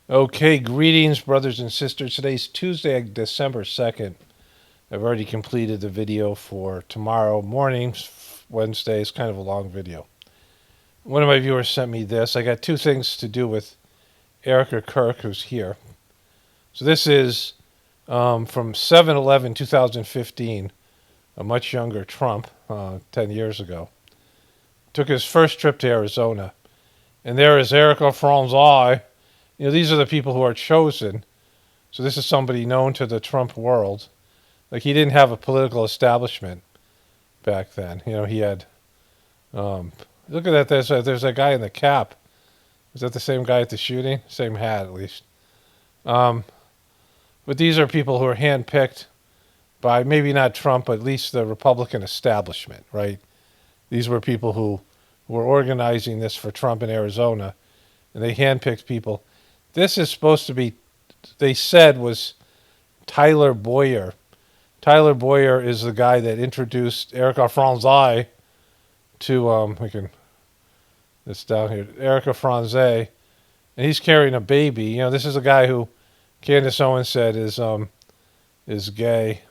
Okay, greetings, brothers and sisters. Today's Tuesday, December 2nd. I've already completed the video for tomorrow morning. Wednesday is kind of a long video. One of my viewers sent me this. I got two things to do with Erika Kirk, who's here. So this is from 7/11/2015, a much younger Trump, 10 years ago. Took his first trip to Arizona. And there is Erika Franzai. These are the people who are chosen. So this is somebody known to the Trump world. Like, he didn't have a political establishment back then. He had. Look at that. There's a guy in the cap. Is that the same guy at the shooting? Same hat, at least. But these are people who are handpicked by maybe not Trump, but at least the Republican establishment, right? These were people who were organizing this for Trump in Arizona, and they handpicked people. This is supposed to be, they said, was Tyler Boyer. Tyler Boyer is the guy that introduced Erika Franzai to, we can, it's down here, Erika Franzai, and he's carrying a baby. This is a guy who Candace Owens said is gay,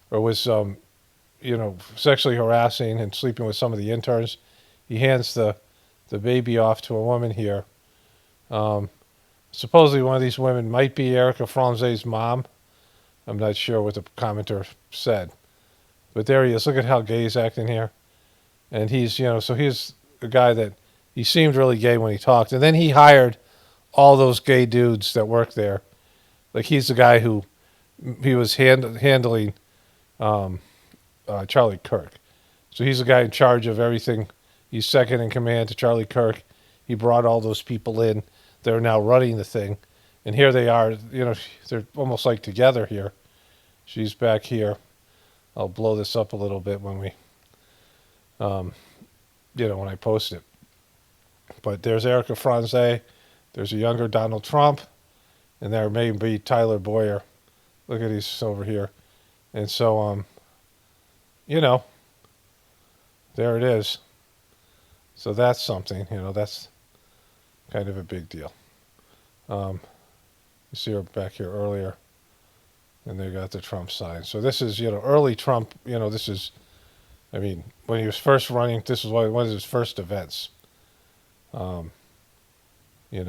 or was, sexually harassing and sleeping with some of the interns. He hands the baby off to a woman here. Supposedly one of these women might be Erika Franzai's mom. I'm not sure what the commenter said. But there he is. Look at how gay he's acting here. And he's, so he's a guy that he seemed really gay when he talked. And then he hired all those gay dudes that work there. Like, he's the guy who he was handling Charlie Kirk. So he's the guy in charge of everything. He's second in command to Charlie Kirk. He brought all those people in. They're now running the thing. And here they are, they're almost like together here. She's back here. I'll blow this up a little bit when we, when I post it. But there's Erika Franzai. There's a younger Donald Trump. And there may be Tyler Boyer. Look at these over here. And so, there it is. So that's something, that's kind of a big deal. You see her back here earlier, and they got the Trump sign. So this is, early Trump. This is, when he was first running, this was one of his first events. He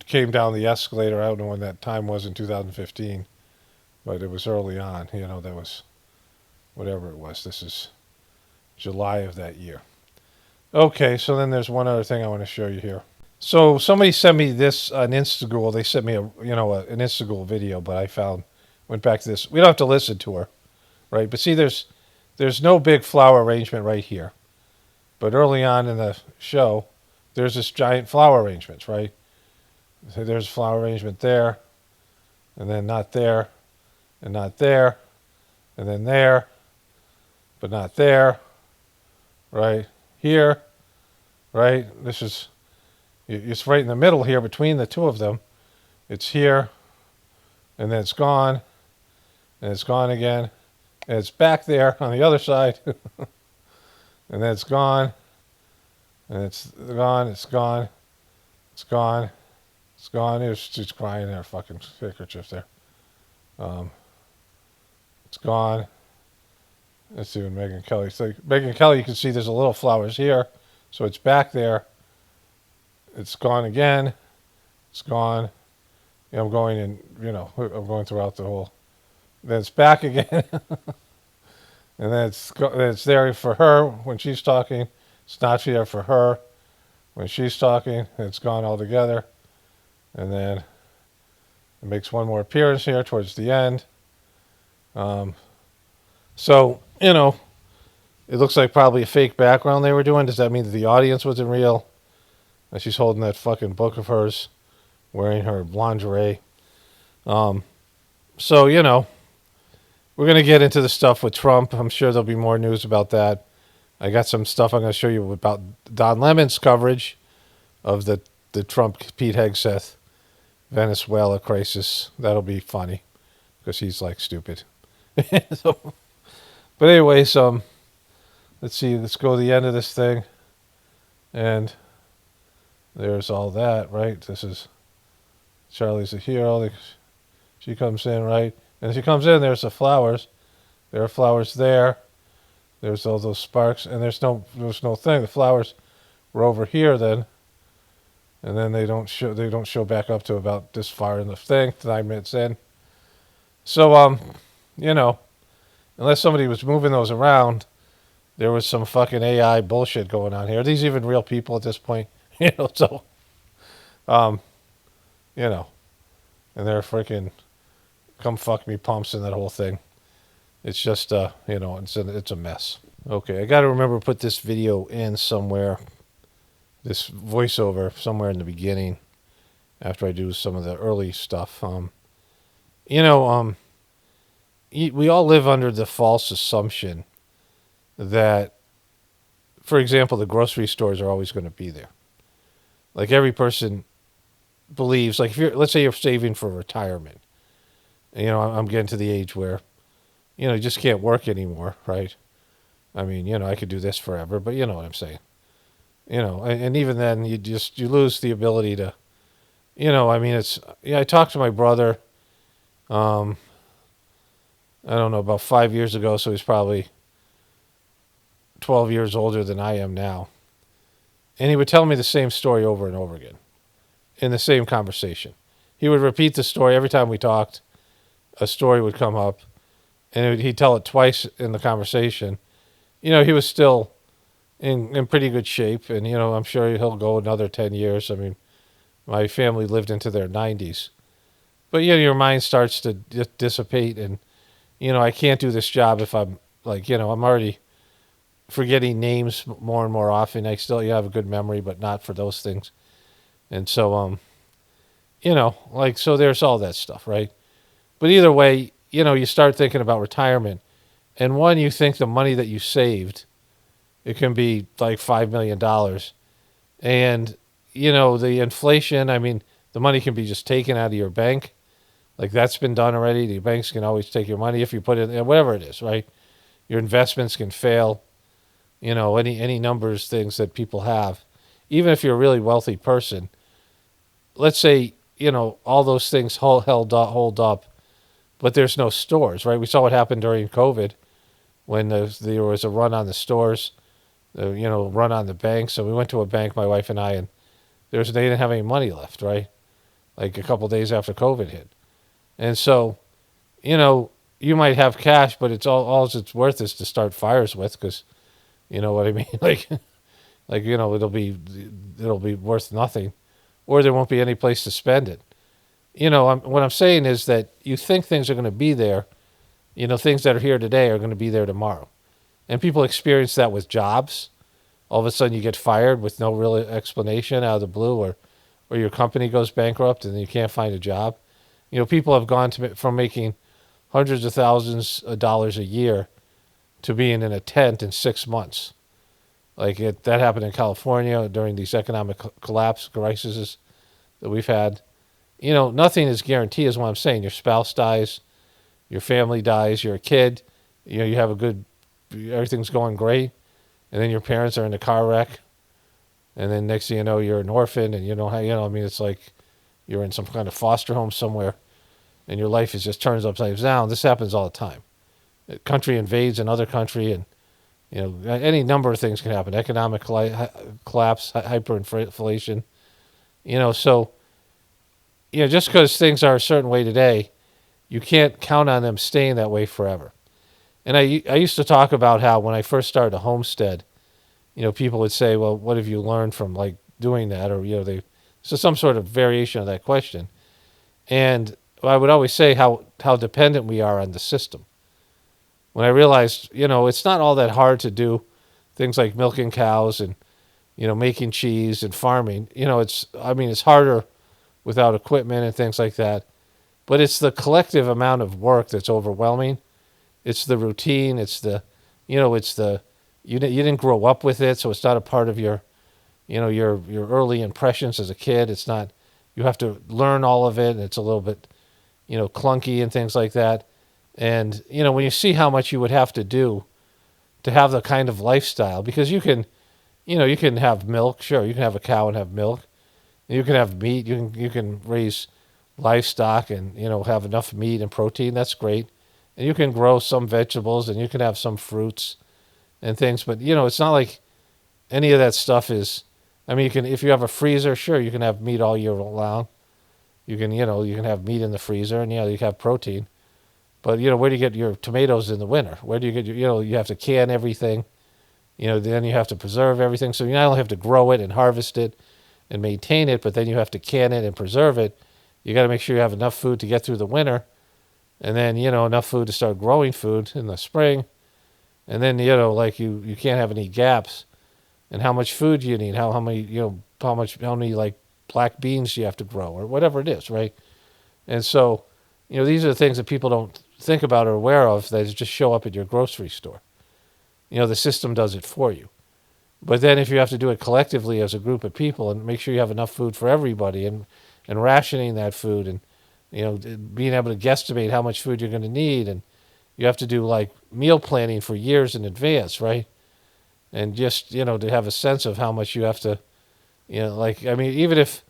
came down the escalator. I don't know when that time was in 2015, but it was early on. That was whatever it was. This is July of that year. Okay, so then there's one other thing I want to show you here. So somebody sent me this on Instagram. They sent me an Instagram video, but I went back to this. We don't have to listen to her, right? But see, there's no big flower arrangement right here. But early on in the show, there's this giant flower arrangement, right? So there's a flower arrangement there, and then not there, and not there, and then there, but not there, right? Here, right? It's right in the middle here between the two of them. It's here, and then it's gone, and it's gone again, and it's back there on the other side, and then it's gone, and it's gone, it's gone, it's gone, it's gone. She's crying in her fucking handkerchief there. It's gone. Let's see what Megyn Kelly. So Megyn Kelly, you can see there's a little flowers here, so it's back there. It's gone again. It's gone. I'm going in, I'm going throughout the whole. Then it's back again. And then it's there for her when she's talking. It's not there for her when she's talking. It's gone altogether. And then it makes one more appearance here towards the end. So, it looks like probably a fake background they were doing. Does that mean that the audience wasn't real? And she's holding that fucking book of hers, wearing her lingerie. So, we're going to get into the stuff with Trump. I'm sure there'll be more news about that. I got some stuff I'm going to show you about Don Lemon's coverage of the Trump Pete Hegseth Venezuela crisis. That'll be funny because he's like stupid. So, but anyways, let's see. Let's go to the end of this thing. And there's all that, right? This is Charlie's a hero. She comes in, right? And she comes in, there's the flowers. There are flowers there. There's all those sparks, and there's no thing. The flowers were over here then, and then they don't show back up to about this far in the thing, 9 minutes in. So you know, unless somebody was moving those around, there was some fucking AI bullshit going on here. Are these even real people at this point? So um, you know, and they're freaking come fuck me pumps and that whole thing. It's just it's a mess. Okay, I got to remember to put this video in somewhere. This voiceover somewhere in the beginning after I do some of the early stuff. We all live under the false assumption that, for example, the grocery stores are always going to be there. Like every person believes, like let's say you're saving for retirement. I'm getting to the age where, you just can't work anymore, right? I mean, I could do this forever, but you know what I'm saying. And even then you lose the ability to, I talked to my brother, I don't know, about 5 years ago. So he's probably 12 years older than I am now. And he would tell me the same story over and over again in the same conversation. He would repeat the story every time we talked. A story would come up and he'd tell it twice in the conversation. He was still in pretty good shape, and I'm sure he'll go another 10 years. I mean, my family lived into their 90s, but your mind starts to dissipate, and I can't do this job if I'm like, I'm already forgetting names more and more often. I still have a good memory, but not for those things. And so so there's all that stuff, right? But either way, you start thinking about retirement, and one, you think the money that you saved, it can be like $5 million. And, the inflation, I mean, the money can be just taken out of your bank. Like that's been done already. The banks can always take your money if you put it in, whatever it is, right? Your investments can fail. Any numbers, things that people have. Even if you're a really wealthy person, let's say, all those things hold up, but there's no stores, right? We saw what happened during COVID when there was a run on the stores. Run on the bank. So we went to a bank, my wife and I, and they didn't have any money left, right? Like a couple of days after COVID hit. And so, you might have cash, but it's all it's worth is to start fires with, because, you know what I mean? It'll be worth nothing, or there won't be any place to spend it. What I'm saying is that you think things are going to be there, things that are here today are going to be there tomorrow. And people experience that with jobs. All of a sudden you get fired with no real explanation out of the blue, or your company goes bankrupt and you can't find a job. People have gone from making hundreds of thousands of dollars a year to being in a tent in 6 months. That happened in California during these economic collapse crises that we've had. Nothing is guaranteed is what I'm saying. Your spouse dies, your family dies, you're a kid, you have everything's going great, and then your parents are in a car wreck, and then next thing you know, you're an orphan, and it's like you're in some kind of foster home somewhere, and your life is just turns upside down. This happens all the time. A country invades another country, and any number of things can happen. Economic collapse, hyperinflation. So just because things are a certain way today, you can't count on them staying that way forever. And I used to talk about how when I first started a homestead, people would say, well, what have you learned from like doing that? Or, so some sort of variation of that question. And I would always say how dependent we are on the system. When I realized, it's not all that hard to do things like milking cows and, making cheese and farming. It's harder without equipment and things like that. But it's the collective amount of work that's overwhelming. It's the routine. It's the, you didn't grow up with it, so it's not a part of your early impressions as a kid. It's not, you have to learn all of it, and it's a little bit, clunky and things like that. And, when you see how much you would have to do to have the kind of lifestyle, because you can have milk, sure, you can have a cow and have milk. You can have meat, you can raise livestock and, have enough meat and protein, that's great. And you can grow some vegetables and you can have some fruits and things, but, it's not like any of that stuff is, I mean, if you have a freezer, sure, you can have meat all year long. You can have meat in the freezer and, you can have protein. But, where do you get your tomatoes in the winter? Where do you get you have to can everything. Then you have to preserve everything. So you not only have to grow it and harvest it and maintain it, but then you have to can it and preserve it. You got to make sure you have enough food to get through the winter, and then enough food to start growing food in the spring, and then like you can't have any gaps. And how much food you need? How many how many like black beans you have to grow or whatever it is, right? And so these are the things that people don't think about or aware of that just show up at your grocery store. The system does it for you. But then if you have to do it collectively as a group of people and make sure you have enough food for everybody and rationing that food and, being able to guesstimate how much food you're going to need. And you have to do like meal planning for years in advance, right? And just, to have a sense of how much you have to, even if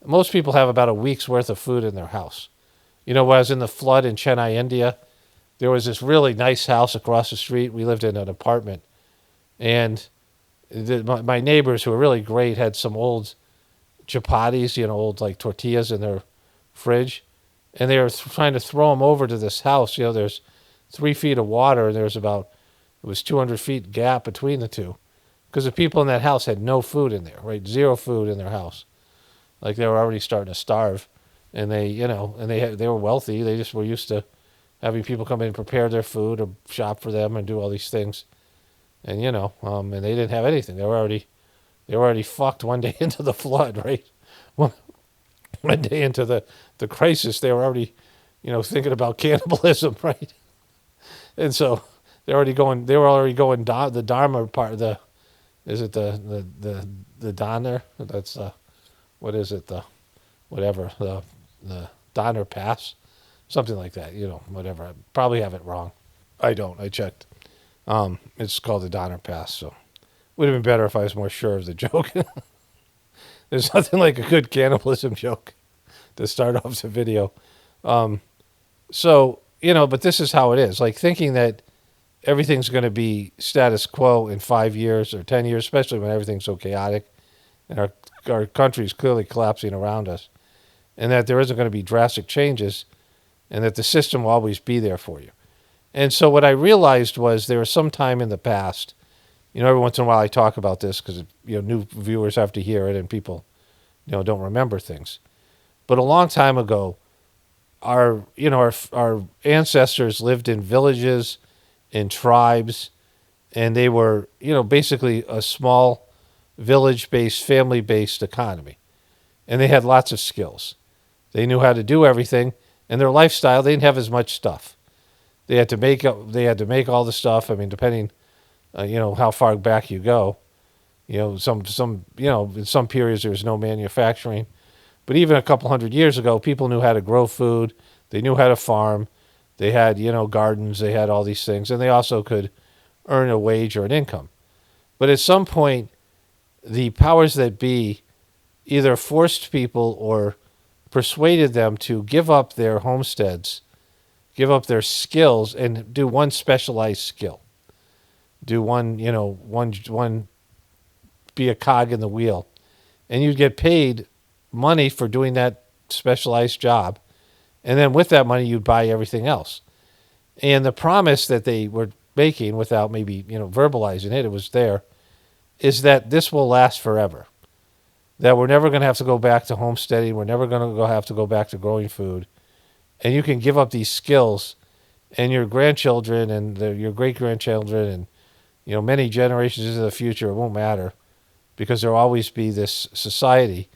most people have about a week's worth of food in their house. When I was in the flood in Chennai, India, there was this really nice house across the street. We lived in an apartment. And my neighbors, who were really great, had some old chapatis, old like tortillas in their fridge. And they were trying to throw them over to this house. There's 3 feet of water, and it was 200 feet gap between the two. Because the people in that house had no food in there, right? Zero food in their house. Like they were already starting to starve. And they were wealthy. They just were used to having people come in and prepare their food or shop for them and do all these things. And, and they didn't have anything. They were already fucked one day into the flood, right? One day into the crisis, they were already, thinking about cannibalism, right? And so they were already going the Dharma part, is it the Donner? That's, what is it? The Donner Pass? Something like that, whatever. I probably have it wrong. I don't. I checked. It's called the Donner Pass, so would have been better if I was more sure of the joke. There's nothing like a good cannibalism joke to start off the video. So, but this is how it is. Like thinking that everything's going to be status quo in 5 years or 10 years, especially when everything's so chaotic and our country's clearly collapsing around us, and that there isn't going to be drastic changes, and that the system will always be there for you. And so what I realized was there was some time in the past, every once in a while I talk about this because, new viewers have to hear it and people, don't remember things. But a long time ago, our ancestors lived in villages, in tribes, and they were, basically a small village-based, family-based economy. And they had lots of skills. They knew how to do everything, and their lifestyle, they didn't have as much stuff. They had to make all the stuff. I mean, depending, how far back you go, in some periods there was no manufacturing, but even a couple hundred years ago, people knew how to grow food. They knew how to farm. They had, gardens. They had all these things, and they also could earn a wage or an income. But at some point, the powers that be either forced people or persuaded them to give up their homesteads, give up their skills, and do one specialized skill. Do one, be a cog in the wheel. And you'd get paid money for doing that specialized job. And then with that money, you'd buy everything else. And the promise that they were making, without maybe, verbalizing it, it was there, is that this will last forever. That we're never going to have to go back to homesteading. We're never going to have to go back to growing food. And you can give up these skills, and your grandchildren and your great-grandchildren and, many generations into the future, it won't matter, because there will always be this society.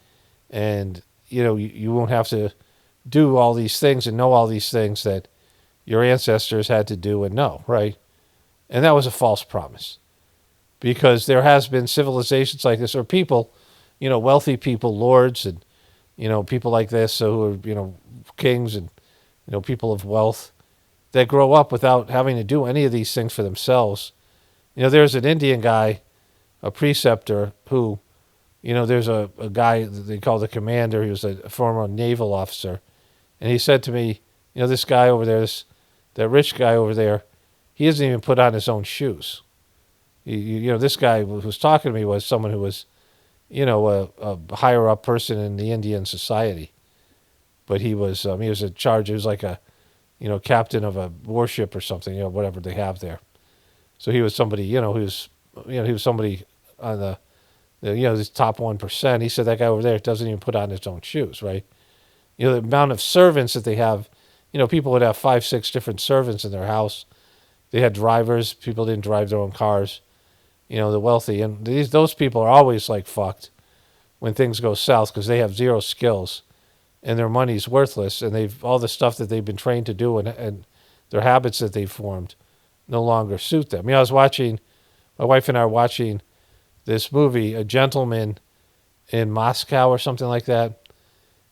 And, you won't have to do all these things and know all these things that your ancestors had to do and know, right? And that was a false promise, because there has been civilizations like this, or people, wealthy people, lords, and, people like this, so who are, kings and, people of wealth, that grow up without having to do any of these things for themselves. There's an Indian guy, a preceptor, who, there's a guy that they call the commander. He was a former naval officer, And he said to me, this guy over there, that rich guy over there, he doesn't even put on his own shoes. This guy who was talking to me was someone who was, a higher up person in the Indian society. But he was in charge. He was like a, captain of a warship or something, whatever they have there. So he was somebody, he was somebody on this top 1%. He said that guy over there doesn't even put on his own shoes, right? The amount of servants that they have, people would have 5, 6 different servants in their house. They had drivers. People didn't drive their own cars. The wealthy. And those people are always like fucked when things go south because they have zero skills and their money's worthless. And all the stuff that they've been trained to do and their habits that they've formed no longer suit them. I was watching, my wife and I are watching this movie, A Gentleman in Moscow or something like that.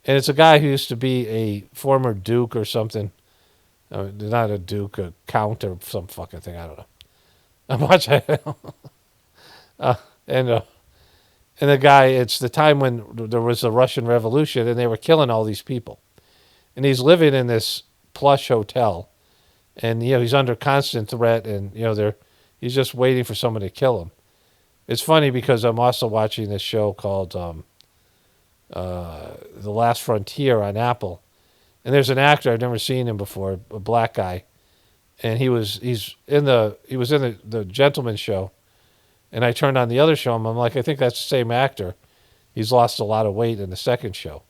And it's a guy who used to be a former duke or something. Not a duke, a count or some fucking thing. I don't know. I'm watching. And the guy, it's the time when there was the Russian Revolution and they were killing all these people. And he's living in this plush hotel. And, he's under constant threat and, he's just waiting for someone to kill him. It's funny because I'm also watching this show called The Last Frontier on Apple. And there's an actor, I've never seen him before, a black guy. And he was in the Gentleman show. And I turned on the other show and I'm like, I think that's the same actor. He's lost a lot of weight in the second show.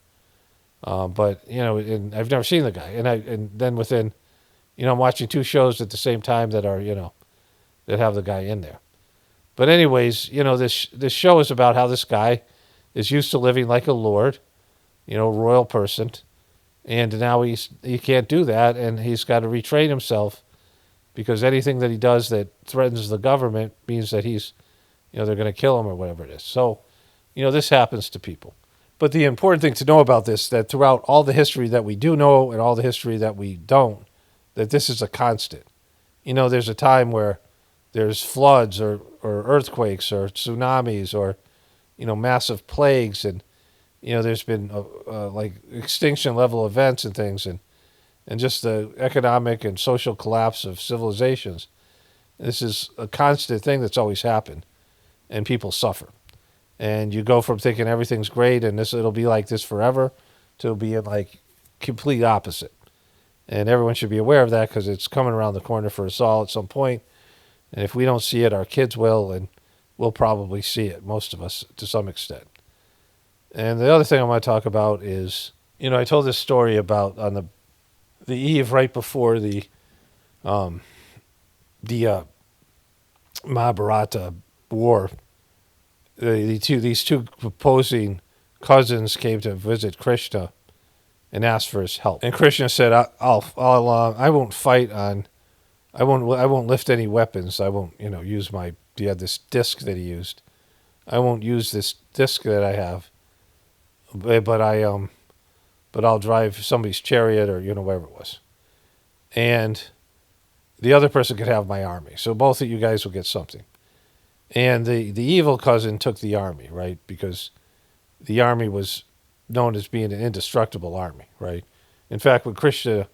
But, and I've never seen the guy. And then within, I'm watching 2 shows at the same time that are, that have the guy in there. But anyways, this show is about how this guy is used to living like a lord, royal person. And now he can't do that. And he's got to retrain himself because anything that he does that threatens the government means that he's, they're going to kill him or whatever it is. So, this happens to people. But the important thing to know about this, that throughout all the history that we do know and all the history that we don't, that this is a constant. There's a time where there's floods or earthquakes or tsunamis or, massive plagues. And, there's been like extinction level events and things and just the economic and social collapse of civilizations. This is a constant thing that's always happened. And people suffer. And you go from thinking everything's great and it'll be like this forever to being like complete opposite. And everyone should be aware of that because it's coming around the corner for us all at some point. And if we don't see it, our kids will, and we'll probably see it, most of us, to some extent. And the other thing I want to talk about is, I told this story about on the eve right before the Mahabharata war. These two opposing cousins came to visit Krishna and asked for his help. And Krishna said, I won't fight I won't lift any weapons. I won't, use he had this disc that he used. I won't use this disc that I have, but I'll drive somebody's chariot or, whatever it was. And the other person could have my army. So both of you guys will get something. And the evil cousin took the army, right? Because the army was known as being an indestructible army, right? In fact, when Krishna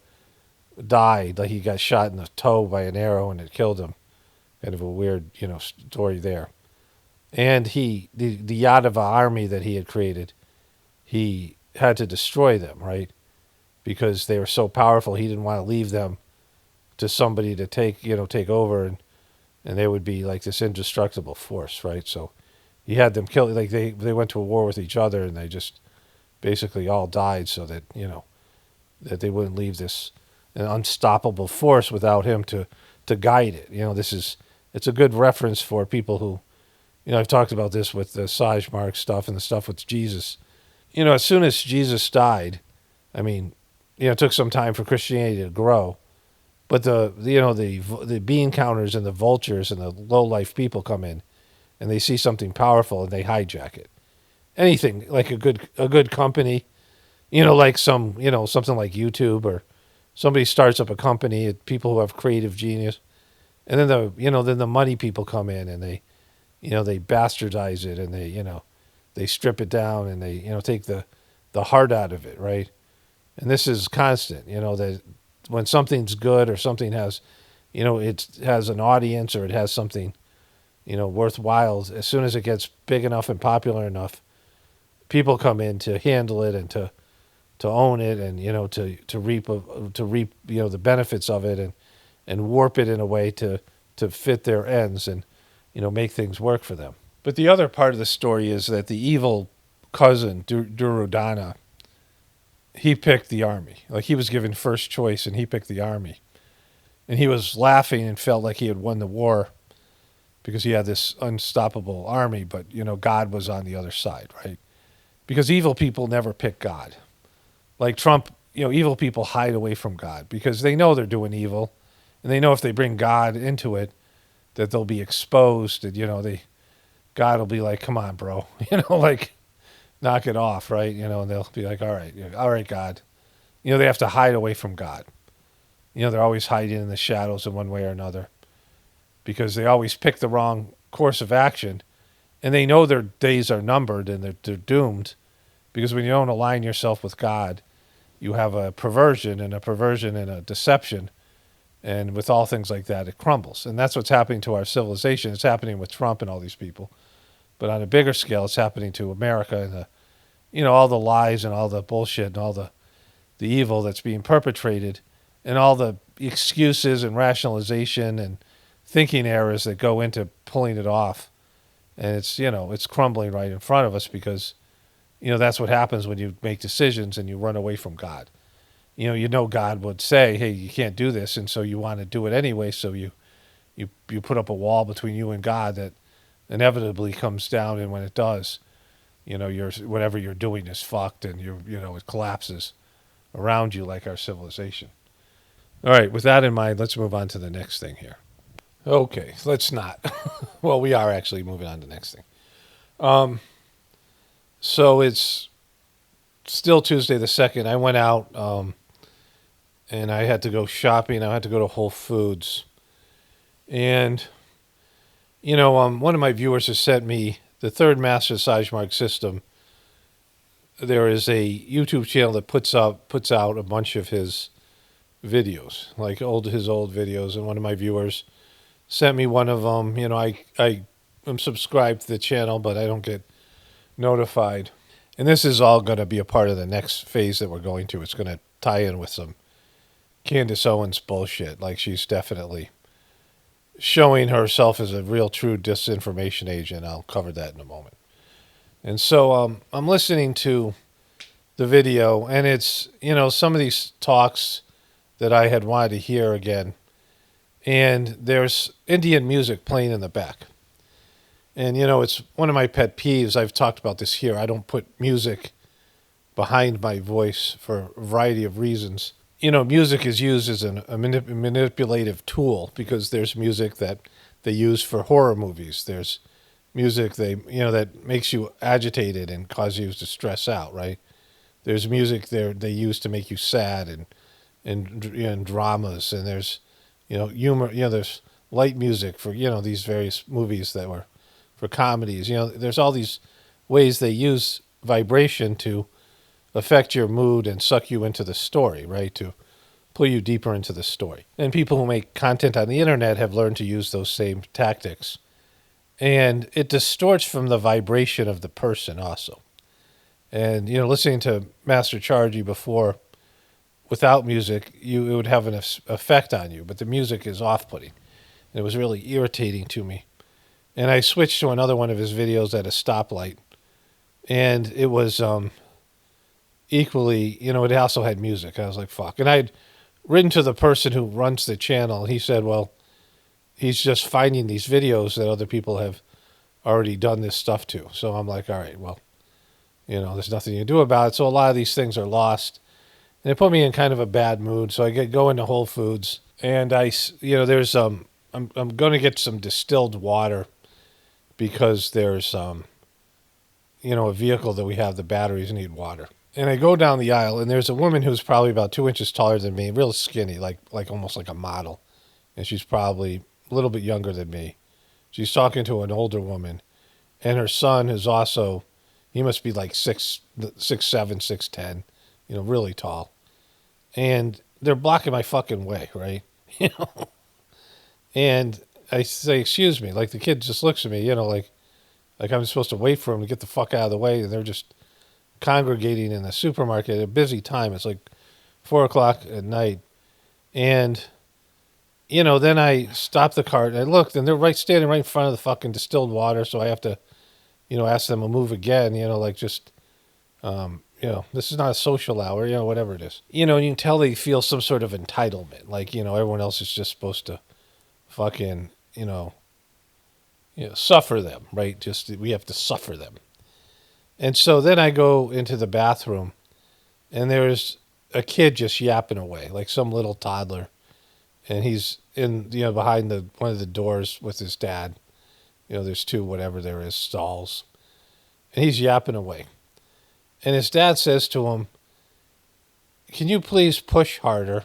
died, like he got shot in the toe by an arrow and it killed him. Kind of a weird, story there. And the Yadava army that he had created, he had to destroy them, right? Because they were so powerful, he didn't want to leave them to somebody to take over and they would be like this indestructible force, right? So he had them kill, like they went to a war with each other and they just basically all died so that, that they wouldn't leave this an unstoppable force without him to guide it. It's a good reference for people who, I've talked about this with the Saj Mark stuff and the stuff with Jesus. As soon as Jesus died, it took some time for Christianity to grow. But the bean counters and the vultures and the low-life people come in and they see something powerful and they hijack it. Anything like a good company, like something like YouTube or somebody starts up a company, people who have creative genius, and then the money people come in and they bastardize it and they strip it down and they take the heart out of it, right? And this is constant, that when something's good or something has, it has an audience or it has something, worthwhile, as soon as it gets big enough and popular enough, people come in to handle it and to own it and, to reap, the benefits of it and warp it in a way to fit their ends and, make things work for them. But the other part of the story is that the evil cousin, Duryodhana, he picked the army. Like, he was given first choice and he picked the army. And he was laughing and felt like he had won the war because he had this unstoppable army, but, God was on the other side, right? Because evil people never pick God. Like Trump, evil people hide away from God because they know they're doing evil, and they know if they bring God into it, that they'll be exposed, and God will be like, "Come on, bro," like, knock it off, right? And they'll be like, all right, God." They have to hide away from God. They're always hiding in the shadows in one way or another because they always pick the wrong course of action, and they know their days are numbered and they're doomed because when you don't align yourself with God, you have a perversion and a deception, and with all things like that, it crumbles. And that's what's happening to our civilization. It's happening with Trump and all these people. But on a bigger scale, it's happening to America and all the lies and all the bullshit and all the evil that's being perpetrated and all the excuses and rationalization and thinking errors that go into pulling it off. And it's crumbling right in front of us because, that's what happens when you make decisions and you run away from God. God would say, hey, you can't do this. And so you want to do it anyway. So you put up a wall between you and God that inevitably comes down. And when it does, whatever you're doing is fucked and it collapses around you like our civilization. All right, with that in mind, let's move on to the next thing here. Okay, let's not. Well, we are actually moving on to the next thing. So it's still Tuesday the 2nd. I went out and I had to go shopping. I had to go to Whole Foods. And, one of my viewers has sent me the third master Sajmark system. There is a YouTube channel that puts out a bunch of his videos, like his old videos, and one of my viewers sent me one of them. I am subscribed to the channel, but I don't get notified. And this is all going to be a part of the next phase that we're going to. It's going to tie in with some Candace Owens bullshit. Like, she's definitely showing herself as a real true disinformation agent. I'll cover that in a moment. And so I'm listening to the video, and it's, some of these talks that I had wanted to hear again. And there's Indian music playing in the back. And, it's one of my pet peeves. I've talked about this here. I don't put music behind my voice for a variety of reasons. Music is used as a manipulative tool because there's music that they use for horror movies. There's music that makes you agitated and cause you to stress out, right? There's music they use to make you sad and dramas, and there's humor. There's light music for these various movies that were for comedies. There's all these ways they use vibration to affect your mood and suck you into the story, right? To pull you deeper into the story. And people who make content on the internet have learned to use those same tactics. And it distorts from the vibration of the person also. And, listening to Master Chargy before, without music, it would have an effect on you. But the music is off-putting. And it was really irritating to me. And I switched to another one of his videos at a stoplight. And it was equally, it also had music. I was like, fuck. And I'd written to the person who runs the channel. He said, well, he's just finding these videos that other people have already done this stuff to. So I'm like, all right, well, there's nothing you can do about it. So a lot of these things are lost. And it put me in kind of a bad mood. So I go into Whole Foods and there's, I'm going to get some distilled water because there's, a vehicle that we have, the batteries need water. And I go down the aisle and there's a woman who's probably about 2 inches taller than me, real skinny, like almost like a model. And she's probably a little bit younger than me. She's talking to an older woman, and her son is also, he must be like 6'7", 6'10", really tall. and they're blocking my fucking way, right? You know, and I say, "Excuse me," like the kid just looks at me, you know, like I'm supposed to wait for him to get the fuck out of the way, and they're just congregating in the supermarket at a busy time. It's like 4 o'clock at night, and then I stop the cart and I looked, and they're standing right in front of the fucking distilled water, so I have to, ask them to move again, like just, this is not a social hour, whatever it is. And you can tell they feel some sort of entitlement, like, everyone else is just supposed to fucking, suffer them, right? Just, we have to suffer them. And so then I go into the bathroom, and there's a kid just yapping away, like some little toddler. And he's in, behind one of the doors with his dad. There's two, whatever there is, stalls. And he's yapping away. And his dad says to him, "Can you please push harder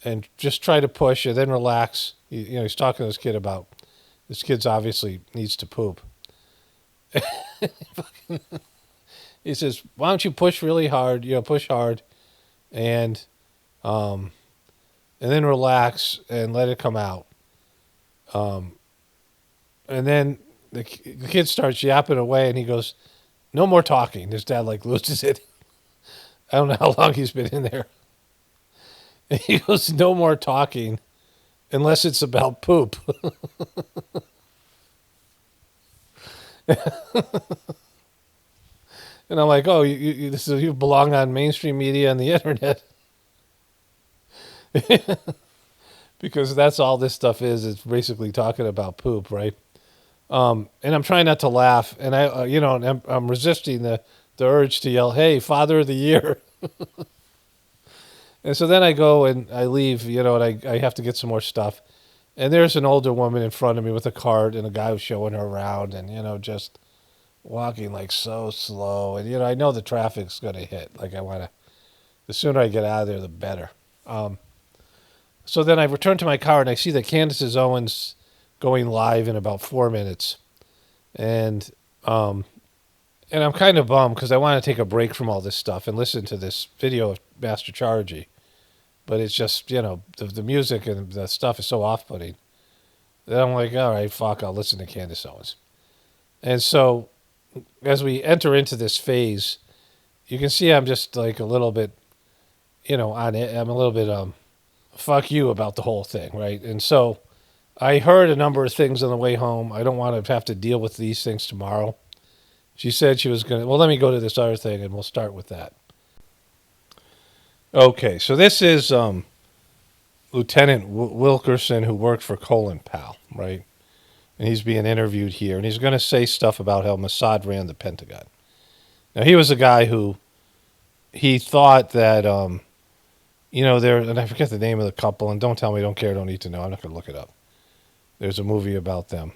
and just try to push and then relax?" He's talking to this kid about, this kid's obviously needs to poop. He says, "Why don't you push really hard, push hard and then relax and let it come out." And then the kid starts yapping away, and he goes, "No more talking." His dad loses it. I don't know how long he's been in there. And he goes, "No more talking unless it's about poop." And I'm like, "Oh, you belong on mainstream media and the internet." Because that's all this stuff is. It's basically talking about poop, right? And I'm trying not to laugh, and I'm resisting the urge to yell, "Hey, Father of the Year!" And so then I go and I leave, and I have to get some more stuff. And there's an older woman in front of me with a cart, and a guy was showing her around, and just walking so slow. And I know the traffic's going to hit. The sooner I get out of there, the better. So then I return to my car, and I see that Candace Owens going live in about 4 minutes. And I'm kind of bummed because I want to take a break from all this stuff and listen to this video of Master Chargy. But it's just, the music and the stuff is so off-putting that I'm like, all right, fuck, I'll listen to Candace Owens. And so as we enter into this phase, you can see I'm just a little bit, on it. I'm a little bit, fuck you about the whole thing, right? And so I heard a number of things on the way home. I don't want to have to deal with these things tomorrow. She said she was going to, well, let me go to this other thing, and we'll start with that. Okay, so this is Lieutenant Wilkerson, who worked for Colin Powell, right? And he's being interviewed here, and he's going to say stuff about how Mossad ran the Pentagon. Now, he was a guy who he thought that, and I forget the name of the couple, and don't tell me, don't care, don't need to know. I'm not going to look it up. There's a movie about them.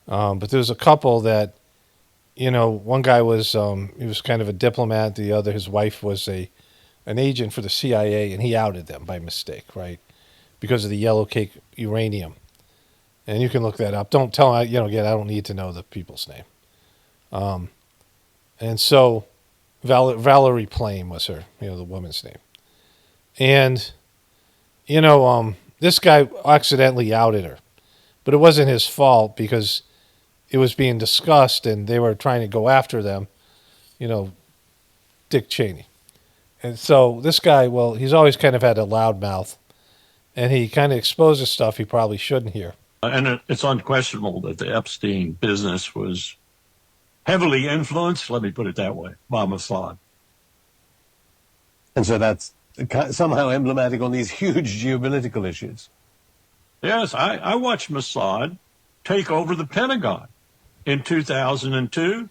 But there was a couple that, one guy was, he was kind of a diplomat. The other, his wife was an agent for the CIA, and he outed them by mistake, right? Because of the yellow cake uranium. And you can look that up. Don't tell, again, I don't need to know the people's name. And so Valerie Plame was her, the woman's name. And, this guy accidentally outed her. But it wasn't his fault because it was being discussed and they were trying to go after them, Dick Cheney. And so this guy, well, he's always kind of had a loud mouth, and he kind of exposes stuff he probably shouldn't hear. And it's unquestionable that the Epstein business was heavily influenced, let me put it that way, by Mossad. And so that's somehow emblematic on these huge geopolitical issues. Yes, I watched Mossad take over the Pentagon. In 2002,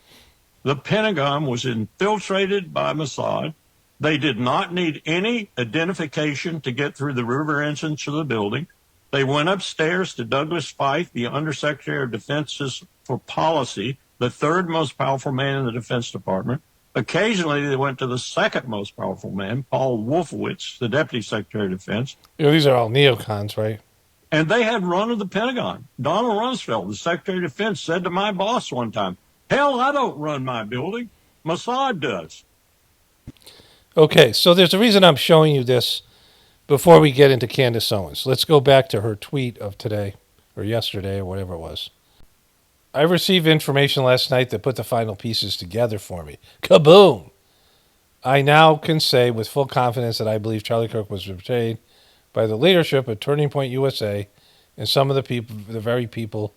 the Pentagon was infiltrated by Mossad. They did not need any identification to get through the river entrance of the building. They went upstairs to Douglas Feith, the Undersecretary of Defense for Policy, the third most powerful man in the Defense Department. Occasionally, they went to the second most powerful man, Paul Wolfowitz, the Deputy Secretary of Defense. These are all neocons, right? And they had run of the Pentagon. Donald Rumsfeld, the Secretary of Defense, said to my boss one time, "Hell, I don't run my building. Mossad does." Okay, so there's a reason I'm showing you this before we get into Candace Owens. Let's go back to her tweet of today, or yesterday, or whatever it was. I received information last night that put the final pieces together for me. Kaboom! I now can say with full confidence that I believe Charlie Kirk was betrayed by the leadership of Turning Point USA and some of the people, the very people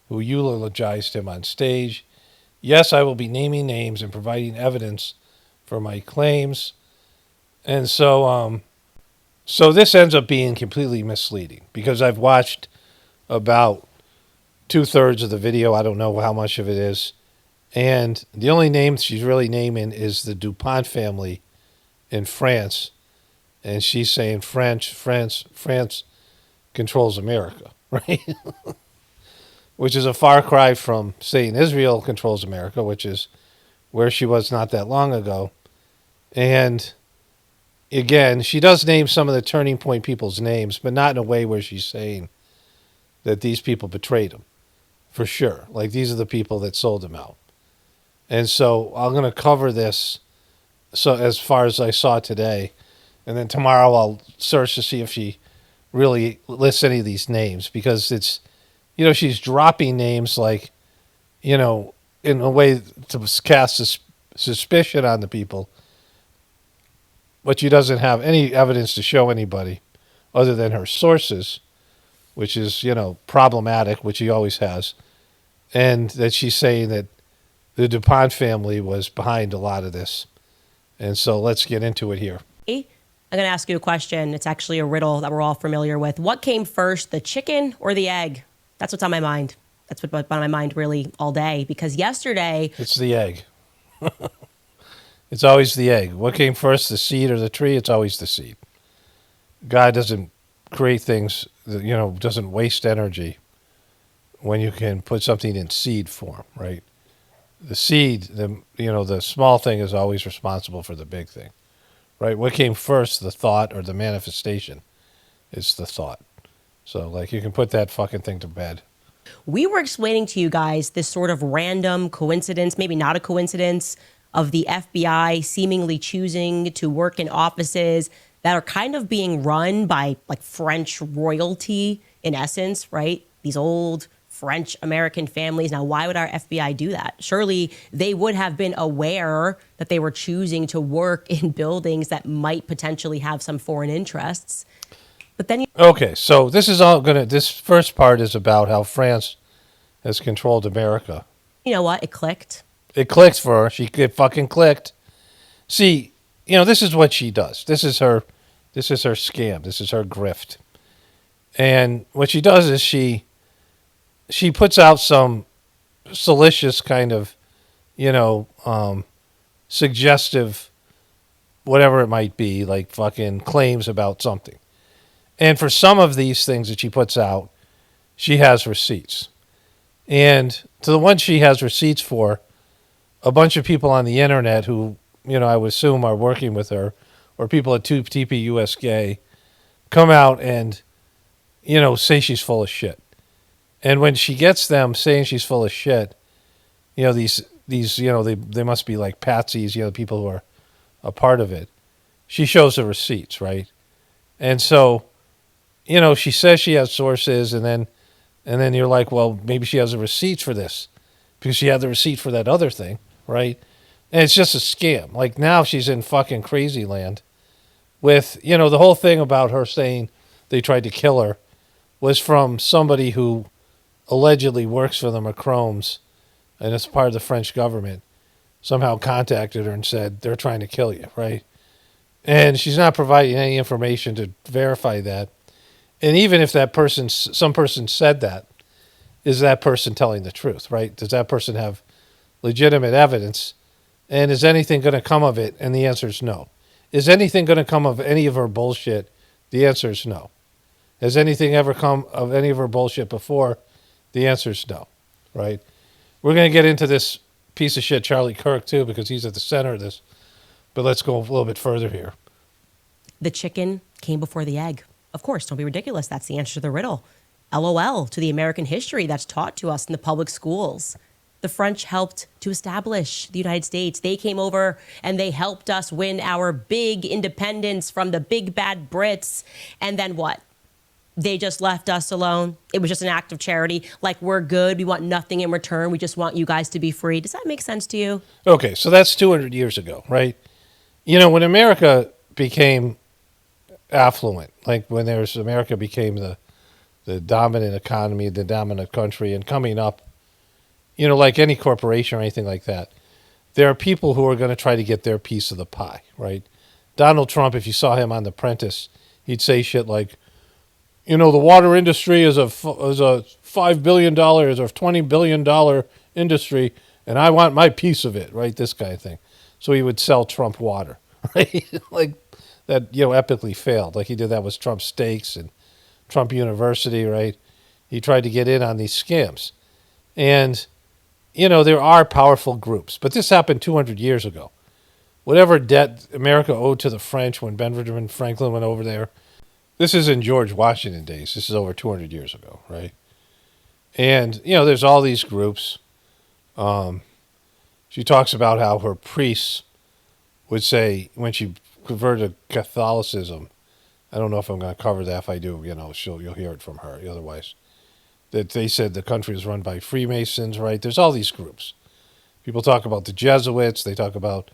who eulogized him on stage. Yes, I will be naming names and providing evidence for my claims. And so this ends up being completely misleading because I've watched about 2/3 of the video. I don't know how much of it is. And the only name she's really naming is the DuPont family in France. And she's saying France controls America, right? Which is a far cry from saying Israel controls America, which is where she was not that long ago. And again, she does name some of the Turning Point people's names, but not in a way where she's saying that these people betrayed him, for sure. Like, these are the people that sold him out. And so I'm going to cover this so as far as I saw today. And then tomorrow I'll search to see if she really lists any of these names, because it's, she's dropping names like, in a way to cast suspicion on the people. But she doesn't have any evidence to show anybody other than her sources, which is, problematic, which she always has. And that she's saying that the DuPont family was behind a lot of this. And so let's get into it here. I'm going to ask you a question. It's actually a riddle that we're all familiar with. What came first, the chicken or the egg? That's what's on my mind. That's what's on my mind really all day, because yesterday... It's the egg. It's always the egg. What came first, the seed or the tree? It's always the seed. God doesn't create things, doesn't waste energy when you can put something in seed form, right? The seed, the small thing is always responsible for the big thing, right? What came first, the thought or the manifestation? It's the thought. So, you can put that fucking thing to bed. We were explaining to you guys this sort of random coincidence, maybe not a coincidence, of the FBI seemingly choosing to work in offices that are kind of being run by French royalty, in essence, right? These old French American families. Now, why would our FBI do that? Surely they would have been aware that they were choosing to work in buildings that might potentially have some foreign interests. But then... Okay, so this first part is about how France has controlled America. You know what? It clicked. It clicked for her. It fucking clicked. See, this is what she does. This is her scam. This is her grift. And what she does is she puts out some salacious kind of, suggestive, whatever it might be, like fucking claims about something. And for some of these things that she puts out, she has receipts. And to the ones she has receipts for, a bunch of people on the internet who, I would assume are working with her, or people at TPUS Gay, come out and, say she's full of shit. And when she gets them saying she's full of shit, these they must be like patsies, the people who are a part of it. She shows the receipts, right? And so, she says she has sources, and then you're like, well, maybe she has the receipts for this because she had the receipt for that other thing, right? And it's just a scam. Like, now she's in fucking crazy land with, the whole thing about her saying they tried to kill her was from somebody who allegedly works for the Macrons and is part of the French government, somehow contacted her and said, they're trying to kill you, right? And she's not providing any information to verify that. And even if some person said that, is that person telling the truth, right? Does that person have legitimate evidence? And is anything going to come of it? And the answer is no. Is anything going to come of any of her bullshit? The answer is no. Has anything ever come of any of her bullshit before? The answer is no, right? We're going to get into this piece of shit, Charlie Kirk, too, because he's at the center of this. But let's go a little bit further here. The chicken came before the egg. Of course, don't be ridiculous. That's the answer to the riddle. LOL to the American history that's taught to us in the public schools. the French helped to establish the United States. They came over and they helped us win our big independence from the big bad Brits. And then what? They just left us alone. It was just an act of charity. Like, we're good. We want nothing in return. We just want you guys to be free. Does that make sense to you? Okay, so that's 200 years ago, right? You know, when America became affluent, like when America became the dominant economy, the dominant country, and coming up, you know, like any corporation or anything like that, there are people who are going to try to get their piece of the pie, right? Donald Trump, if you saw him on The Apprentice, he'd say shit like, you know, the water industry is a $5 billion or $20 billion industry, and I want my piece of it, right? This kind of thing. So he would sell Trump water, right? Like that, you know, epically failed. Like he did that with Trump Steaks and Trump University, right? He tried to get in on these scams. And, you know, there are powerful groups, but this happened 200 years ago. Whatever debt America owed to the French when Benjamin Franklin went over there, this is in George Washington days. This is over 200 years ago, right? And, you know, there's all these groups. She talks about how her priests would say, when she converted to Catholicism, I don't know if I'm going to cover that. If I do, you know, you'll hear it from her. Otherwise, that they said the country is run by Freemasons, right? There's all these groups. People talk about the Jesuits. They talk about,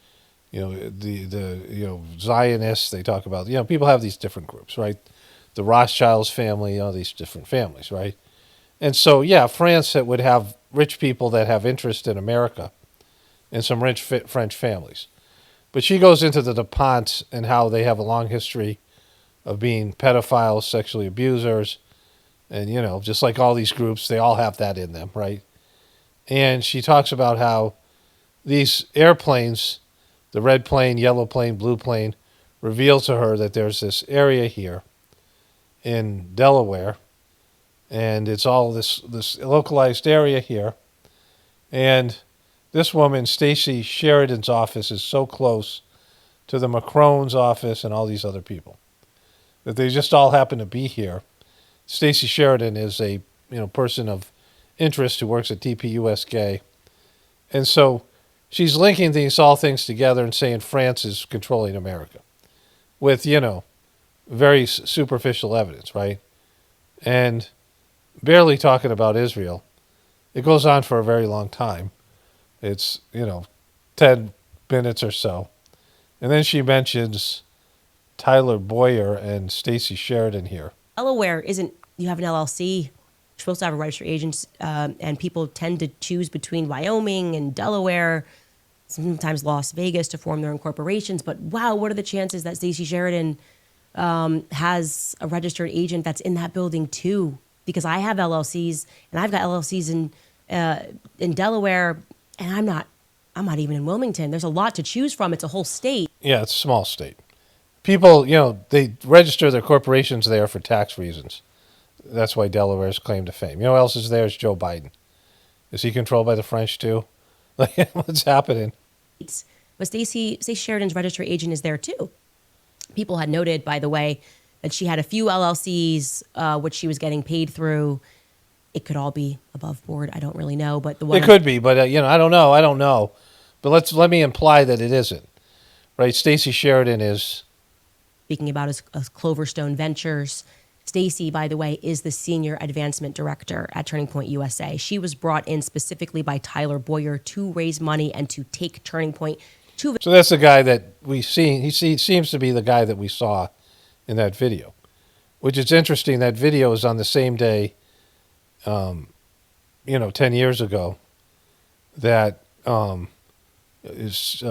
you know, the Zionists. They talk about, you know, people have these different groups, right? The Rothschilds family, all these different families, right? And so, yeah, France that would have rich people that have interest in America and some rich French families. But she goes into the DuPonts and how they have a long history of being pedophiles, sexually abusers, and, you know, just like all these groups, they all have that in them, right? And she talks about how these airplanes, the red plane, yellow plane, blue plane, reveal to her that there's this area here in Delaware, and it's all this localized area here. And this woman, Stacey Sheridan's office, is so close to the Macron's office and all these other people that they just all happen to be here. Stacey Sheridan is a person of interest who works at TPUSK, and so she's linking all things together and saying France is controlling America with very superficial evidence, right? And barely talking about Israel. It goes on for a very long time. It's 10 minutes or so, and then she mentions Tyler Boyer and Stacey Sheridan here. Delaware isn't, you have an LLC, you're supposed to have a registered agent, and people tend to choose between Wyoming and Delaware, sometimes Las Vegas, to form their own corporations. But wow, what are the chances that Stacey Sheridan has a registered agent that's in that building too? Because I have LLCs, and I've got LLCs in Delaware, and I'm not even in Wilmington. There's a lot to choose from. It's a whole state. Yeah, it's a small state. People, they register their corporations there for tax reasons. That's why Delaware's claim to fame. You know who else is there? Is Joe Biden. Is he controlled by the French too? Like, what's happening? But Stacey Sheridan's registered agent is there too. People had noted, by the way, that she had a few LLCs, which she was getting paid through. It could all be above board. I don't really know, but the one it could be, but I don't know. But let me imply that it isn't. Right? Stacey Sheridan is speaking about as Cloverstone Ventures. Stacey, by the way, is the Senior Advancement Director at Turning Point USA. She was brought in specifically by Tyler Boyer to raise money and to take Turning Point to... So that's the guy that we see. He seems to be the guy that we saw in that video, which is interesting. That video is on the same day, 10 years ago, that is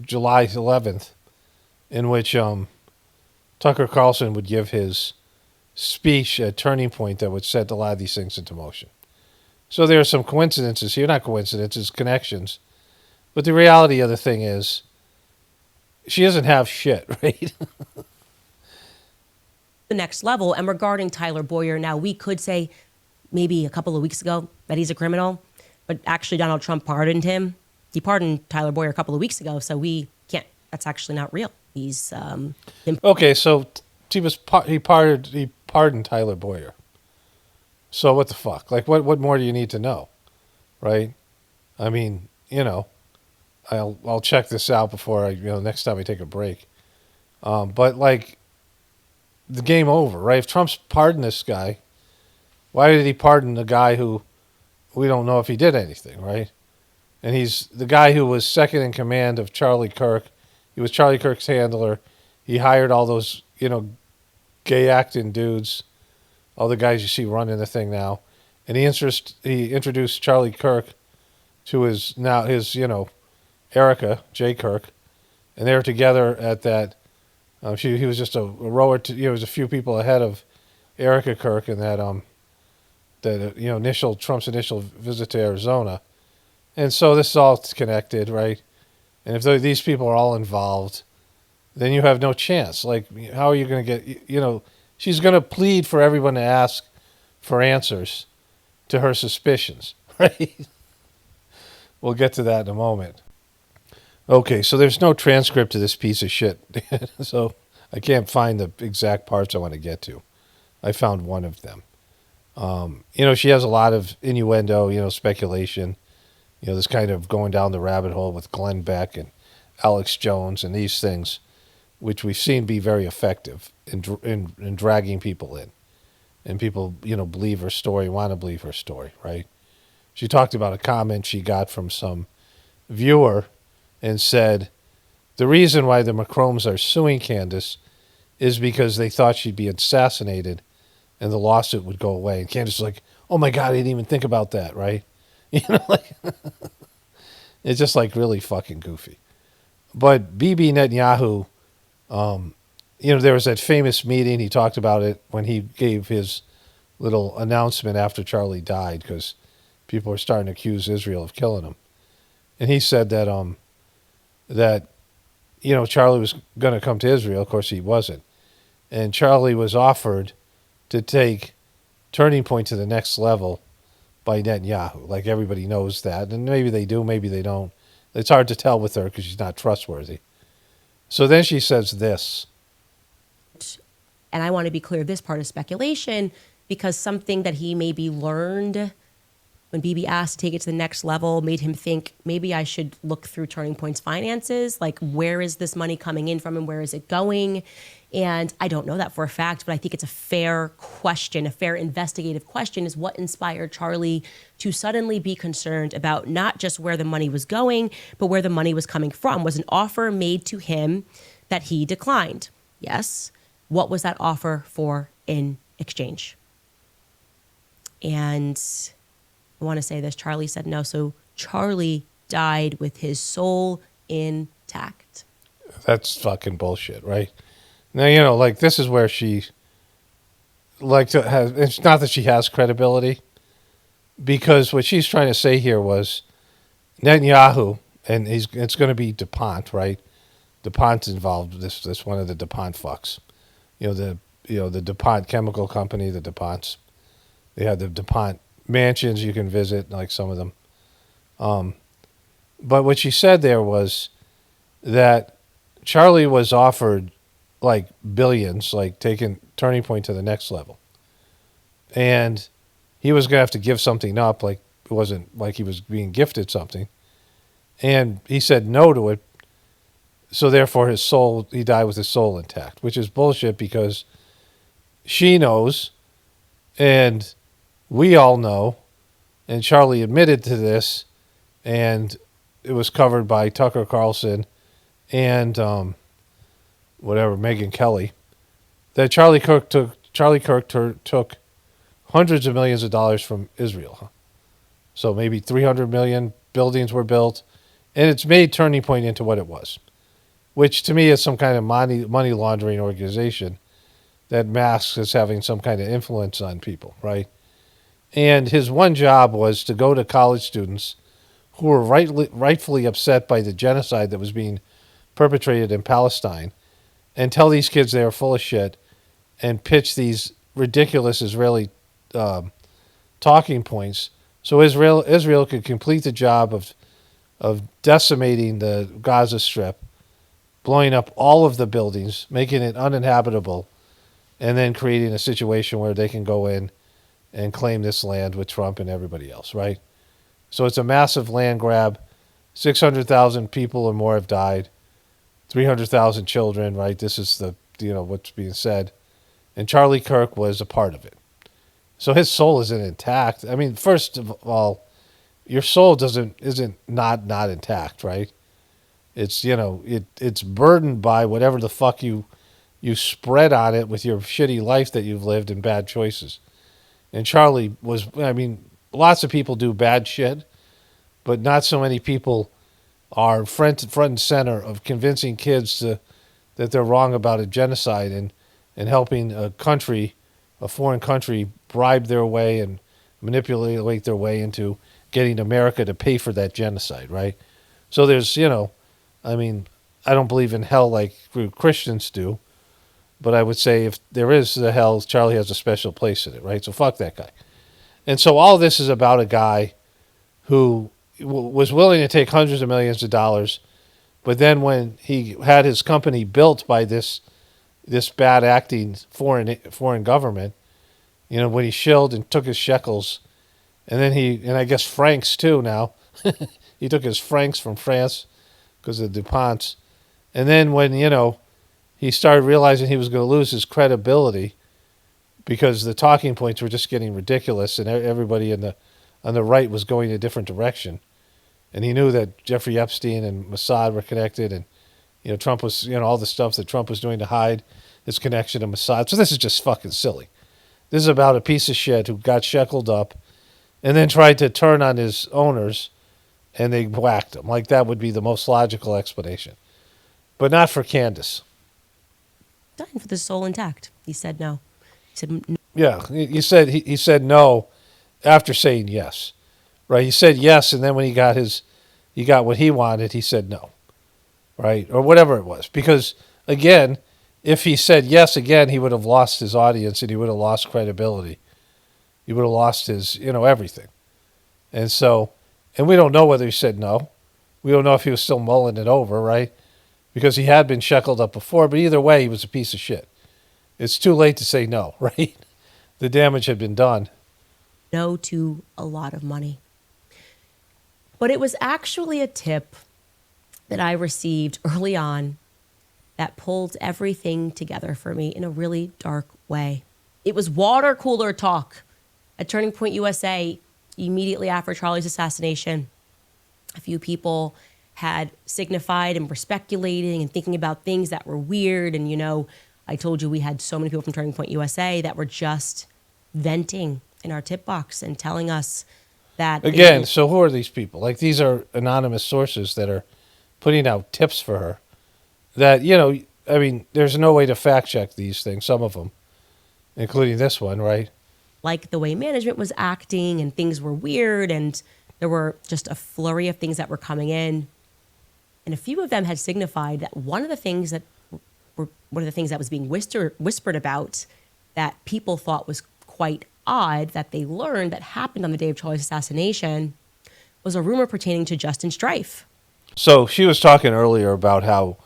July 11th, in which Tucker Carlson would give his speech at Turning Point that would set a lot of these things into motion. So there are some coincidences here, not coincidences, connections. But the reality of the thing is, she doesn't have shit, right? The next level. And regarding Tyler Boyer, now we could say maybe a couple of weeks ago that he's a criminal, but actually Donald Trump pardoned him. He pardoned Tyler Boyer a couple of weeks ago, so we can't, that's actually not real. He's okay, so he pardoned Tyler Boyer. So what the fuck? Like, what more do you need to know, right? I mean, I'll check this out before next time we take a break. But like the game over, right? If Trump's pardoned this guy, why did he pardon the guy who we don't know if he did anything, right? And he's the guy who was second in command of Charlie Kirk. He was Charlie Kirk's handler. He hired all those, gay acting dudes, all the guys you see running the thing now. And he introduced Charlie Kirk to his Erika, J. Kirk. And they were together at that. He was just a rower. He was a few people ahead of Erika Kirk in that Trump's initial visit to Arizona. And so this is all connected, right? And if these people are all involved, then you have no chance. Like, how are you going to get, she's going to plead for everyone to ask for answers to her suspicions, right? We'll get to that in a moment. Okay, so there's no transcript to this piece of shit. So I can't find the exact parts I want to get to. I found one of them. She has a lot of innuendo, speculation, this kind of going down the rabbit hole with Glenn Beck and Alex Jones and these things, which we've seen be very effective in dragging people in. And people, believe her story, want to believe her story, right? She talked about a comment she got from some viewer and said, the reason why the Macroms are suing Candace is because they thought she'd be assassinated and the lawsuit would go away. And Candace was like, oh my God, I didn't even think about that, right? It's just like really fucking goofy. But Bibi Netanyahu, there was that famous meeting. He talked about it when he gave his little announcement after Charlie died, because people were starting to accuse Israel of killing him. And he said that Charlie was going to come to Israel. Of course, he wasn't. And Charlie was offered to take Turning Point to the next level by Netanyahu. Like, everybody knows that. And maybe they do, maybe they don't. It's hard to tell with her because she's not trustworthy. So then she says this. And I want to be clear, this part is speculation, because something that he maybe learned when Bibi asked to take it to the next level made him think, maybe I should look through Turning Point's finances. Like, where is this money coming in from and where is it going? And I don't know that for a fact, but I think it's a fair question, a fair investigative question, is what inspired Charlie to suddenly be concerned about not just where the money was going, but where the money was coming from. Was an offer made to him that he declined? Yes. What was that offer for in exchange? And I want to say this, Charlie said no. So Charlie died with his soul intact. That's fucking bullshit, right? Now, this is where she, it's not that she has credibility, because what she's trying to say here was Netanyahu, and it's going to be DuPont, right? DuPont's involved, this one of the DuPont fucks. The DuPont chemical company, the DuPonts. They have the DuPont mansions you can visit, like some of them. But what she said there was that Charlie was offered like billions, like taking Turning Point to the next level. And he was going to have to give something up, like it wasn't like he was being gifted something. And he said no to it. So therefore he died with his soul intact, which is bullshit, because she knows, and we all know, and Charlie admitted to this, and it was covered by Tucker Carlson and Megyn Kelly, that Charlie Kirk took hundreds of millions of dollars from Israel. So maybe 300 million buildings were built, and it's made Turning Point into what it was, which to me is some kind of money laundering organization that masks as having some kind of influence on people, right? And his one job was to go to college students who were rightfully upset by the genocide that was being perpetrated in Palestine, and tell these kids they were full of shit, and pitch these ridiculous Israeli talking points so Israel could complete the job of decimating the Gaza Strip, blowing up all of the buildings, making it uninhabitable, and then creating a situation where they can go in and claim this land with Trump and everybody else, right? So it's a massive land grab. 600,000 people or more have died. 300,000 children, right? This is the, what's being said. And Charlie Kirk was a part of it. So his soul isn't intact. I mean, first of all, your soul isn't not intact, right? It's, it's burdened by whatever the fuck you spread on it with your shitty life that you've lived and bad choices. And Charlie was, I mean, lots of people do bad shit, but not so many people are front and center of convincing kids that they're wrong about a genocide and helping a foreign country, bribe their way and manipulate their way into getting America to pay for that genocide, right? So there's, I mean, I don't believe in hell like Christians do, but I would say if there is a hell, Charlie has a special place in it, right? So fuck that guy. And so all this is about a guy who was willing to take hundreds of millions of dollars, but then when he had his company built by this bad acting foreign government, when he shilled and took his shekels, and then and I guess francs too now, he took his francs from France because of DuPont's, and then when he started realizing he was going to lose his credibility because the talking points were just getting ridiculous and everybody on the right was going a different direction. And he knew that Jeffrey Epstein and Mossad were connected, and Trump was, all the stuff that Trump was doing to hide his connection to Mossad. So this is just fucking silly. This is about a piece of shit who got shackled up and then tried to turn on his owners, and they whacked him. Like, that would be the most logical explanation. But not for Candace. Dying for the soul intact. He said no. He said no. Yeah, he said no after saying yes. Right? He said yes, and then when he got what he wanted, he said no. Right? Or whatever it was. Because, again, if he said yes again, he would have lost his audience and he would have lost credibility. He would have lost his, everything. And so, and we don't know whether he said no. We don't know if he was still mulling it over, right? Because he had been shackled up before, but either way, he was a piece of shit. It's too late to say no, right? The damage had been done. No to a lot of money. But it was actually a tip that I received early on that pulled everything together for me in a really dark way. It was water cooler talk at Turning Point USA immediately after Charlie's assassination. A few people had signified and were speculating and thinking about things that were weird. And, I told you we had so many people from Turning Point USA that were just venting in our tip box and telling us that... Again, so who are these people? Like, these are anonymous sources that are putting out tips for her that, I mean, there's no way to fact check these things, some of them, including this one, right? Like the way management was acting and things were weird and there were just a flurry of things that were coming in. And a few of them had signified that one of the things that was being whispered about that people thought was quite odd that they learned that happened on the day of Charlie's assassination was a rumor pertaining to Justin Strife. So she was talking earlier about how,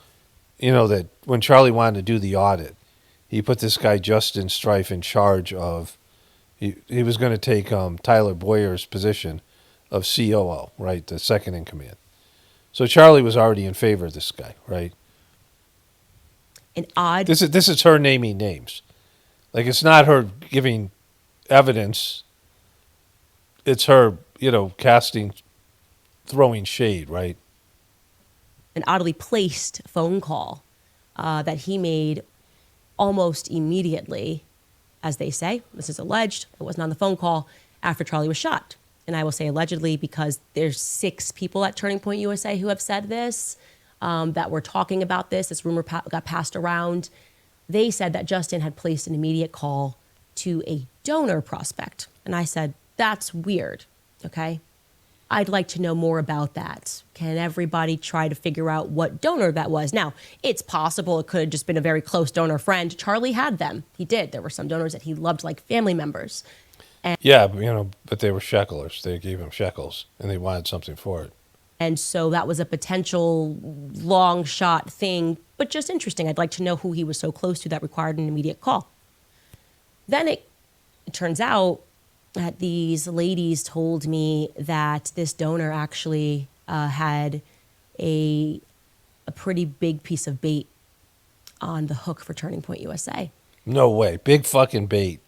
that when Charlie wanted to do the audit, he put this guy Justin Strife in charge of, he was going to take Tyler Boyer's position of COO, right, the second in command. So Charlie was already in favor of this guy, right? This is her naming names. Like, it's not her giving evidence. It's her, throwing shade, right? An oddly placed phone call that he made almost immediately, as they say. This is alleged. It wasn't on the phone call after Charlie was shot. And I will say allegedly because there's 6 people at Turning Point USA who have said this, that were talking about this. This rumor got passed around. They said that Justin had placed an immediate call to a donor prospect. And I said, that's weird, okay? I'd like to know more about that. Can everybody try to figure out what donor that was? Now, it's possible it could have just been a very close donor friend. Charlie had them. He did. There were some donors that he loved like family members. Yeah, but they were shecklers. They gave him shekels, and they wanted something for it. And so that was a potential long shot thing, but just interesting. I'd like to know who he was so close to that required an immediate call. Then it turns out that these ladies told me that this donor actually had a pretty big piece of bait on the hook for Turning Point USA. No way. Big fucking bait.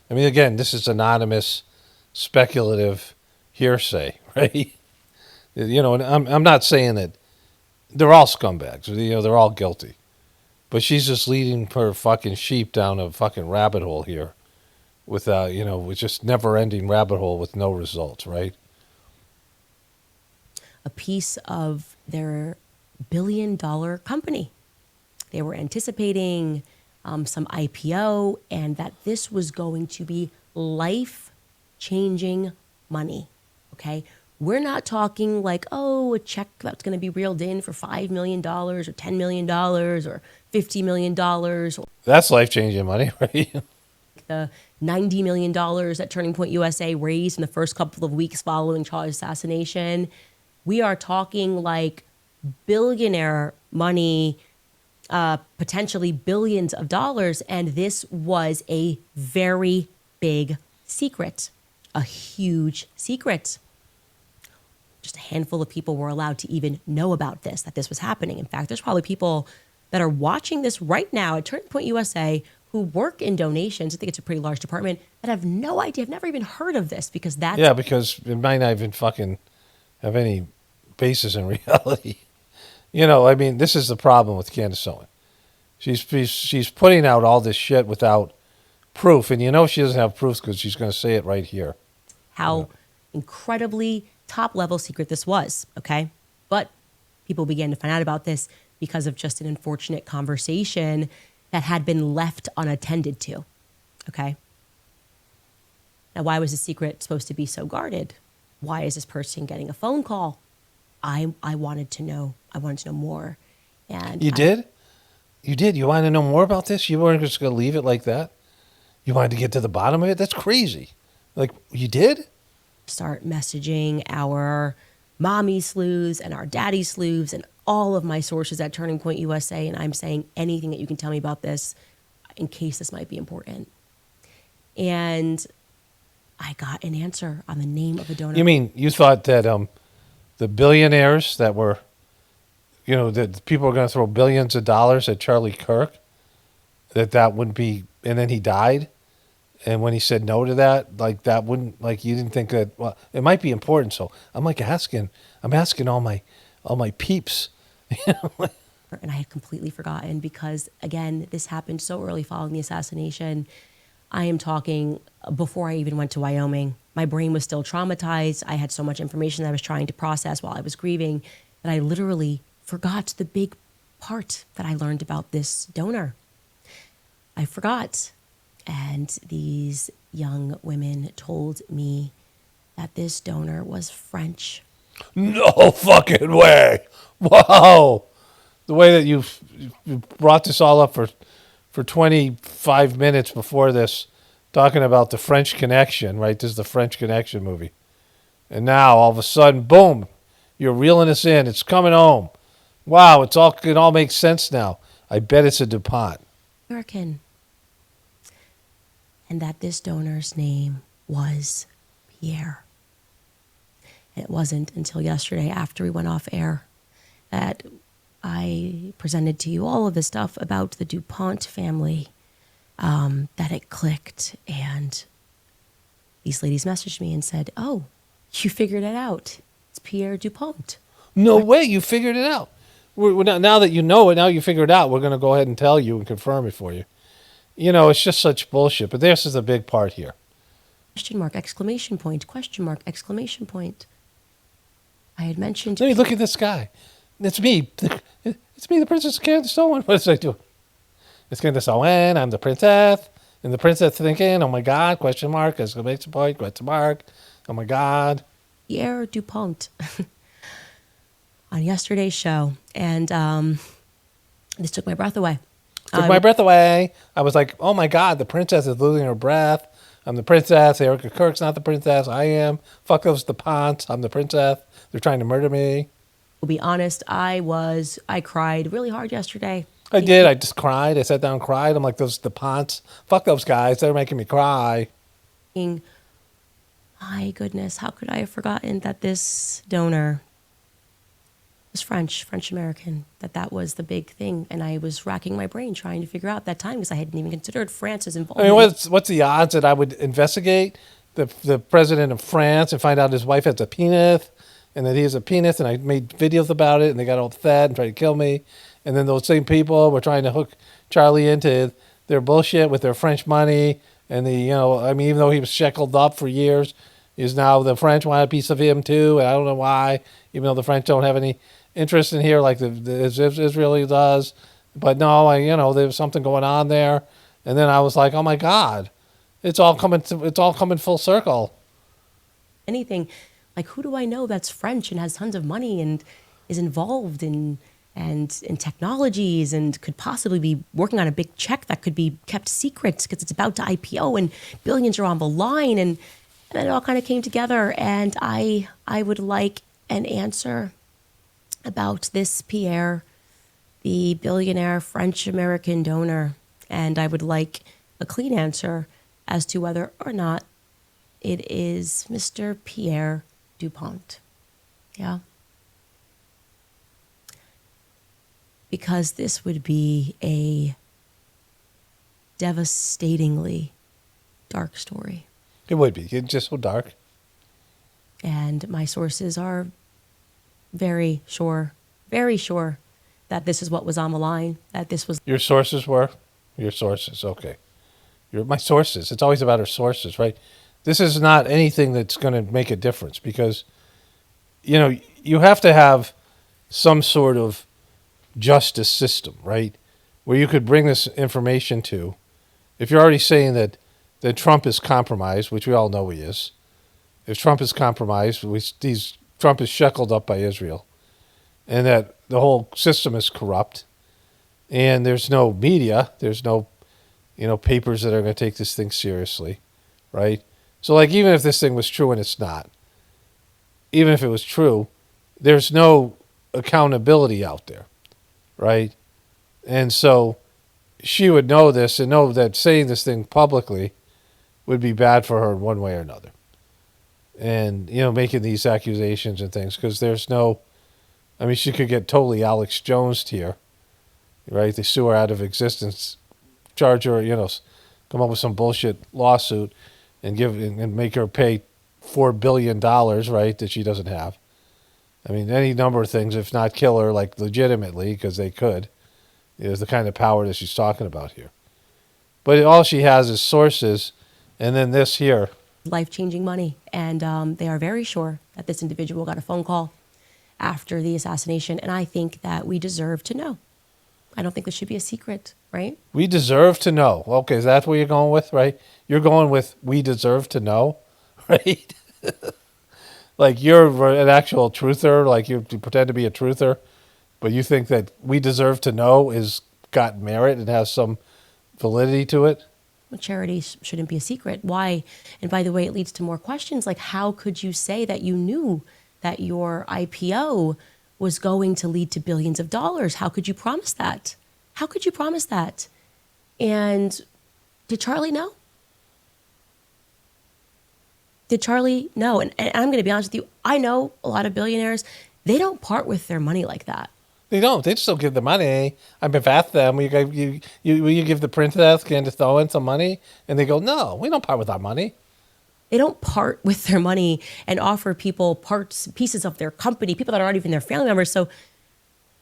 I mean, again, this is anonymous, speculative hearsay, right? You know, and I'm not saying that they're all scumbags. You know, they're all guilty. But she's just leading her fucking sheep down a fucking rabbit hole here with, with just never-ending rabbit hole with no results, right? A piece of their billion-dollar company. They were anticipating some IPO, and that this was going to be life-changing money, okay? We're not talking like, oh, a check that's going to be reeled in for $5 million or $10 million or $50 million. That's life-changing money, right? The $90 million that Turning Point USA raised in the first couple of weeks following Charlie's assassination. We are talking like billionaire money, potentially billions of dollars. And this was a very big secret, a huge secret. Just a handful of people were allowed to even know about this, that this was happening. In fact, there's probably people that are watching this right now at Turning Point USA who work in donations. I think it's a pretty large department that have no idea, have never even heard of this because that's... Yeah, because it might not even fucking have any basis in reality. You know, I mean, this is the problem with Candace Owen. She's putting out all this shit without proof, and you know she doesn't have proof because she's going to say it right here. How incredibly top-level secret this was, okay? But people began to find out about this because of just an unfortunate conversation that had been left unattended to, okay? Now, why was the secret supposed to be so guarded? Why is this person getting a phone call? I wanted to know. I wanted to know more. And you did? You did? You wanted to know more about this? You weren't just going to leave it like that? You wanted to get to the bottom of it? That's crazy. Like, you did? Start messaging our mommy sleuths and our daddy sleuths and all of my sources at Turning Point USA, and I'm saying anything that you can tell me about this in case this might be important. And I got an answer on the name of a donor. You mean you thought that the billionaires that were, you know, that people were going to throw billions of dollars at Charlie Kirk, that wouldn't be, and then he died? And when he said no to that, like that wouldn't, like you didn't think that, well, it might be important. So I'm like asking all my peeps. You know? And I had completely forgotten because, again, this happened so early following the assassination. I am talking before I even went to Wyoming. My brain was still traumatized. I had so much information that I was trying to process while I was grieving that I literally forgot the big part that I learned about this donor. I forgot. And these young women told me that this donor was French. No fucking way. Wow. The way that you brought this all up for 25 minutes before this, talking about the French Connection, right? This is the French Connection movie. And now, all of a sudden, boom, you're reeling us in. It's coming home. Wow, it all makes sense now. I bet it's a DuPont. American. And that this donor's name was Pierre. And it wasn't until yesterday, after we went off air, that I presented to you all of the stuff about the DuPont family, that it clicked. And these ladies messaged me and said, oh, you figured it out. It's Pierre DuPont. No way, you figured it out. Now that you know it, now you figured it out, we're going to go ahead and tell you and confirm it for you. You know, it's just such bullshit. But this is a big part here. Question mark, exclamation point, question mark, exclamation point. I had mentioned... Let me look at this guy. It's me. It's me, the Princess Candace Owen. What is I doing? It's Candace Owen. I'm the princess. And the princess thinking, oh my God, question mark, exclamation point, question mark. Oh my God. Pierre DuPont on yesterday's show. And this took my breath away. Took my breath away. I was like, oh my God, the princess is losing her breath. I'm the princess. Erika Kirk's not the princess. I am. Fuck those DuPonts. I'm the princess. They're trying to murder me. To be honest, I cried really hard yesterday. I did. I just cried. I sat down and cried. I'm like, those DuPonts. Fuck those guys. They're making me cry. My goodness, how could I have forgotten that this donor was French American, that was the big thing. And I was racking my brain trying to figure out that time because I hadn't even considered France's I involvement. mean, what's the odds that I would investigate the president of France and find out his wife has a penis and that he has a penis, and I made videos about it, and they got all fed and tried to kill me, and then those same people were trying to hook Charlie into their bullshit with their French money, and I mean, even though he was shackled up for years, is now the French want a piece of him too, and I don't know why, even though the French don't have any interest in here like Israel does, but no, there was something going on there, and then I was like, oh my God, it's all coming full circle. Anything like, who do I know that's French and has tons of money and is involved in technologies and could possibly be working on a big check that could be kept secret because it's about to IPO and billions are on the line, and then it all kind of came together. And I would like an answer about this Pierre, the billionaire French American donor, and I would like a clean answer as to whether or not it is Mr. Pierre DuPont. Yeah. Because this would be a devastatingly dark story. It would be. It's just so dark. And my sources are very sure that this is what was on the line, that this was... Your sources were? Your sources, okay. My sources. It's always about our sources, right? This is not anything that's going to make a difference because, you have to have some sort of justice system, right? Where you could bring this information to. If you're already saying that Trump is compromised, which we all know he is. If Trump is compromised, Trump is shackled up by Israel. And that the whole system is corrupt. And there's no media. There's no, papers that are going to take this thing seriously, right? So, like, even if this thing was true and it's not, even if it was true, there's no accountability out there, right? And so she would know this and know that saying this thing publicly would be bad for her in one way or another. And, making these accusations and things, because there's no, she could get totally Alex Jones'd here, right? They sue her out of existence, charge her, come up with some bullshit lawsuit and make her pay $4 billion, right, that she doesn't have. Any number of things, if not kill her, like legitimately, because they could, is the kind of power that she's talking about here. But all she has is sources, and then this here. Life-changing money. And they are very sure that this individual got a phone call after the assassination. And I think that we deserve to know. I don't think this should be a secret, right? We deserve to know. Okay, is that what you're going with, right? You're going with we deserve to know, right? Like you're an actual truther, like you pretend to be a truther, but you think that we deserve to know is got merit and has some validity to it? Well, charity shouldn't be a secret. Why? And by the way, it leads to more questions like, how could you say that you knew that your IPO was going to lead to billions of dollars? How could you promise that? How could you promise that? And did Charlie know? Did Charlie know? And I'm going to be honest with you. I know a lot of billionaires, they don't part with their money like that. They don't. They still give the money. I've been asked them, will you give the Princess Candace some money? And they go, no, we don't part with our money. They don't part with their money and offer people pieces of their company, people that aren't even their family members. So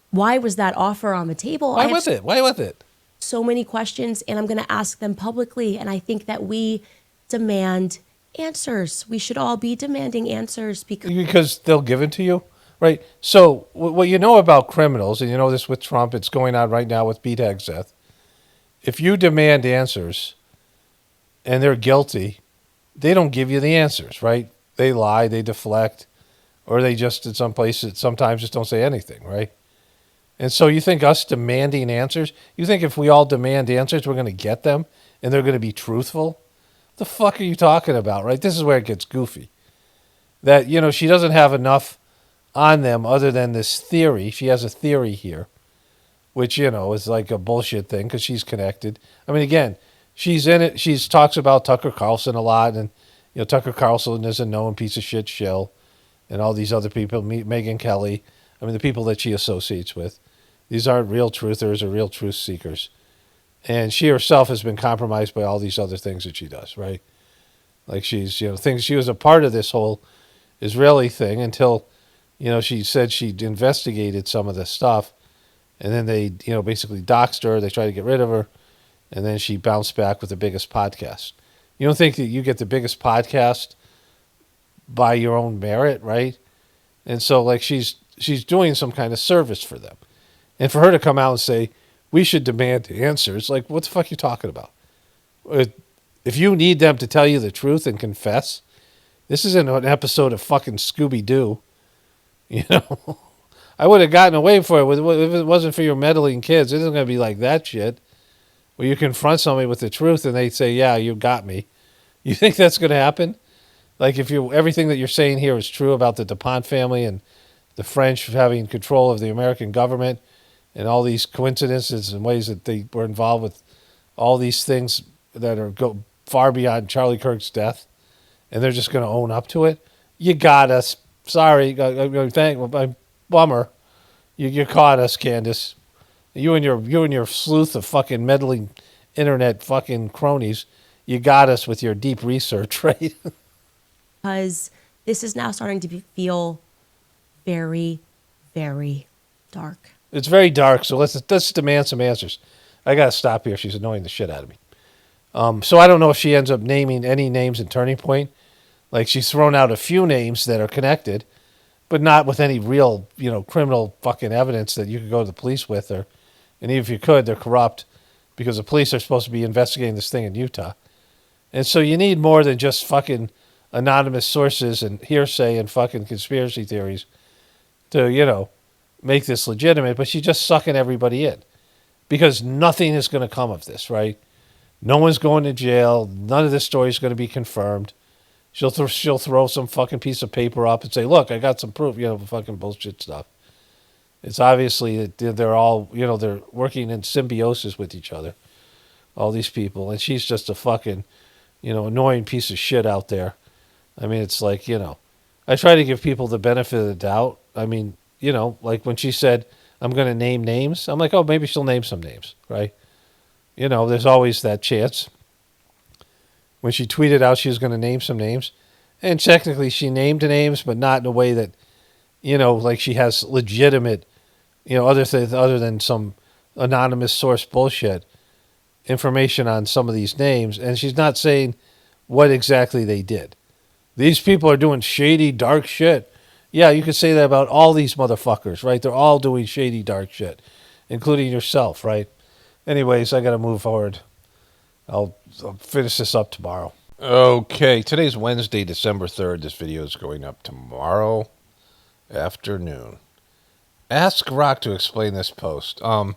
why was that offer on the table? Why was it? So many questions, and I'm going to ask them publicly. And I think that we demand answers. We should all be demanding answers because they'll give it to you. Right. So what you know about criminals, and you know this with Trump, it's going on right now with Hegseth. If you demand answers and they're guilty, they don't give you the answers, right? They lie, they deflect, or they just, in some places, sometimes just don't say anything, right? And so you think us demanding answers, you think if we all demand answers, we're going to get them and they're going to be truthful? What the fuck are you talking about, right? This is where it gets goofy. That, she doesn't have enough on them other than this theory. She has a theory here, which, is like a bullshit thing because she's connected. Again, she's in it. She talks about Tucker Carlson a lot and, Tucker Carlson is a known piece of shit shill, and all these other people, Megyn Kelly, I mean, the people that she associates with, these aren't real truthers or real truth seekers. And she herself has been compromised by all these other things that she does, right? Like she's, things, she was a part of this whole Israeli thing until, she said she'd investigated some of this stuff. And then they, basically doxed her. They tried to get rid of her. And then she bounced back with the biggest podcast. You don't think that you get the biggest podcast by your own merit, right? And so, like, she's doing some kind of service for them. And for her to come out and say, we should demand answers, like, what the fuck are you talking about? If you need them to tell you the truth and confess, this isn't an episode of fucking Scooby-Doo. I would have gotten away for it if it wasn't for your meddling kids. It isn't going to be like that shit, where you confront somebody with the truth and they say, yeah, you got me. You think that's going to happen? Like, if everything that you're saying here is true about the DuPont family and the French having control of the American government and all these coincidences and ways that they were involved with all these things that go far beyond Charlie Kirk's death, and they're just going to own up to it, you got us. Sorry, bummer. You caught us, Candace. You and your sleuth of fucking meddling internet fucking cronies. You got us with your deep research, right? Because this is now starting to feel very, very dark. It's very dark, so let's demand some answers. I got to stop here. She's annoying the shit out of me. So I don't know if she ends up naming any names in Turning Point. Like, she's thrown out a few names that are connected, but not with any real, criminal fucking evidence that you could go to the police with. And even if you could, they're corrupt because the police are supposed to be investigating this thing in Utah. And so you need more than just fucking anonymous sources and hearsay and fucking conspiracy theories to, make this legitimate. But she's just sucking everybody in because nothing is going to come of this, right? No one's going to jail. None of this story is going to be confirmed. She'll throw some fucking piece of paper up and say, look, I got some proof, fucking bullshit stuff. It's obviously that they're all, they're working in symbiosis with each other, all these people. And she's just a fucking, annoying piece of shit out there. I mean, it's like, I try to give people the benefit of the doubt. I mean, like when she said, I'm going to name names, I'm like, oh, maybe she'll name some names, right? There's always that chance. When she tweeted out she was going to name some names, and technically she named names, but not in a way that, like she has legitimate, other than some anonymous source bullshit information on some of these names, and she's not saying what exactly they did. These people are doing shady, dark shit. Yeah, you could say that about all these motherfuckers, right? They're all doing shady, dark shit, including yourself, right? Anyways, I got to move forward. I'll finish this up tomorrow. Okay, today's Wednesday, December 3rd. This video is going up tomorrow afternoon. Ask Grok to explain this post. No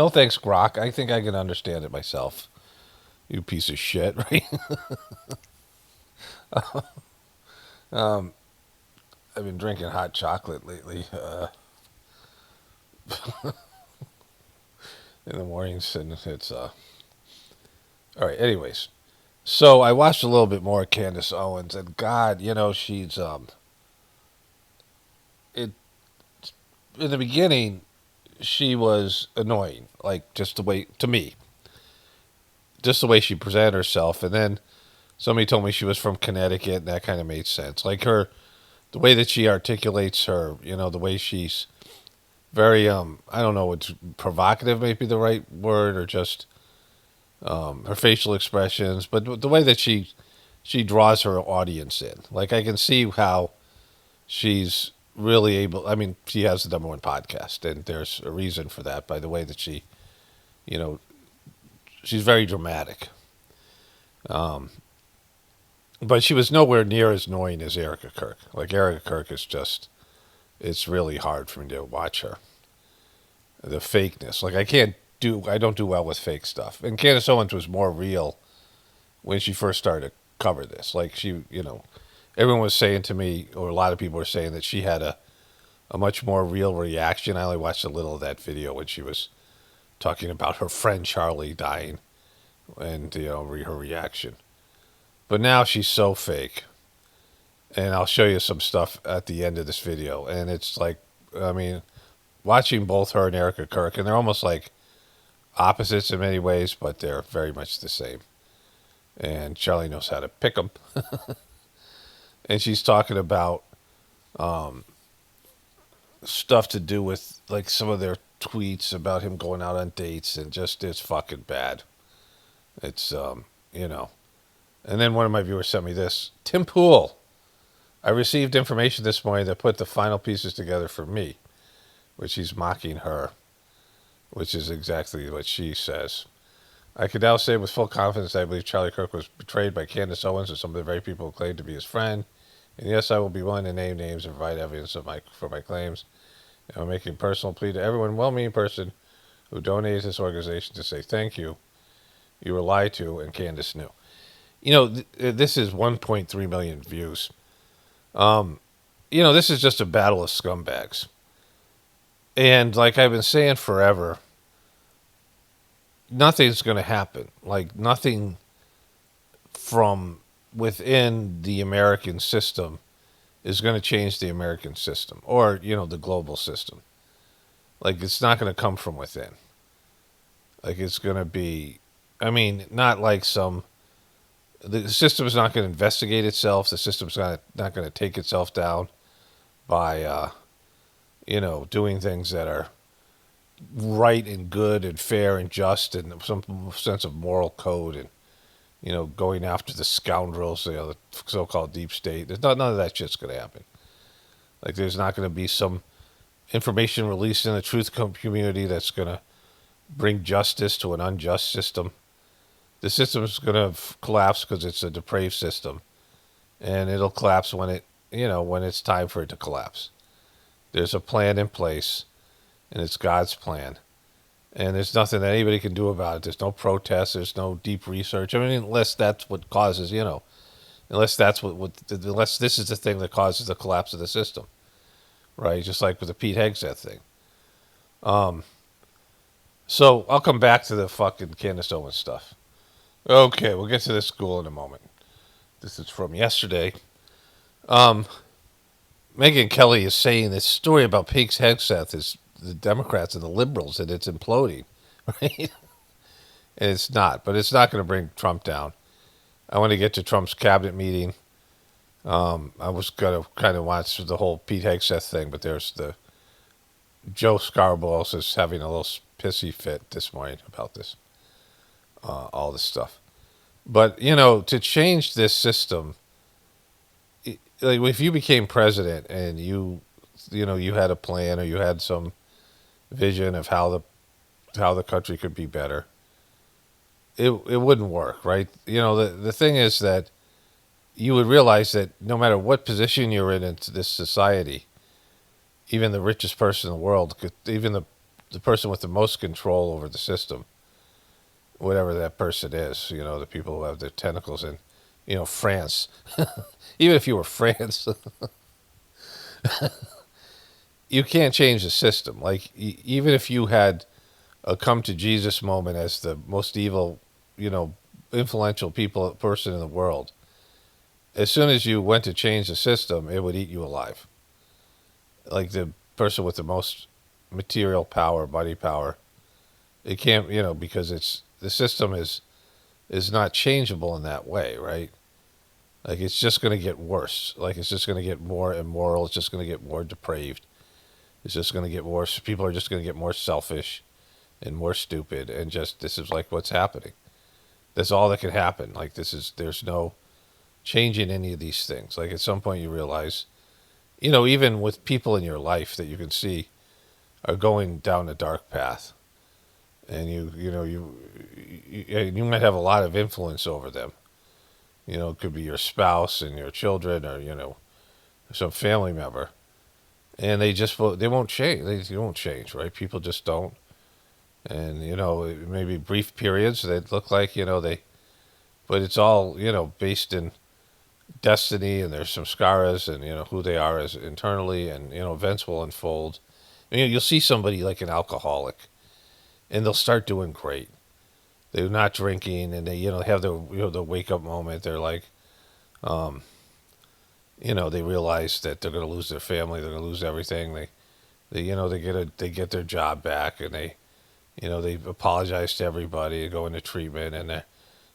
thanks, Grok. I think I can understand it myself. You piece of shit, right? I've been drinking hot chocolate lately. In the mornings, and it's all right. Anyways, so I watched a little bit more of Candace Owens, and God, she's it in the beginning she was annoying, like just the way to me, just the way she presented herself, and then somebody told me she was from Connecticut, and that kind of made sense. Like the way that she articulates her, the way she's very, I don't know, it's provocative may be the right word, or just her facial expressions, but the way that she draws her audience in. Like, I can see how she's really able, I mean, she has the number one podcast, and there's a reason for that by the way that she, she's very dramatic. But she was nowhere near as annoying as Erika Kirk. Like, Erika Kirk is just, it's really hard for me to watch her. The fakeness. Like, I don't do well with fake stuff. And Candace Owens was more real when she first started to cover this. Like, she, everyone was saying to me, or a lot of people were saying that she had a much more real reaction. I only watched a little of that video when she was talking about her friend Charlie dying and, her reaction. But now she's so fake. And I'll show you some stuff at the end of this video. And it's like, I mean, watching both her and Erika Kirk, and they're almost like opposites in many ways, but they're very much the same. And Charlie knows how to pick them. And she's talking about stuff to do with like some of their tweets about him going out on dates, and just it's fucking bad. It's you know. And then one of my viewers sent me this. Tim Pool. I received information this morning that put the final pieces together for me, which he's mocking her, which is exactly what she says. I can now say with full confidence that I believe Charlie Kirk was betrayed by Candace Owens and some of the very people who claimed to be his friend. And yes, I will be willing to name names and provide evidence for my claims. And I'm making a personal plea to everyone, well-meaning person who donated to this organization to say thank you. You were lied to, and Candace knew. You know, this is 1.3 million views. You know, this is just a battle of scumbags. And like I've been saying forever, nothing's going to happen. Like nothing from within the American system is going to change the American system or, you know, the global system. Like it's not going to come from within. Like it's going to be, I mean, not like the system is not going to investigate itself. The system's not going to take itself down by, you know, doing things that are right and good and fair and just and some sense of moral code and, you know, going after the scoundrels, you know, the so-called deep state. There's none of that shit's going to happen. Like there's not going to be some information released in the truth community that's going to bring justice to an unjust system. The system is going to collapse because it's a depraved system, and it'll collapse when it, you know, when it's time for it to collapse. There's a plan in place, and it's God's plan, and there's nothing that anybody can do about it. There's no protest. There's no deep research. I mean, unless that's what causes, you know, unless this is the thing that causes the collapse of the system, right? Just like with the Pete Hegseth thing. So I'll come back to the fucking Candace Owens stuff. Okay, we'll get to this school in a moment. This is from yesterday. Megyn Kelly is saying this story about Pete Hegseth is the Democrats and the liberals, and it's imploding, right? And it's not, but it's not going to bring Trump down. I want to get to Trump's cabinet meeting. I was going to kind of watch the whole Pete Hegseth thing, but there's the Joe Scarborough is having a little pissy fit this morning about this. All this stuff. But, you know, to change this system, like if you became president and you know, you had a plan or you had some vision of how the country could be better, it wouldn't work, right? You know, the thing is that you would realize that no matter what position you're in this society, even the richest person in the world, even the person with the most control over the system, whatever that person is, you know, the people who have their tentacles in, you know, France. Even if you were France, you can't change the system. Like, even if you had a come to Jesus moment as the most evil, you know, influential person in the world, as soon as you went to change the system, it would eat you alive. Like the person with the most material power, money power, it can't, you know, because the system is not changeable in that way, right? Like it's just going to get worse. Like it's just going to get more immoral. It's just going to get more depraved. It's just going to get worse. People are just going to get more selfish and more stupid. And just this is like what's happening. That's all that can happen. Like there's no changing any of these things. Like at some point you realize, you know, even with people in your life that you can see are going down a dark path. And you might have a lot of influence over them. You know, it could be your spouse and your children, or you know, some family member, and they won't change. They won't change, right? People just don't. And you know, maybe brief periods they look like, you know, but it's all, you know, based in destiny, and there's some scaras, and you know who they are as internally, and you know, events will unfold. I mean, you'll see somebody like an alcoholic, and they'll start doing great. They're not drinking, and they, you know, have their, you know, the wake up moment. They're like, They realize that they're going to lose their family, they're going to lose everything. They get their job back, and they apologize to everybody and go into treatment, and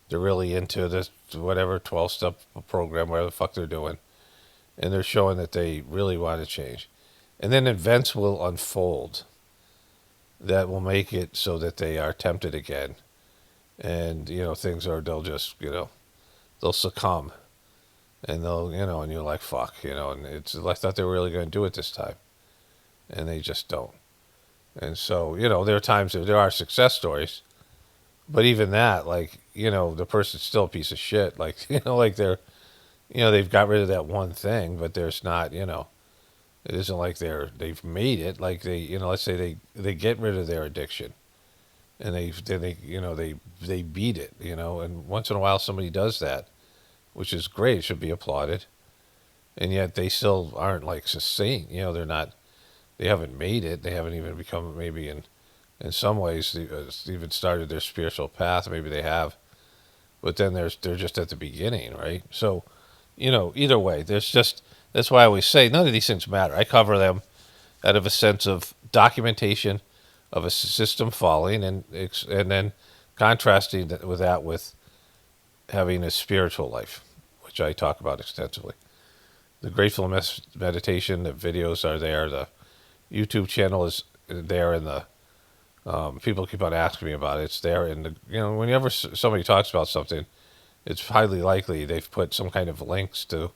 they're really into this whatever 12-step program, whatever the fuck they're doing, and they're showing that they really want to change, and then events will unfold that will make it so that they are tempted again, and they'll succumb, and and you're like, fuck, and it's I thought they were really going to do it this time, and they just don't. And so, there are times there are success stories, but even that, like, the person's still a piece of shit. Like, like they've got rid of that one thing, but there's not, it isn't like they've made it. Like let's say they get rid of their addiction, and they beat it, and once in a while somebody does that, which is great, it should be applauded. And yet they still aren't like sustained, they're not, they haven't made it. They haven't even become, maybe in some ways, even started their spiritual path. Maybe they have, but then they're just at the beginning, right? So, either way, that's why I always say none of these things matter. I cover them out of a sense of documentation of a system falling, and then contrasting with that with having a spiritual life, which I talk about extensively. The Gratefulness meditation, the videos are there. The YouTube channel is there, and the people keep on asking me about it. It's there, and whenever somebody talks about something, it's highly likely they've put some kind of links to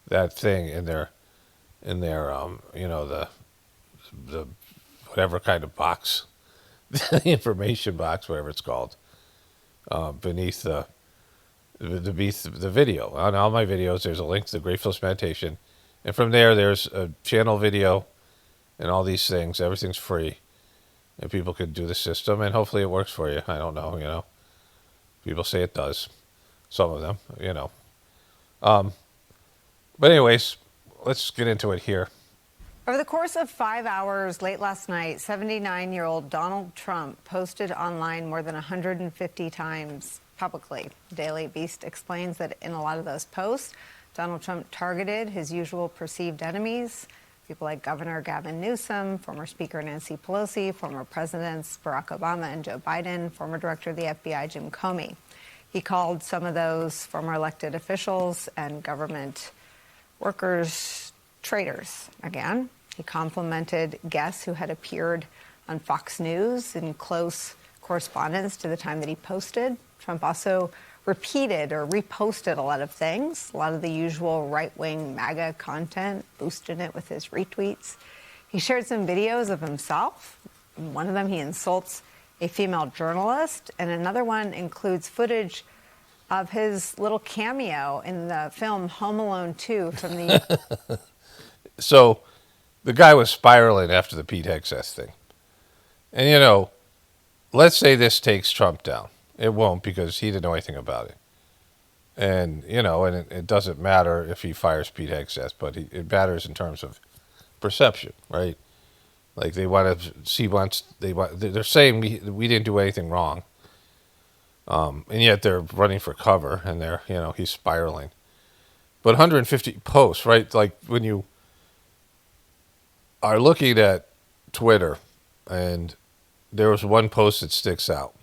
that thing in their the whatever kind of box, the information box, whatever it's called, beneath the video. On all my videos, there's a link to the Gratefulness meditation, and from there's a channel video, and all these things. Everything's free, and people can do the system, and hopefully it works for you. I don't know, People say it does. Some of them, But anyways, let's get into it here. Over the course of 5 hours late last night, 79-year-old Donald Trump posted online more than 150 times publicly. The Daily Beast explains that in a lot of those posts, Donald Trump targeted his usual perceived enemies, people like Governor Gavin Newsom, former Speaker Nancy Pelosi, former Presidents Barack Obama and Joe Biden, former Director of the FBI Jim Comey. He called some of those former elected officials and government workers traitors again. He complimented guests who had appeared on Fox News in close correspondence to the time that he posted. Trump also repeated or reposted a lot of things, a lot of the usual right-wing MAGA content, boosted it with his retweets. He shared some videos of himself. In one of them, he insults a female journalist, and another one includes footage of his little cameo in the film Home Alone 2 from the... So the guy was spiraling after the Pete Hegseth thing. And, let's say this takes Trump down. It won't, because he didn't know anything about it. And, and it doesn't matter if he fires Pete Hegseth, but it matters in terms of perception, right? Like they want to see they're saying we didn't do anything wrong. And yet they're running for cover, and he's spiraling. But 150 posts, right? Like when you are looking at Twitter, and there was one post that sticks out.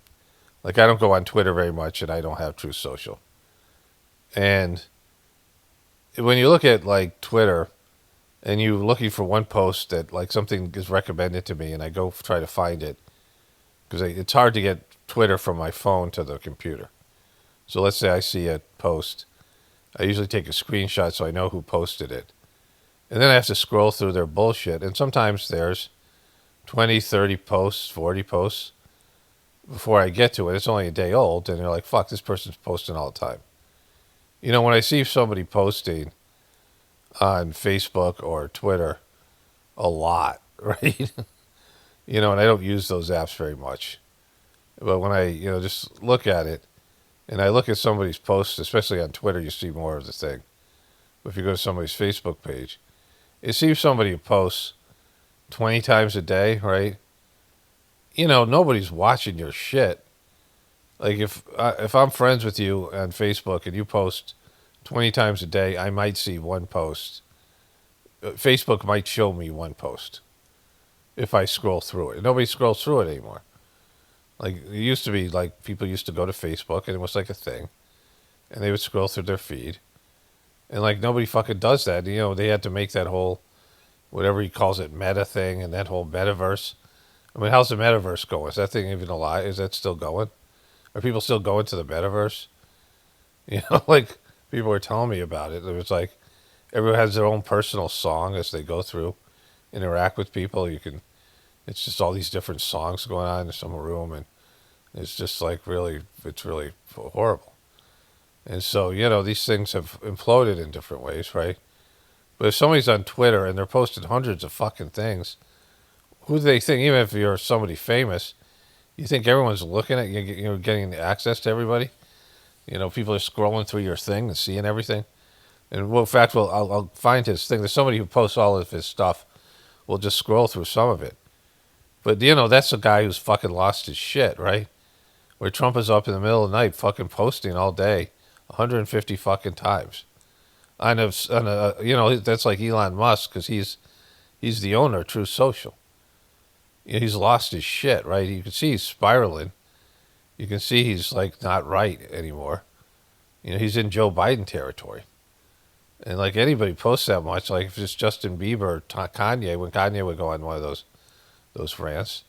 Like, I don't go on Twitter very much, and I don't have Truth Social. And when you look at, like, Twitter, and you're looking for one post that, like, something is recommended to me, and I go try to find it, because it's hard to get Twitter from my phone to the computer. So let's say I see a post. I usually take a screenshot so I know who posted it. And then I have to scroll through their bullshit. And sometimes there's 20, 30 posts, 40 posts before I get to it. It's only a day old. And they're like, fuck, this person's posting all the time. When I see somebody posting on Facebook or Twitter a lot, right? And I don't use those apps very much. But when I, just look at it, and I look at somebody's posts, especially on Twitter, you see more of the thing. But if you go to somebody's Facebook page, you see somebody who posts 20 times a day, right? Nobody's watching your shit. Like if I'm friends with you on Facebook and you post 20 times a day, I might see one post. Facebook might show me one post if I scroll through it. Nobody scrolls through it anymore. Like, it used to be like people used to go to Facebook and it was like a thing. And they would scroll through their feed. And like nobody fucking does that. You know, they had to make that whole, whatever he calls it, meta thing and that whole metaverse. I mean, how's the metaverse going? Is that thing even alive? Is that still going? Are people still going to the metaverse? You know, like people were telling me about it. It was like everyone has their own personal song as they go through, interact with people. It's just all these different songs going on in some room, and it's just like it's really horrible. And so, you know, these things have imploded in different ways, right? But if somebody's on Twitter and they're posting hundreds of fucking things, who do they think, even if you're somebody famous, you think everyone's looking at you, you're getting access to everybody? You know, people are scrolling through your thing and seeing everything. And well, in fact, I'll find his thing. There's somebody who posts all of his stuff. We'll just scroll through some of it. But, you know, that's a guy who's fucking lost his shit, right? Where Trump is up in the middle of the night fucking posting all day 150 fucking times. You know, that's like Elon Musk because he's the owner of True Social. You know, he's lost his shit, right? You can see he's spiraling. You can see he's like not right anymore. You know, he's in Joe Biden territory. And like anybody posts that much, like if it's Justin Bieber or Kanye, when Kanye would go on one of those rants.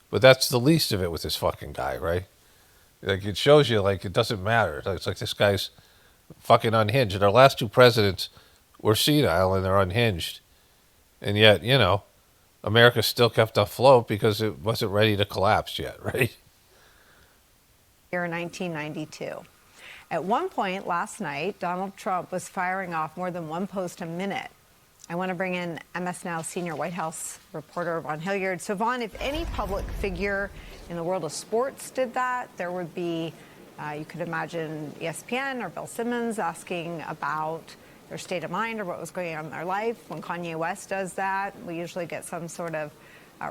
But that's the least of it with this fucking guy, right? Like it shows you like it doesn't matter. It's like this guy's fucking unhinged. And our last two presidents were senile and they're unhinged. And yet, you know, America still kept afloat because it wasn't ready to collapse yet, right? Year 1992. At one point last night, Donald Trump was firing off more than one post a minute. I want to bring in MS Now senior White House reporter Vaughn Hilliard. So, Vaughn, if any public figure in the world of sports did that, there would be, you could imagine ESPN or Bill Simmons asking about their state of mind or what was going on in their life. When Kanye West does that, we usually get some sort of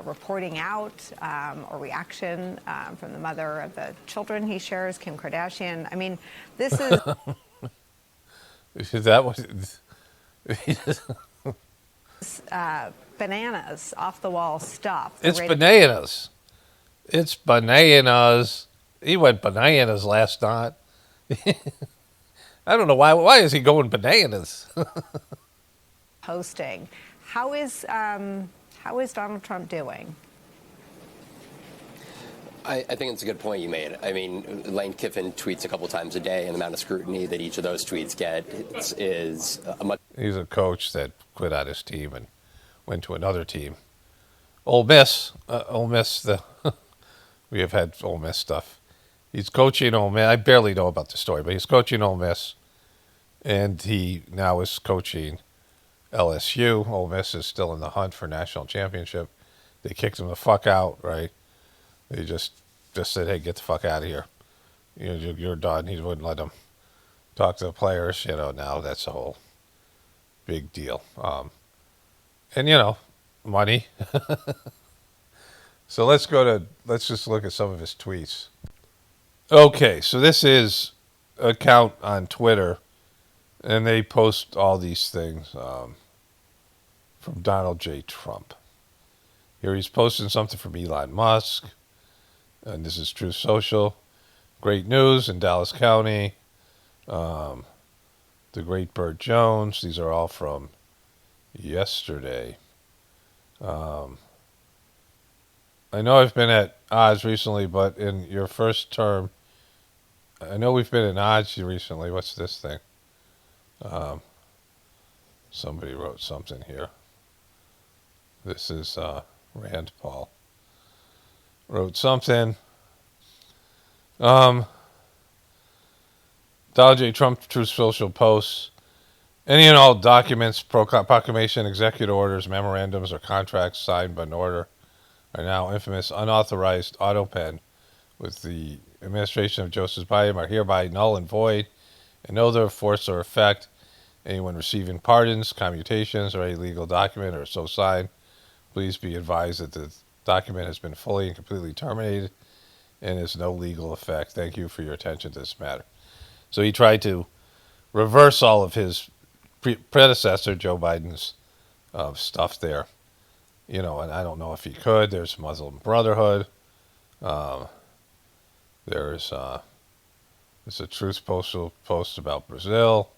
reporting out or reaction from the mother of the children he shares, Kim Kardashian. I mean, this is That was bananas, off the wall stuff. It's bananas. It's bananas. He went bananas last night. I don't know why. Why is he going bananas? Posting. How is Donald Trump doing? I think it's a good point you made. I mean, Lane Kiffin tweets a couple times a day, and the amount of scrutiny that each of those tweets get is a much. He's a coach that quit out his team and went to another team. Ole Miss. We have had Ole Miss stuff. He's coaching Ole Miss. I barely know about the story, but he's coaching Ole Miss, and he now is coaching LSU. Ole Miss is still in the hunt for national championship. They kicked him the fuck out, right? They just said, "Hey, get the fuck out of here. You're done." He wouldn't let them talk to the players. You know, now that's a whole big deal. And you know, money. So let's just look at some of his tweets. Okay, so this is an account on Twitter, and they post all these things from Donald J. Trump. Here he's posting something from Elon Musk, and this is True Social. Great news in Dallas County. The Great Bird Jones. These are all from yesterday. I know I've been at odds recently, but in your first term, I know we've been at odds recently. What's this thing? Somebody wrote something here. This is Rand Paul. Wrote something. Donald J. Trump True Social posts. Any and all documents, proclamation, executive orders, memorandums, or contracts signed by an order are now infamous unauthorized auto pen with the administration of Joseph Biden are hereby null and void and no other force or effect. Anyone receiving pardons, commutations, or any legal document or so signed, please be advised that the document has been fully and completely terminated and has no legal effect. Thank you for your attention to this matter. So he tried to reverse all of his predecessor, Joe Biden's stuff there. And I don't know if he could. There's Muslim Brotherhood. There's a truth post about Brazil.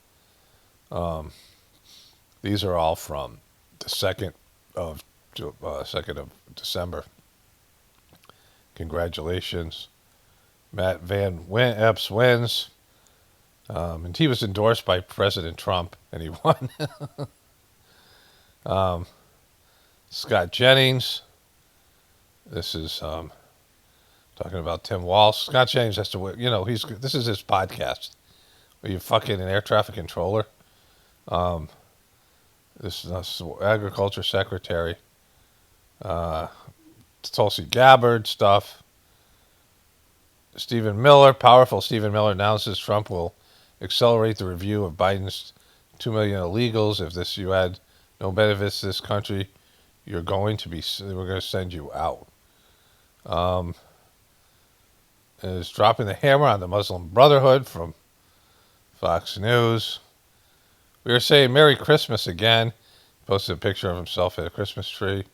These are all from the 2nd of December. Congratulations. Matt Van Epps wins. And he was endorsed by President Trump, and he won. Scott Jennings. This is talking about Tim Walsh. Scott Jennings has to win. This is his podcast. Are you fucking an air traffic controller? This is Agriculture Secretary. Tulsi Gabbard stuff. Stephen Miller, powerful Stephen Miller announces Trump will accelerate the review of Biden's 2 million illegals. If you add no benefits to this country, we're going to send you out. Is dropping the hammer on the Muslim Brotherhood from Fox News. We are saying Merry Christmas again. Posted a picture of himself at a Christmas tree.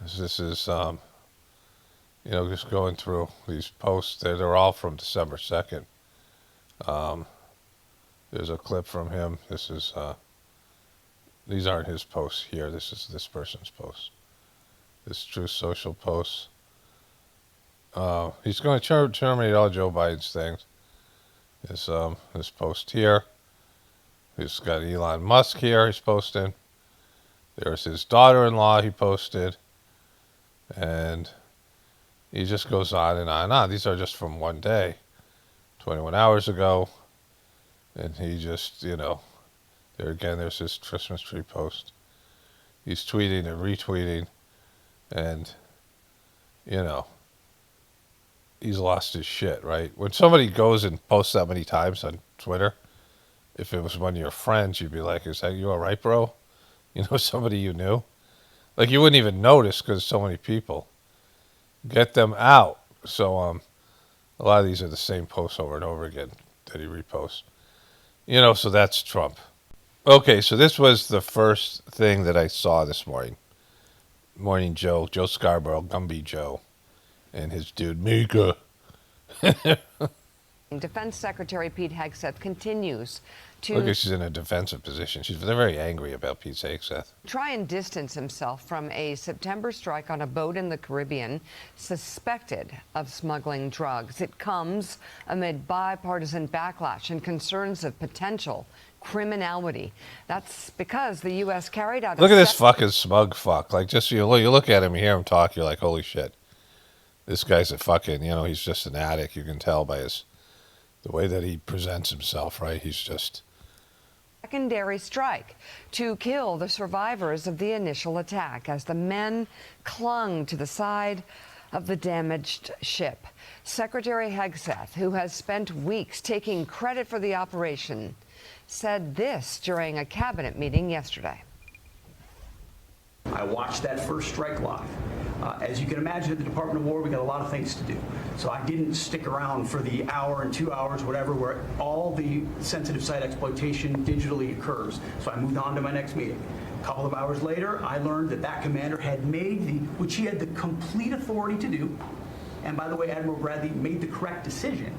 This is, just going through these posts. They're all from December 2nd. There's a clip from him. These aren't his posts here. This is this person's post. This Truth Social post. He's going to terminate all Joe Biden's things. This post here. He's got Elon Musk here. He's posting. There's his daughter-in-law. He posted, and he just goes on and on and on. These are just from one day, 21 hours ago, and he just, there again. There's his Christmas tree post. He's tweeting and retweeting, and he's lost his shit, right? When somebody goes and posts that many times on Twitter, if it was one of your friends, you'd be like, is that you all right, bro? Somebody you knew? Like, you wouldn't even notice because so many people. Get them out. So, a lot of these are the same posts over and over again that he reposts. So that's Trump. Okay, so this was the first thing that I saw this morning. Morning Joe Scarborough, Gumby Joe, and his dude, Mika. Defense Secretary Pete Hegseth continues to Look, she's in a defensive position. They're very angry about Pete Hegseth. try and distance himself from a September strike on a boat in the Caribbean suspected of smuggling drugs. It comes amid bipartisan backlash and concerns of potential criminality. That's because the U.S. carried out Look at this fucking smug fuck. Like, just you look at him, you hear him talk, you're like, holy shit. This guy's a fucking, he's just an addict. You can tell by the way that he presents himself, right? He's just secondary strike to kill the survivors of the initial attack as the men clung to the side of the damaged ship. Secretary Hegseth, who has spent weeks taking credit for the operation, said this during a cabinet meeting yesterday. I watched that first strike live. As you can imagine, at the Department of War, we got a lot of things to do. So I didn't stick around for the hour and 2 hours, whatever, where all the sensitive site exploitation digitally occurs. So I moved on to my next meeting. A couple of hours later, I learned that commander had made which he had the complete authority to do. And by the way, Admiral Bradley made the correct decision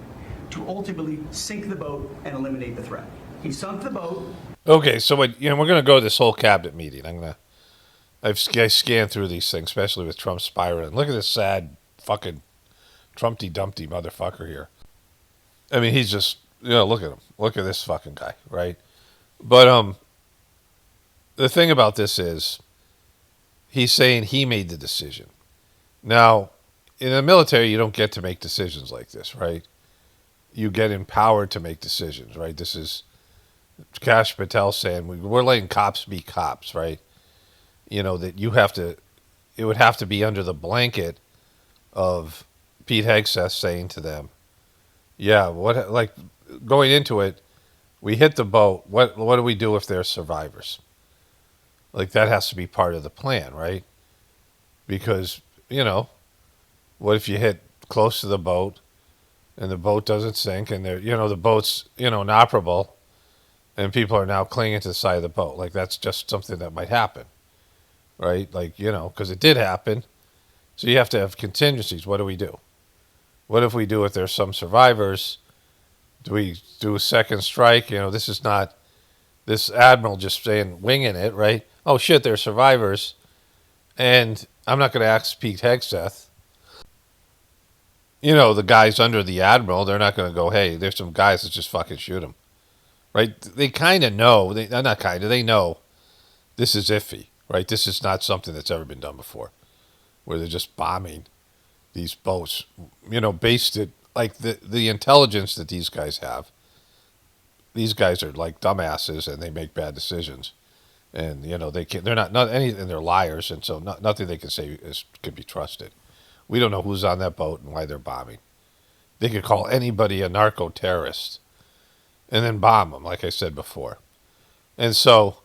to ultimately sink the boat and eliminate the threat. He sunk the boat. Okay, so we're going to go to this whole cabinet meeting. I scanned through these things, especially with Trump spiraling. Look at this sad fucking Trumpty Dumpty motherfucker here. I mean, he's just, look at him. Look at this fucking guy, right? But the thing about this is he's saying he made the decision. Now, in the military, you don't get to make decisions like this, right? You get empowered to make decisions, right? This is Kash Patel saying we're letting cops be cops, right? That it would have to be under the blanket of Pete Hegseth saying to them, going into it, we hit the boat. What do we do if there's survivors? Like, that has to be part of the plan, right? Because, what if you hit close to the boat and the boat doesn't sink and the boat's, inoperable and people are now clinging to the side of the boat. Like that's just something that might happen, right? Like, because it did happen. So you have to have contingencies. What do we do? What if we do if there's some survivors? Do we do a second strike? This is not this admiral just saying, winging it, right? Oh, shit, there's survivors. And I'm not going to ask Pete Hegseth. The guys under the admiral, they're not going to go, hey, there's some guys, let's just fucking shoot them. Right? They kind of know. They know this is iffy, right? This is not something that's ever been done before, where they're just bombing these boats, based it, like the intelligence that these guys have. These guys are like dumbasses and they make bad decisions. And, they're not anything, they're liars. And so nothing they can say can be trusted. We don't know who's on that boat and why they're bombing. They could call anybody a narco-terrorist and then bomb them, like I said before. And so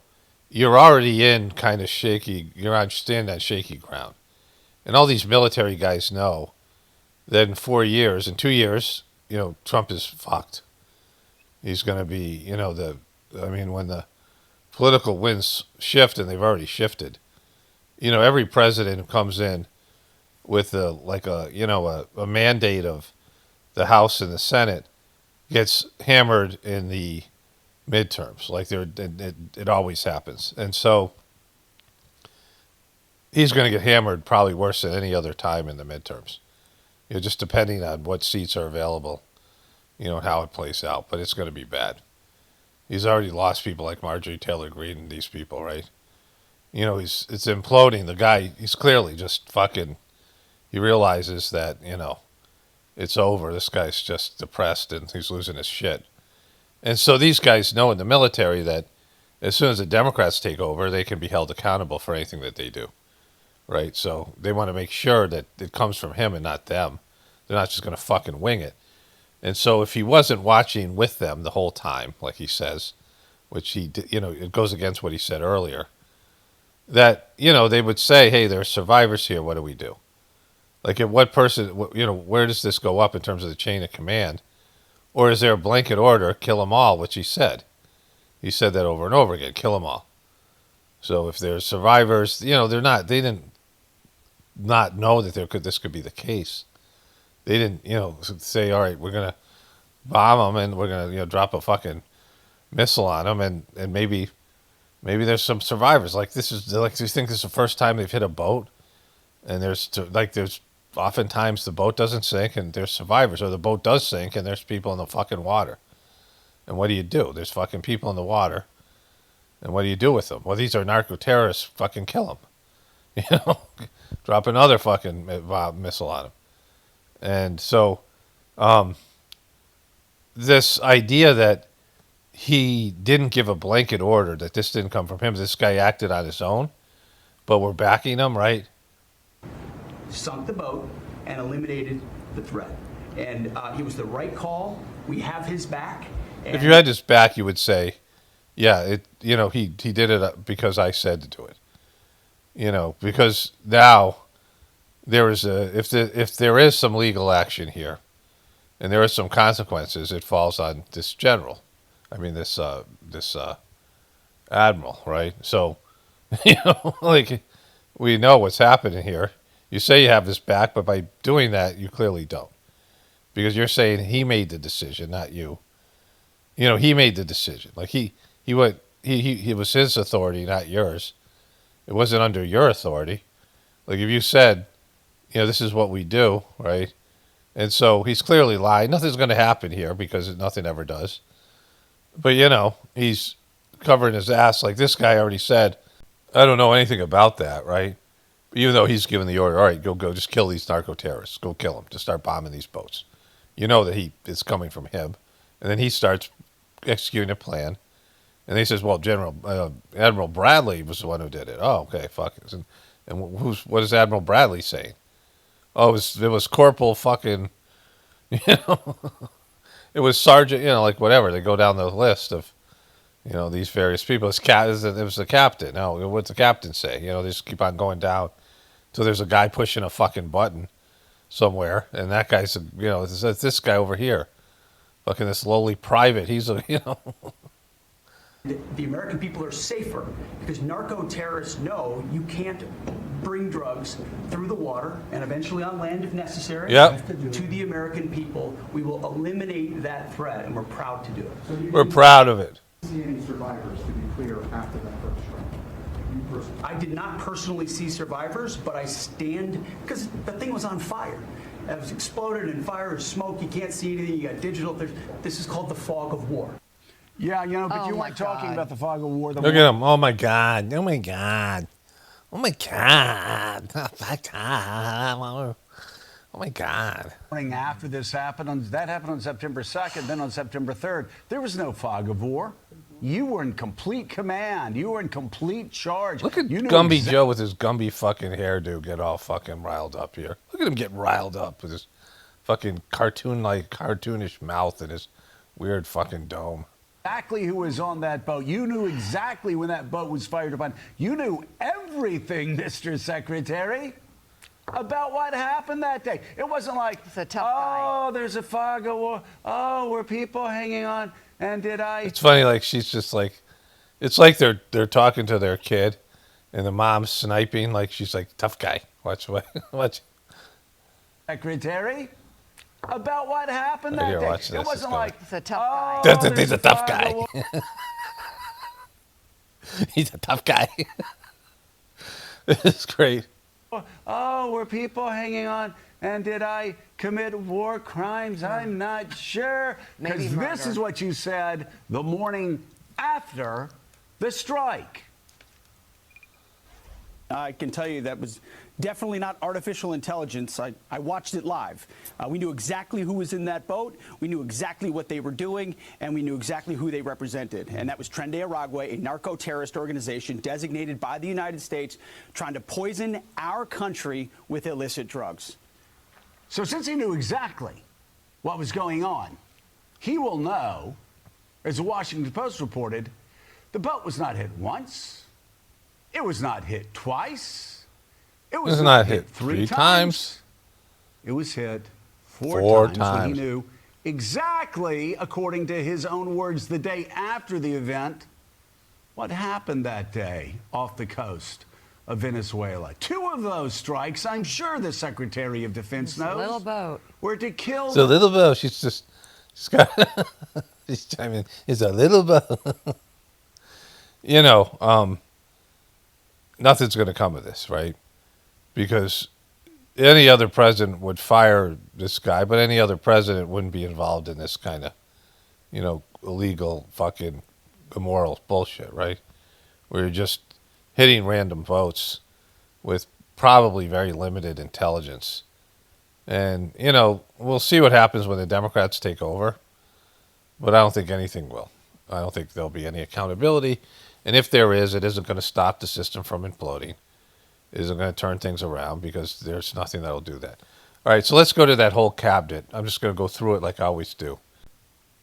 you're already in kind of shaky, standing on shaky ground. And all these military guys know that in 2 years, Trump is fucked. He's going to be, when the political winds shift, and they've already shifted, every president who comes in with a mandate of the House and the Senate gets hammered in the midterms, like it always happens. And so he's going to get hammered probably worse than any other time in the midterms, just depending on what seats are available, how it plays out. But it's going to be bad. He's already lost people like Marjorie Taylor Greene and these people, right? It's imploding. The guy, he's clearly just fucking, he realizes that, it's over. This guy's just depressed and he's losing his shit. And so these guys know in the military that as soon as the Democrats take over, they can be held accountable for anything that they do, right? So they want to make sure that it comes from him and not them. They're not just going to fucking wing it. And so if he wasn't watching with them the whole time, like he says, which he did, it goes against what he said earlier, that, they would say, hey, there are survivors here. What do we do? Like at what person, where does this go up in terms of the chain of command? Or is there a blanket order, kill them all, which he said? He said that over and over again, kill them all. So if there's survivors, they didn't not know that this could be the case. They didn't, say, all right, we're going to bomb them and we're going to, drop a fucking missile on them and maybe there's some survivors. Like they think this is the first time they've hit a boat, and there's oftentimes the boat doesn't sink and there's survivors, or the boat does sink and there's people in the fucking water. And what do you do? There's fucking people in the water, and what do you do with them? Well, these are narco-terrorists. Fucking kill them. Drop another fucking missile on them. And so this idea that he didn't give a blanket order, that this didn't come from him, this guy acted on his own, but we're backing him, right? Sunk the boat and eliminated the threat. And it was the right call. We have his back. If you had his back, you would say, yeah, he did it because I said to do it. Because now there is if there is some legal action here, and there are some consequences, it falls on this general. I mean, this admiral, right? So, like, we know what's happening here. You say you have his back, but by doing that, you clearly don't, because you're saying he made the decision, not you. He made the decision. Like he was his authority, not yours. It wasn't under your authority. Like if you said, this is what we do, right? And so he's clearly lying. Nothing's going to happen here because nothing ever does. But, he's covering his ass. Like this guy already said, I don't know anything about that, right? Even though he's given the order, all right, go, just kill these narco-terrorists. Go kill them. Just start bombing these boats. You know that it's coming from him. And then he starts executing a plan. And he says, well, Admiral Bradley was the one who did it. Oh, okay, fuck it. And what is Admiral Bradley saying? Oh, it was Corporal fucking, it was Sergeant, like whatever. They go down the list of, these various people. It was the captain. No, what's the captain say? They just keep on going down. So there's a guy pushing a fucking button somewhere. And that guy's, it's this guy over here. Fucking this lowly private. He's a, The American people are safer because narco-terrorists know you can't bring drugs through the water and eventually on land if necessary. Yep. To the American people. We will eliminate that threat, and we're proud to do it. We're proud of it. See any survivors, to be clear, after that first strike? You personally? I did not personally see survivors, but I stand, because the thing was on fire. It was exploded and fire and smoke. You can't see anything. You got digital. This is called the fog of war. Yeah, you know, but Oh you my weren't talking God. about the fog of war. Look at him. Oh my God. Oh my God. Oh my God. Oh my God. Oh my God. Morning after this happened, that happened on September 2nd, then on September 3rd. There was no fog of war. You were in complete command. You were in complete charge. Look at you knew Gumby Joe with his Gumby fucking hairdo get all fucking riled up here. Look at him get riled up with his fucking cartoonish mouth and his weird fucking dome. exactly who was on that boat. You knew exactly when that boat was fired upon. You knew everything, Mr. Secretary, about what happened that day. It wasn't like, He's a tough guy. oh, there's a fog of war. Oh, were people hanging on? And did I? It's funny, like she's just like, it's like they're talking to their kid, and the mom's sniping. Like she's like, tough guy. Watch. Secretary, about what happened that Here, day. watch this. It It's wasn't going. like, He's a tough guy. oh, He's there's a tough fog guy. of war. He's a tough guy. It's great. Oh, were people hanging on? And did I commit war crimes? I'm not sure. Maybe Because this murder. is what you said the morning after the strike. I can tell you that was definitely not artificial intelligence. I watched it live. We knew exactly who was in that boat. We knew exactly what they were doing, and we knew exactly who they represented. And that was Tren de Aragua, a narco-terrorist organization designated by the United States, trying to poison our country with illicit drugs. So since he knew exactly what was going on, he will know, as the Washington Post reported, the boat was not hit once. It was not hit twice. It was not hit three times. It was hit Four four times. When times. he knew exactly, according to his own words, the day after the event, what happened that day off the coast of Venezuela. Two of those strikes, I'm sure the Secretary of Defense It's a knows, little boat. were to kill It's a little boat. She's got. She's chiming. It's a little boat. You know, nothing's going to come of this, right? Because any other president would fire this guy, but any other president wouldn't be involved in this kind of, you know, illegal, fucking, immoral bullshit, right? Where you're just hitting random votes with probably very limited intelligence. And, you know, we'll see what happens when the Democrats take over, but I don't think anything will. I don't think there'll be any accountability. And if there is, it isn't going to stop the system from imploding. It isn't going to turn things around because there's nothing that'll do that. All right, so let's go to that whole cabinet. I'm just going to go through it like I always do.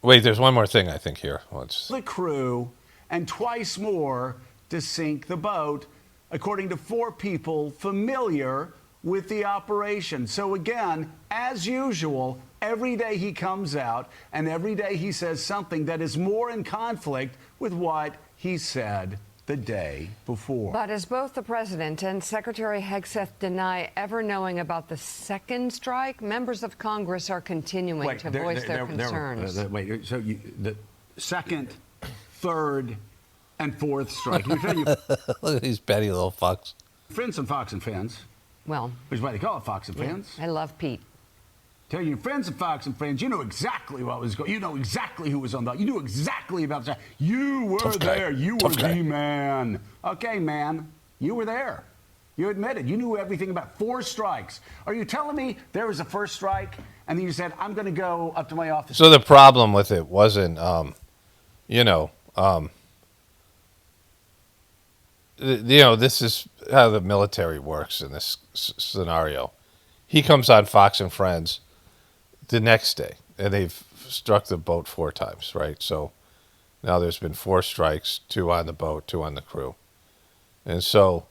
Wait, there's one more thing I think here. the crew and twice more to sink the boat, according to 4 people familiar with the operation. So again, as usual, every day he comes out and every day he says something that is more in conflict with what he said the day before. But as both the president and Secretary Hegseth deny ever knowing about the second strike, members of Congress are continuing to voice their concerns. So the second, third, and fourth strike. You tell your Look at these petty little fucks. friends and Fox and fans, Well, which is why they call it Fox and fans. I love Pete. Tell your friends and Fox and friends, you know exactly what was going. You know exactly who was on the. You knew exactly about the. You were Tough guy. there. You Tough were guy. the man. Okay, man. You were there. You admitted. You knew everything about 4 strikes. Are you telling me there was a first strike and then you said, I'm going to go up to my office? So the problem with it wasn't, this is how the military works in this scenario. He comes on Fox and Friends the next day, and they've struck the boat 4 times, right? So now there's been 4 strikes, 2 on the boat, 2 on the crew. And so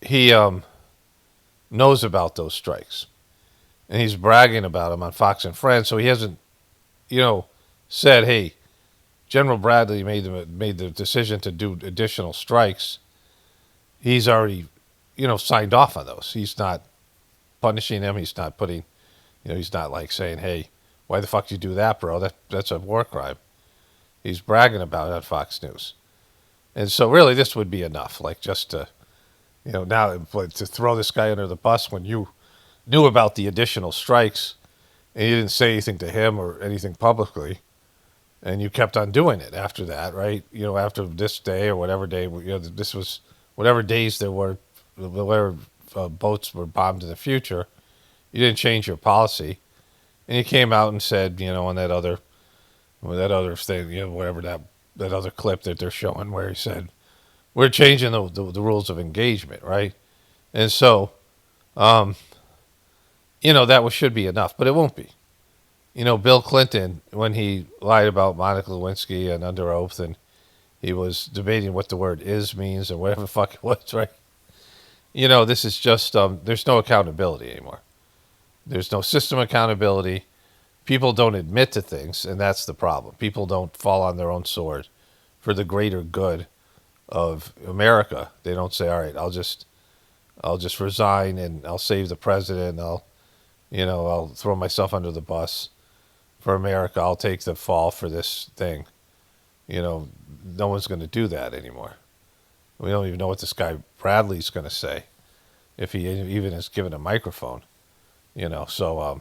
he knows about those strikes. And he's bragging about them on Fox and Friends, so he hasn't, said, hey, General Bradley made the decision to do additional strikes, he's already, signed off on those. He's not punishing them. He's not putting, he's not like saying, "Hey, why the fuck did you do that, bro? That's a war crime." He's bragging about it on Fox News, and so really this would be enough, like just to, now to throw this guy under the bus when you knew about the additional strikes and you didn't say anything to him or anything publicly. And you kept on doing it after that, right? After this day or whatever day, this was whatever days there were, whatever boats were bombed in the future. You didn't change your policy, and you came out and said, on that other thing, whatever that other clip that they're showing, where he said, "We're changing the rules of engagement," right? And so, that should be enough, but it won't be. Bill Clinton, when he lied about Monica Lewinsky and under oath, and he was debating what the word "is" means or whatever the fuck it was, right? This is just, there's no accountability anymore. There's no system accountability. People don't admit to things, and that's the problem. People don't fall on their own sword for the greater good of America. They don't say, "All right, I'll just resign and I'll save the president. I'll throw myself under the bus for America. I'll take the fall for this thing." No one's going to do that anymore. We don't even know what this guy Bradley's going to say, if he even is given a microphone. So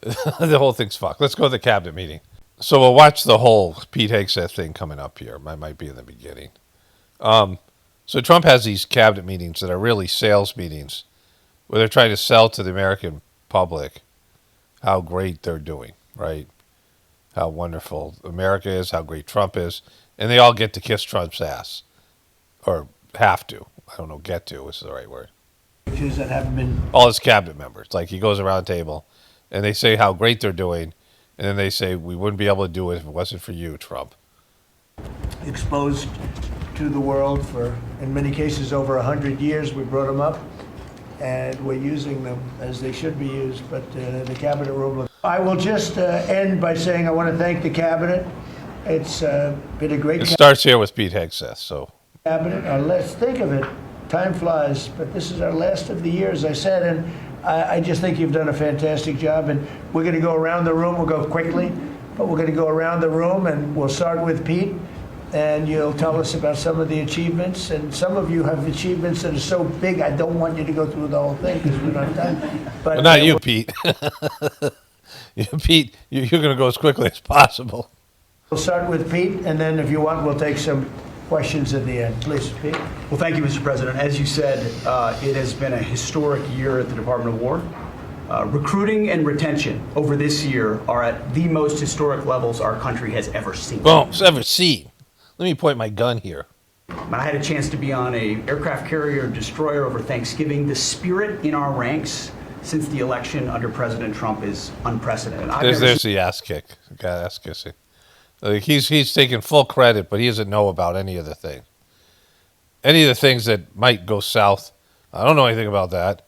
the whole thing's fucked. Let's go to the cabinet meeting. So we'll watch the whole Pete Hegseth thing coming up here. I might be in the beginning. So Trump has these cabinet meetings that are really sales meetings, where they're trying to sell to the American public how great they're doing, right? How wonderful America is, how great Trump is, and they all get to kiss Trump's ass, or have to. I don't know, get to is the right word. That haven't been all his cabinet members. Like, he goes around the table, and they say how great they're doing, and then they say, "We wouldn't be able to do it if it wasn't for you, Trump." exposed to the world for, in many cases, over 100 years. We brought them up, and we're using them as they should be used. But the cabinet room. I will just end by saying I want to thank the cabinet. It's been a great. It starts here with Pete Hegseth. So cabinet. Let's think of it. Time flies, but this is our last of the year, as I said, and I just think you've done a fantastic job. And we're going to go around the room. We'll go quickly, but we're going to go around the room, and we'll start with Pete. And you'll tell us about some of the achievements. And some of you have achievements that are so big, I don't want you to go through the whole thing because we don't have time. But well, not you, Pete. Pete, you're going to go as quickly as possible. We'll start with Pete, and then if you want, we'll take some questions at the end. Please, Pete. Well, thank you, Mr. President. As you said, it has been a historic year at the Department of War. Recruiting and retention over this year are at the most historic levels our country has ever seen. Well, it's ever seen. Let me point my gun here. I had a chance to be on a aircraft carrier destroyer over Thanksgiving. The spirit in our ranks since the election under President Trump is unprecedented. There's the ass kick. Ass kissing. Like he's taking full credit, but he doesn't know about any of the things. Any of the things that might go south, I don't know anything about that.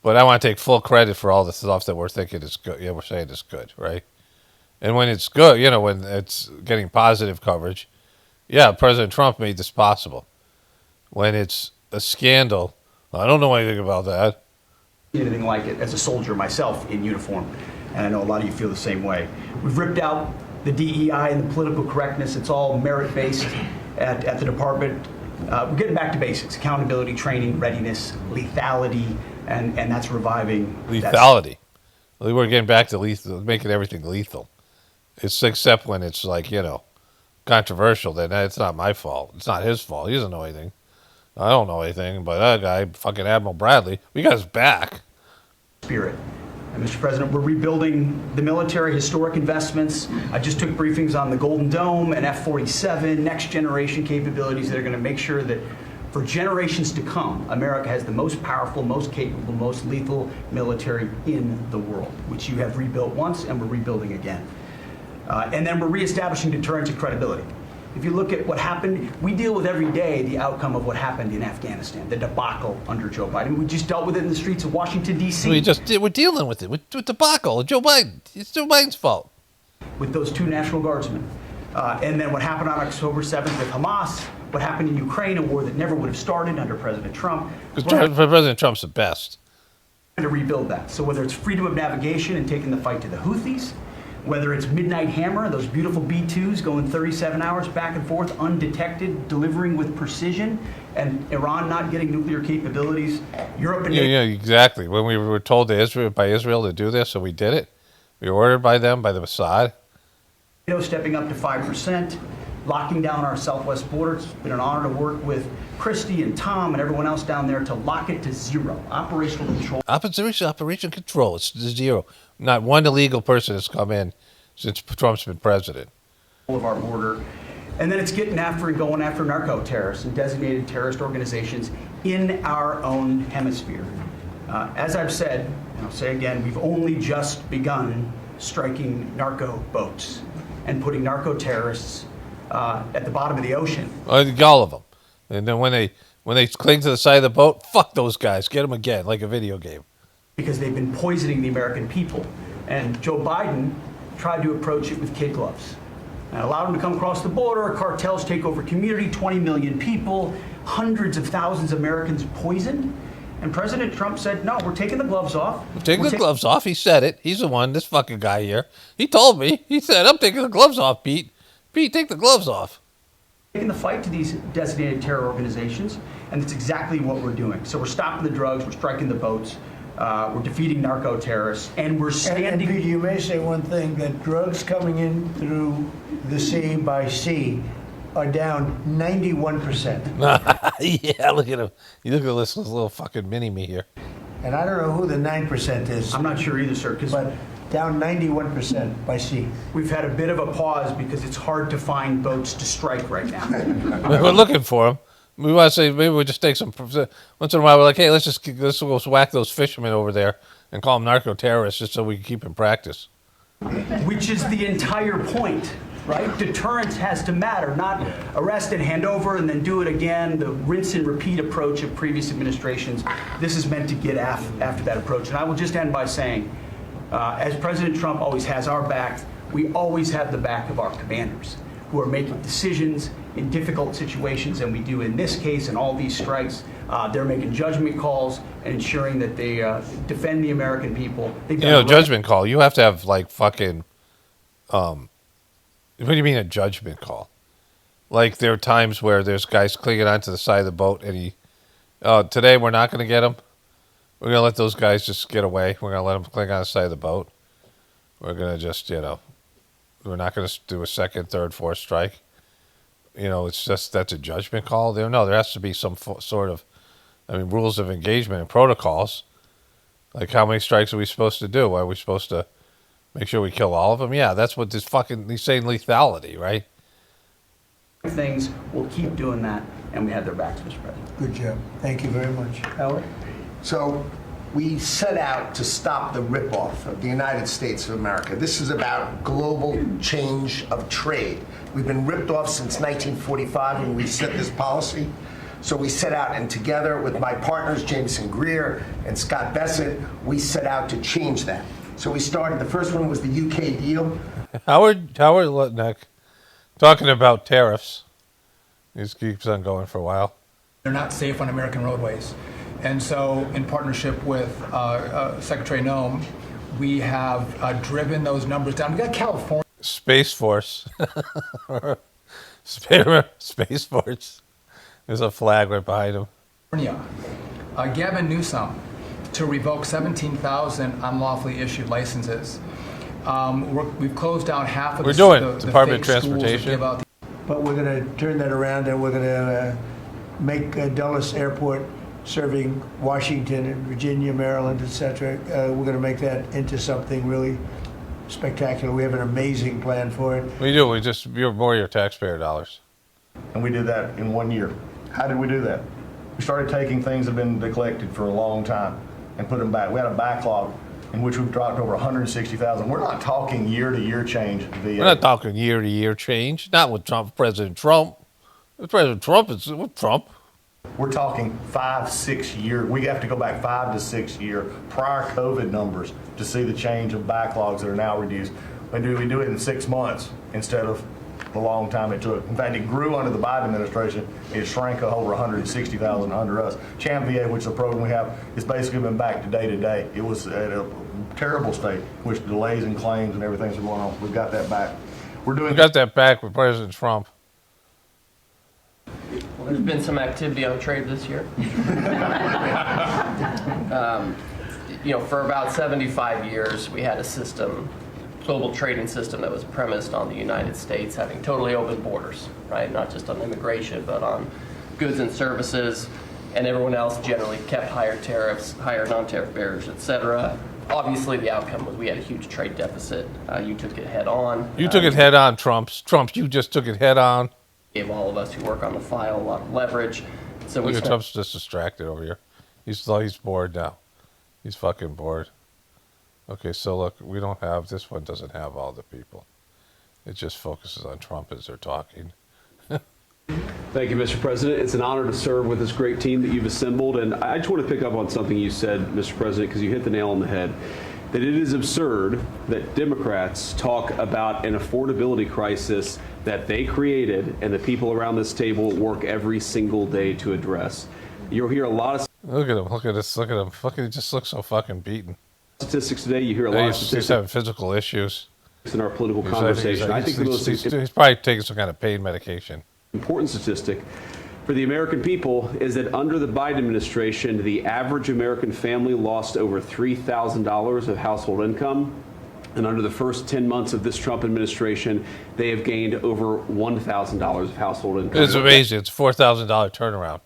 But I want to take full credit for all the stuff that we're thinking is good. Yeah, we're saying is good, right? And when it's good, when it's getting positive coverage, yeah, President Trump made this possible. When it's a scandal, I don't know anything about that. Anything like it as a soldier myself in uniform, and I know a lot of you feel the same way. We've ripped out the DEI and the political correctness. It's all merit-based at the department. We're getting back to basics: accountability, training, readiness, lethality, and that's reviving. Lethality. We're getting back to lethal, making everything lethal. It's except when it's like, controversial, then it's not my fault. It's not his fault. He doesn't know anything. I don't know anything, but that guy, fucking Admiral Bradley, we got his back. Spirit. And Mr. President, we're rebuilding the military, historic investments. I just took briefings on the Golden Dome and F-47, next generation capabilities that are going to make sure that for generations to come, America has the most powerful, most capable, most lethal military in the world, which you have rebuilt once and we're rebuilding again. And then we're reestablishing deterrence and credibility. If you look at what happened, we deal with every day the outcome of what happened in Afghanistan, the debacle under Joe Biden. We just dealt with it in the streets of Washington, D.C. We're dealing with it, with debacle. Joe Biden. It's Joe Biden's fault. With those two National Guardsmen And then what happened on October 7th with Hamas, what happened in Ukraine, a war that never would have started under President Trump. Because President Trump's the best. To rebuild that. So whether it's freedom of navigation and taking the fight to the Houthis, whether it's Midnight Hammer, those beautiful B-2s going 37 hours back and forth, undetected, delivering with precision, and Iran not getting nuclear capabilities, Europe and Yeah, exactly. When we were told by Israel to do this, so we did it. We were ordered by them, by the Mossad. NATO stepping up to 5%, locking down our southwest border. It's been an honor to work with Christy and Tom and everyone else down there to lock it to zero. Operational control. Operation control. It's zero. Not one illegal person has come in since Trump's been president. Of our border. And then it's getting after and going after narco-terrorists and designated terrorist organizations in our own hemisphere. As I've said, and I'll say again, we've only just begun striking narco boats and putting narco-terrorists at the bottom of the ocean. All of them. And then when they cling to the side of the boat, fuck those guys. Get them again, like a video game. Because they've been poisoning the American people. And Joe Biden tried to approach it with kid gloves. And allowed them to come across the border, cartels take over community, 20 million people, hundreds of thousands of Americans poisoned. And President Trump said, no, we're taking the gloves off. We're taking the gloves off. He said it. He's the one, this fucking guy here. He told me. He said, I'm taking the gloves off, Pete. Pete, take the gloves off. Taking the fight to these designated terror organizations, and it's exactly what we're doing. So we're stopping the drugs, we're striking the boats, we're defeating narco-terrorists, and we're standing... And you may say one thing, that drugs coming in through the sea by sea are down 91%. Yeah, look at him. You look at this little fucking mini-me here. And I don't know who the 9% is. I'm not sure either, sir. But down 91% by sea. We've had a bit of a pause because it's hard to find boats to strike right now. We're looking for them. We want to say maybe we'll just take some. Once in a while, we're like, hey, let's go whack those fishermen over there and call them narco-terrorists just so we can keep in practice. Which is the entire point, right? Deterrence has to matter, not arrest and hand over and then do it again, the rinse and repeat approach of previous administrations. This is meant to get after that approach. And I will just end by saying, as President Trump always has our back, we always have the back of our commanders who are making decisions in difficult situations, and we do in this case and all these strikes. They're making judgment calls and ensuring that they defend the American people. Judgment call. You have to have like fucking. What do you mean a judgment call? Like there are times where there's guys clinging onto the side of the boat, and today we're not going to get them. We're going to let those guys just get away. We're going to let them cling on the side of the boat. We're going to just, we're not going to do a second, third, fourth strike. It's just, that's a judgment call. No, there has to be some sort of, rules of engagement and protocols. Like how many strikes are we supposed to do? Are we supposed to make sure we kill all of them? Yeah, that's what he's saying lethality, right? Things, we'll keep doing that, and we have their backs, Mr. President. Good job. Thank you very much. Howard? So we set out to stop the ripoff of the United States of America. This is about global change of trade. We've been ripped off since 1945 when we set this policy. So we set out, and together with my partners, Jameson Greer and Scott Bessent, we set out to change that. So we started, the first one was the UK deal. Howard Lutnick, talking about tariffs. He keeps on going for a while. They're not safe on American roadways. And so, in partnership with Secretary Noem, we have driven those numbers down. We got California. Space Force. Space Force. There's a flag right behind him. Gavin Newsom to revoke 17,000 unlawfully issued licenses. We've closed down half of the Department of Transportation. But we're going to turn that around, and we're going to make Dulles Airport serving Washington and Virginia, Maryland, etc. We're going to make that into something really spectacular. We have an amazing plan for it. We do. You're more your taxpayer dollars. And we did that in 1 year. How did we do that? We started taking things that have been neglected for a long time and put them back. We had a backlog in which we've dropped over 160,000. We're not talking year-to-year change. We're not talking year-to-year change. Not with President Trump. President Trump is with Trump. We're talking 5-6 year. We have to go back 5 to 6 year prior COVID numbers to see the change of backlogs that are now reduced. We do it in 6 months instead of the long time it took. In fact, it grew under the Biden administration. It shrank over 160,000 under us. CHAMVA, which is a program we have, it's basically been back to day. It was at a terrible state, which delays and claims and everything's going on. We've got that back. We got that back with President Trump. Well, there's been some activity on trade this year. For about 75 years, we had a system, global trading system that was premised on the United States having totally open borders, right? Not just on immigration, but on goods and services, and everyone else generally kept higher tariffs, higher non-tariff barriers, etc. Obviously, the outcome was we had a huge trade deficit. You took it head on. You took it head on, Trump. You just took it head on. Gave all of us who work on the file a lot of leverage. So Look at Trump's just distracted over here. He's bored now. He's fucking bored. Okay, so look, we don't have, this one doesn't have all the people. It just focuses on Trump as they're talking. Thank you, Mr. President. It's an honor to serve with this great team that you've assembled. And I just want to pick up on something you said, Mr. President, because you hit the nail on the head. That it is absurd that Democrats talk about an affordability crisis that they created and the people around this table work every single day to address. You'll hear a lot of... Look at him. Look at this. Look at him. Fucking, he just looks so fucking beaten. Statistics today. You hear a lot of statistics. He's having physical issues. In our political conversation. I think he's probably taking some kind of pain medication. Important statistic for the American people is that under the Biden administration, the average American family lost over $3,000 of household income. And under the first 10 months of this Trump administration, they have gained over $1,000 of household income. It's amazing. It's a $4,000 turnaround.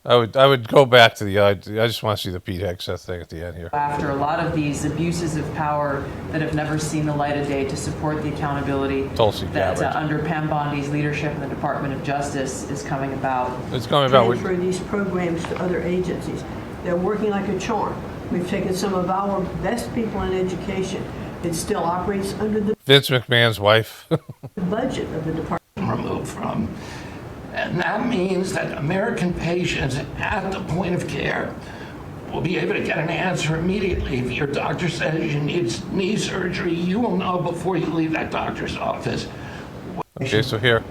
I would go back to I just want to see the Pete Hegseth thing at the end here. After a lot of these abuses of power that have never seen the light of day, to support the accountability that under Pam Bondi's leadership in the Department of Justice is coming about. It's coming about. Transfer these programs to other agencies. They're working like a charm. We've taken some of our best people in education. It still operates under the Vince McMahon's wife. budget of the department. Removed from. And that means that American patients at the point of care will be able to get an answer immediately. If your doctor says you need knee surgery, you will know before you leave that doctor's office. Okay, so here.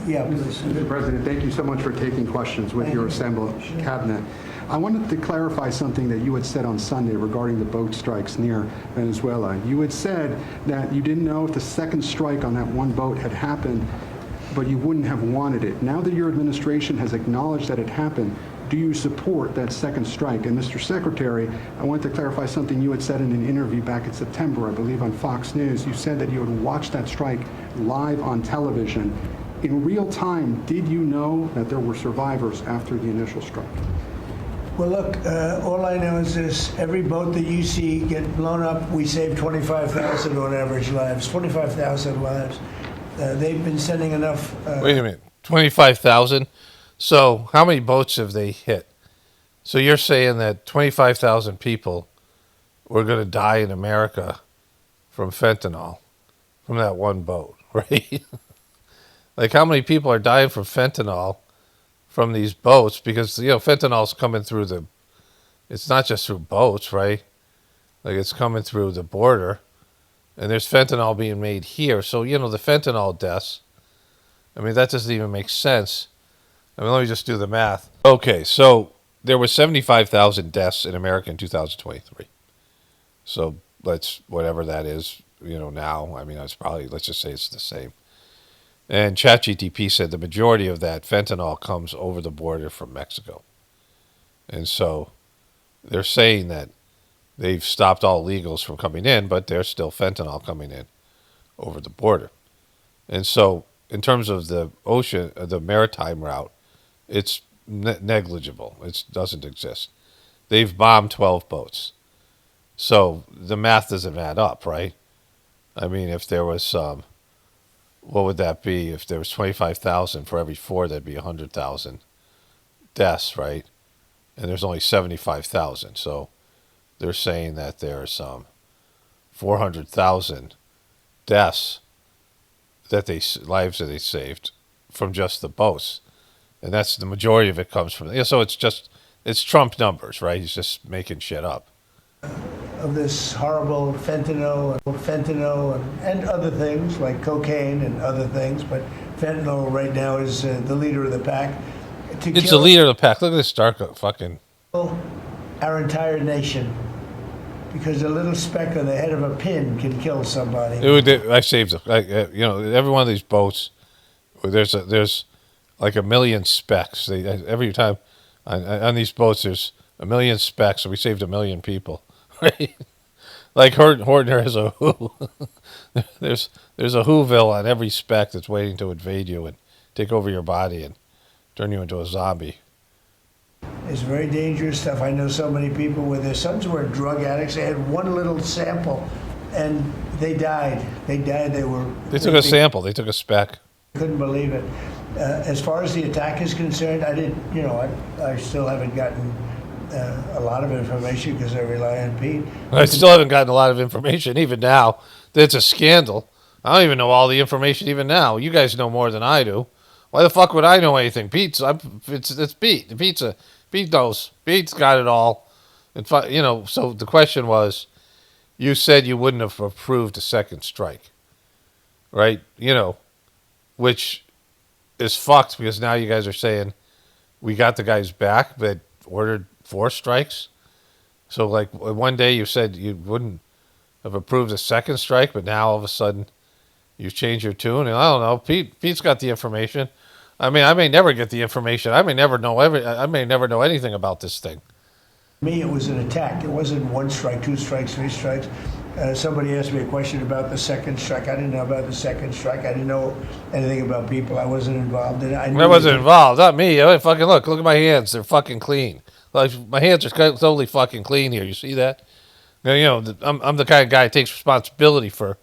Yeah, please. Mr. President, thank you so much for taking questions with your assembled cabinet. I wanted to clarify something that you had said on Sunday regarding the boat strikes near Venezuela. You had said that you didn't know if the second strike on that one boat had happened, but you wouldn't have wanted it. Now that your administration has acknowledged that it happened, do you support that second strike? And Mr. Secretary, I want to clarify something you had said in an interview back in September, I believe on Fox News. You said that you had watched that strike live on television. In real time, did you know that there were survivors after the initial strike? Well, look, all I know is this. Every boat that you see get blown up, we save 25,000 on average lives. 25,000 lives. They've been sending enough... Wait a minute. 25,000? So how many boats have they hit? So you're saying that 25,000 people were going to die in America from fentanyl, from that one boat, right? Like how many people are dying from fentanyl from these boats? Because, fentanyl's coming through it's not just through boats, right? Like it's coming through the border. And there's fentanyl being made here. So, the fentanyl deaths, that doesn't even make sense. Let me just do the math. Okay, so there were 75,000 deaths in America in 2023. So whatever that is, now, it's probably, let's just say it's the same. And ChatGPT said the majority of that fentanyl comes over the border from Mexico. And so they're saying that they've stopped all illegals from coming in, but there's still fentanyl coming in over the border. And so in terms of the ocean, the maritime route, it's negligible. It doesn't exist. They've bombed 12 boats. So the math doesn't add up, right? If there was what would that be? If there was 25,000 for every 4, that'd be 100,000 deaths, right? And there's only 75,000. So they're saying that there's 400,000 deaths lives that they saved from just the boats. And that's the majority of it comes from. So it's Trump numbers, right? He's just making shit up. of this horrible fentanyl and other things like cocaine and other things, but fentanyl right now is the leader of the pack. It's the leader of the pack. Look at this dark fucking... Our entire nation, because a little speck on the head of a pin can kill somebody. I saved it. Every one of these boats, there's like a million specks. Every time on these boats, there's a million specks, so we saved 1 million people. Right? Like Hortner has a who. there's a Whoville on every speck that's waiting to invade you and take over your body and turn you into a zombie. It's very dangerous stuff. I know so many people where their sons were drug addicts. They had one little sample, and they died. They took a sample. They took a speck. Couldn't believe it. As far as the attack is concerned, I still haven't gotten a lot of information because I rely on Pete. I still haven't gotten a lot of information even now. It's a scandal. I don't even know all the information even now. You guys know more than I do. Why the fuck would I know anything? It's Pete. Pete knows. Pete's got it all. So the question was, you said you wouldn't have approved a second strike, right? Which is fucked because now you guys are saying we got the guys back, but ordered 4 strikes. So like one day you said you wouldn't have approved a second strike, but now all of a sudden you've changed your tune. And I don't know. Pete's got the information. I mean, I may never get the information. I may never know anything about this thing. For me, it was an attack. It wasn't 1 strike, 2 strikes, 3 strikes. Somebody asked me a question about the second strike. I didn't know about the second strike. I didn't know anything about people. I wasn't involved in it. I wasn't involved. Not me. I fucking look at my hands. They're fucking clean. Like my hands are totally fucking clean here. You see that? I'm the kind of guy who takes responsibility for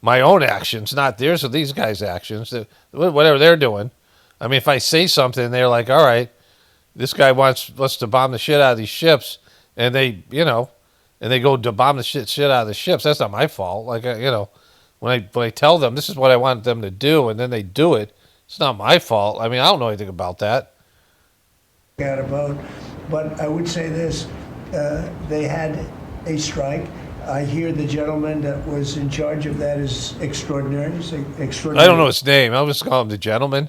my own actions, not theirs or these guys' actions. Whatever they're doing. I mean, if I say something, they're like, all right, this guy wants to bomb the shit out of these ships, and they go to bomb the shit out of the ships. That's not my fault. Like, when I tell them this is what I want them to do, and then they do it, it's not my fault. I mean, I don't know anything about that. But I would say this, they had a strike. I hear the gentleman that was in charge of that is extraordinary. I don't know his name. I'll just call him the gentleman.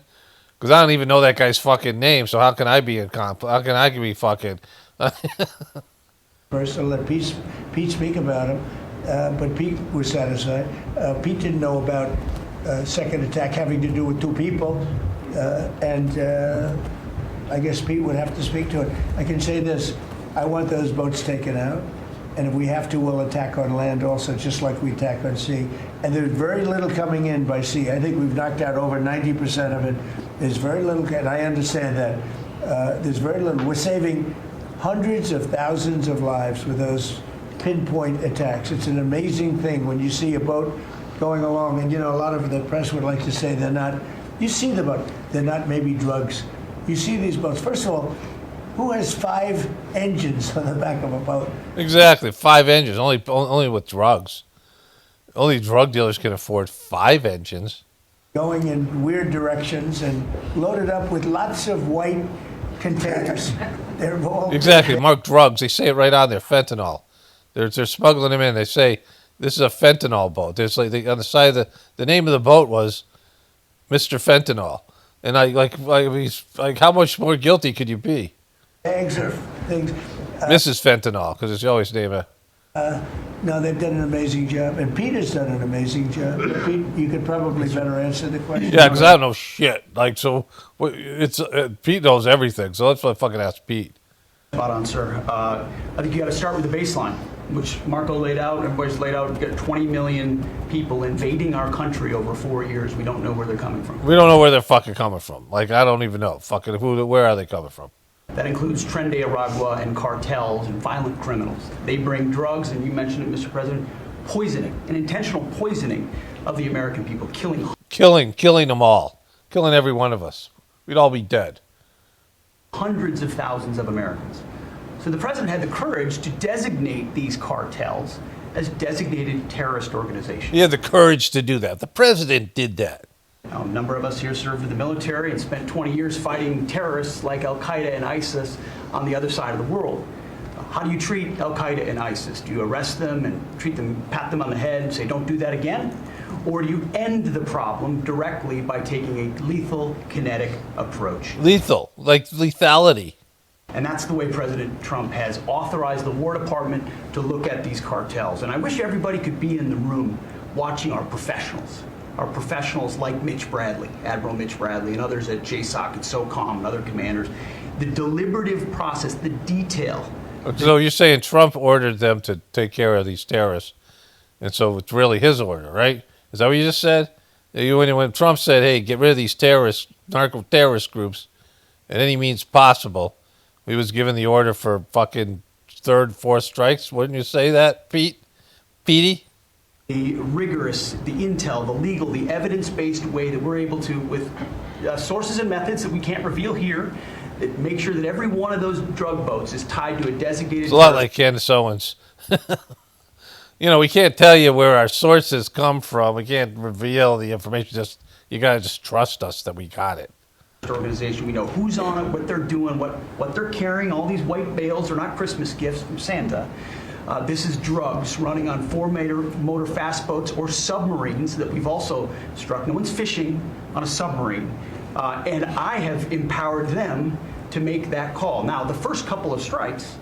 Because I don't even know that guy's fucking name, so how can I be how can I be fucking... First, I'll let Pete speak about him, but Pete was satisfied. Pete didn't know about second attack having to do with 2 people, and I guess Pete would have to speak to it. I can say this, I want those boats taken out, and if we have to, we'll attack on land also, just like we attack on sea. And there's very little coming in by sea. I think we've knocked out over 90% of it. There's very little, and I understand that. There's very little. We're saving hundreds of thousands of lives with those pinpoint attacks. It's an amazing thing when you see a boat going along, and a lot of the press would like to say they're not. You see the boat, they're not maybe drugs. You see these boats. First of all, who has 5 engines on the back of a boat? Exactly, 5 engines, only with drugs. Only drug dealers can afford 5 engines. Going in weird directions and loaded up with lots of white containers. They're all exactly marked drugs. They say it right on there, fentanyl. They're smuggling them in. They say this is a fentanyl boat. There's on the side of the name of the boat was Mr. Fentanyl. And I how much more guilty could you be? Bags of things. Mrs. Fentanyl, because it's always name a. No, they've done an amazing job, and Peter's done an amazing job. Pete, you could probably better answer the question. Yeah, because I don't know shit. It's Pete knows everything, so let's fucking ask Pete. Spot on, sir. I think you got to start with the baseline, which Marco laid out, everybody's laid out. We've got 20 million people invading our country over 4 years. We don't know where they're coming from. We don't know where they're fucking coming from. Like, I don't even know. Fucking where are they coming from? That includes Tren de Aragua and cartels and violent criminals. They bring drugs, and you mentioned it, Mr. President, poisoning, an intentional poisoning of the American people, killing them all, killing every one of us. We'd all be dead. Hundreds of thousands of Americans. So the president had the courage to designate these cartels as designated terrorist organizations. He had the courage to do that. The president did that. Now, a number of us here served in the military and spent 20 years fighting terrorists like Al-Qaeda and ISIS on the other side of the world. How do you treat Al Qaeda and ISIS? Do you arrest them and treat them, pat them on the head, and say, don't do that again? Or do you end the problem directly by taking a lethal, kinetic approach? Lethal, like lethality. And that's the way President Trump has authorized the War Department to look at these cartels. And I wish everybody could be in the room watching our professionals like Mitch Bradley, Admiral Mitch Bradley, and others at JSOC and SOCOM and other commanders. The deliberative process, the detail. So you're saying Trump ordered them to take care of these terrorists, and so it's really his order, right? Is that what you just said? When Trump said, hey, get rid of these terrorists, narco-terrorist groups, at any means possible, we was given the order for fucking third, fourth strikes. Wouldn't you say that, Petey? The rigorous, the intel, the legal, the evidence-based way that we're able to, with sources and methods that we can't reveal here, that make sure that every one of those drug boats is tied to a designated... It's a lot like Candace Owens. You know, we can't tell you where our sources come from. We can't reveal the information. Just you got to just trust us that we got it. Organization, we know who's on it, what they're doing, what they're carrying. All these white bales are not Christmas gifts from Santa. This is drugs running on four-motor fast boats or submarines that we've also struck. No one's fishing on a submarine. And I have empowered them to make that call. Now, the first couple of strikes,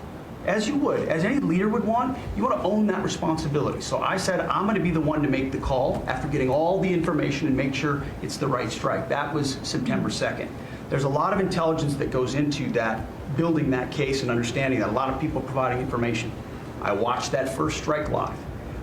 as you would, as any leader would want, you want to own that responsibility. So I said, I'm going to be the one to make the call after getting all the information and make sure it's the right strike. That was September 2nd. There's a lot of intelligence that goes into that, building that case and understanding that, a lot of people providing information. I watched that first strike live.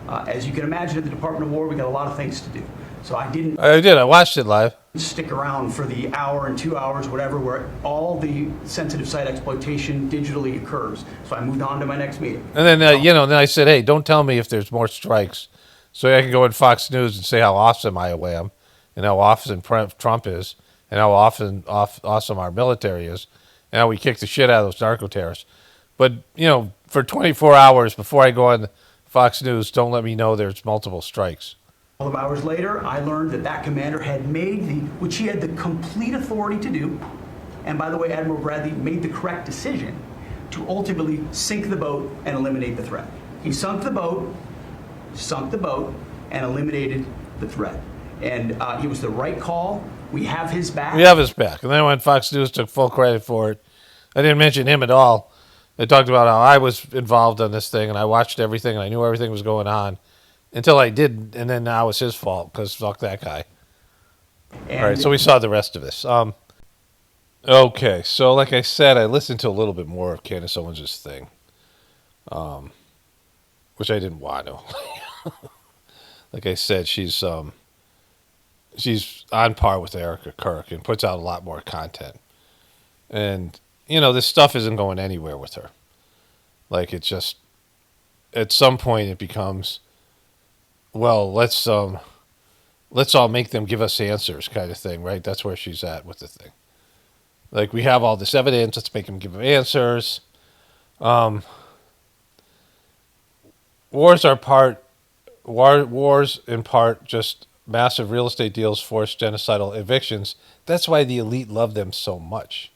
As you can imagine, at the Department of War, we got a lot of things to do. So I didn't... I did. I watched it live. Stick around for the hour and 2 hours, whatever, where all the sensitive site exploitation digitally occurs. So I moved on to my next meeting. And then, then I said, hey, don't tell me if there's more strikes. So I can go on Fox News and say how awesome I am and how awesome Trump is and how awesome our military is and how we kick the shit out of those narco-terrorists. But, for 24 hours before I go on Fox News, don't let me know there's multiple strikes. 12 hours later, I learned that commander had made which he had the complete authority to do, and by the way, Admiral Bradley made the correct decision to ultimately sink the boat and eliminate the threat. He sunk the boat, and eliminated the threat. And it was the right call. We have his back. We have his back. And then when Fox News took full credit for it, I didn't mention him at all. They talked about how I was involved in this thing, and I watched everything, and I knew everything was going on. Until I didn't, and then now it's his fault, because fuck that guy. All right, so we saw the rest of this. Okay, so like I said, I listened to a little bit more of Candace Owens' thing, which I didn't want to. Like I said, she's on par with Erica Kirk and puts out a lot more content. And, this stuff isn't going anywhere with her. Like, it just, at some point it becomes... well, let's all make them give us answers kind of thing, right? That's where she's at with the thing. Like, we have all this evidence, let's make them give answers. Wars in part just massive real estate deals, forced genocidal evictions. That's why the elite love them so much.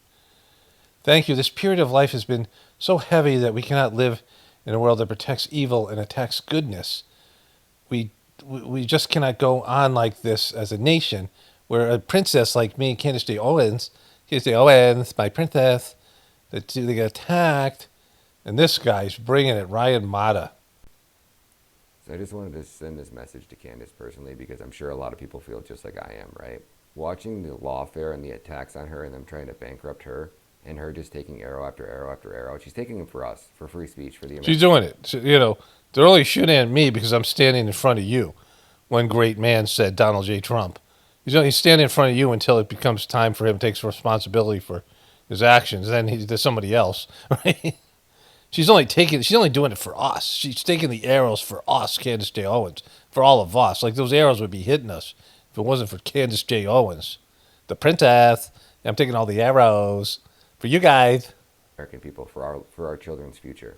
Thank you. This period of life has been so heavy that we cannot live in a world that protects evil and attacks goodness. We just cannot go on like this as a nation, where a princess like me, Candace Owens, my princess, that they get attacked, and this guy's bringing it, Ryan Mata. So I just wanted to send this message to Candace personally, because I'm sure a lot of people feel just like I am, right? Watching the lawfare and the attacks on her and them trying to bankrupt her, and her just taking arrow after arrow after arrow. She's taking them for us, for free speech, for the American. She's doing it. They're only shooting at me because I'm standing in front of you. One great man said, Donald J. Trump. He's standing in front of you until it becomes time for him to take responsibility for his actions. Then there's somebody else, right? She's only doing it for us. She's taking the arrows for us, Candace J. Owens, for all of us. Like, those arrows would be hitting us if it wasn't for Candace J. Owens. The princess. I'm taking all the arrows for you guys. American people, for our children's future.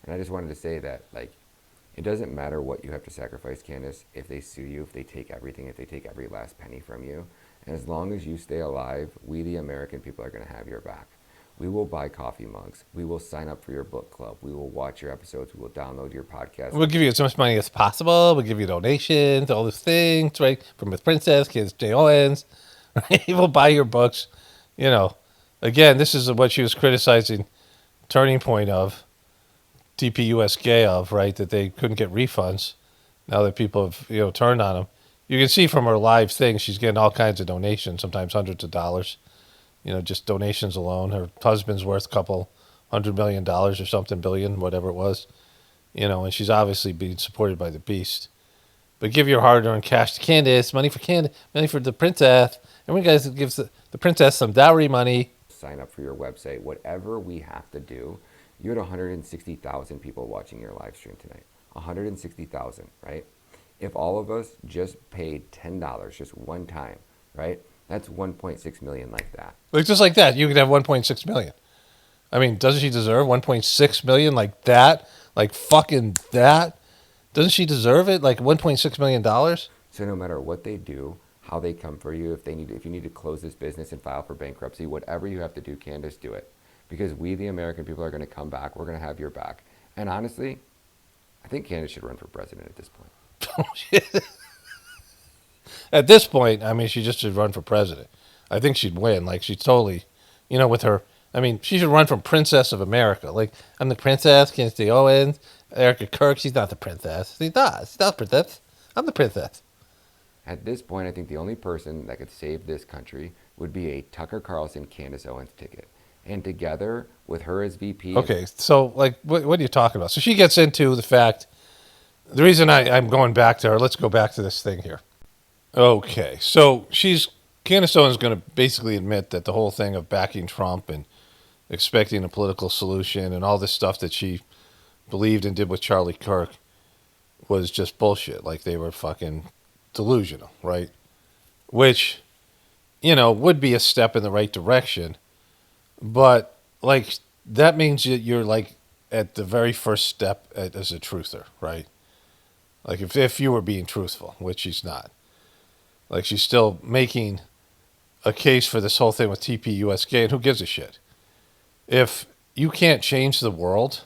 And I just wanted to say that, like, it doesn't matter what you have to sacrifice, Candace, if they sue you, if they take everything, if they take every last penny from you. And as long as you stay alive, we, the American people, are going to have your back. We will buy coffee mugs. We will sign up for your book club. We will watch your episodes. We will download your podcast. We'll give you as much money as possible. We'll give you donations, all these things, right? From Miss Princess, Kids J. Owens, right? We'll buy your books. You know, again, this is what she was criticizing Turning Point of, TPUSK of, right? That they couldn't get refunds now that people have, turned on them. You can see from her live thing, she's getting all kinds of donations, sometimes hundreds of dollars. Just donations alone. Her husband's worth a couple $100 million or something, billion, whatever it was. And she's obviously being supported by the beast. But give your hard-earned cash to Candace, money for the princess. Everyone guys gives the princess some dowry money. Sign up for your website, whatever we have to do. You had 160,000 people watching your live stream tonight. 160,000, right? If all of us just paid $10 just one time, right? That's 1.6 million like that. Like just like that, you could have 1.6 million. I mean, doesn't she deserve 1.6 million like that? Like fucking that? Doesn't she deserve it? Like $1.6 million? So no matter what they do, how they come for you, if you need to close this business and file for bankruptcy, whatever you have to do, Candace, do it. Because we, the American people, are going to come back. We're going to have your back. And honestly, I think Candace should run for president at this point. At this point, I mean, she just should run for president. I think she'd win. Like, she's totally, with her. I mean, she should run for Princess of America. Like, I'm the princess, Candace Owens, Erika Kirk. She's not the princess. She's not the princess. I'm the princess. At this point, I think the only person that could save this country would be a Tucker Carlson, Candace Owens ticket. And together with her as VP. Okay, so, like, what are you talking about? So she gets into the fact, the reason I'm going back to her, let's go back to this thing here. Okay, so Candace Owens is going to basically admit that the whole thing of backing Trump and expecting a political solution and all this stuff that she believed and did with Charlie Kirk was just bullshit. Like they were fucking delusional, right? Which, would be a step in the right direction. But, like, that means that you're, like, at the very first step as a truther, right? Like, if you were being truthful, which she's not. Like, she's still making a case for this whole thing with TPUSK, and who gives a shit? If you can't change the world,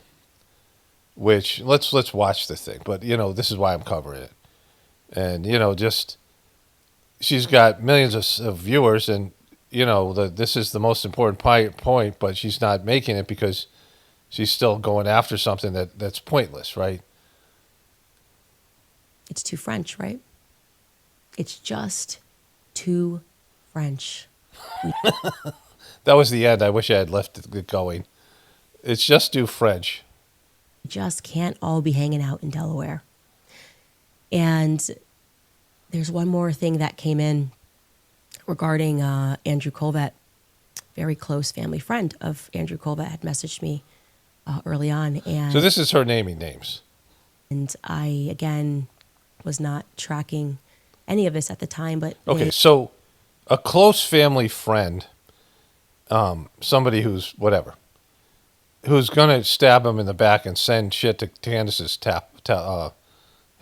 which, let's watch the thing. But, this is why I'm covering it. And, she's got millions of viewers, and, this is the most important point, but she's not making it because she's still going after something that's pointless, right? It's too French, right? It's just too French. That was the end. I wish I had left it going. It's just too French. We just can't all be hanging out in Delaware. And there's one more thing that came in regarding Andrew Colvett. Very close family friend of Andrew Colvett had messaged me early on. And so this is her naming names. And I, again, was not tracking any of this at the time. But okay, so a close family friend, somebody who's whatever, who's going to stab him in the back and send shit to Candace's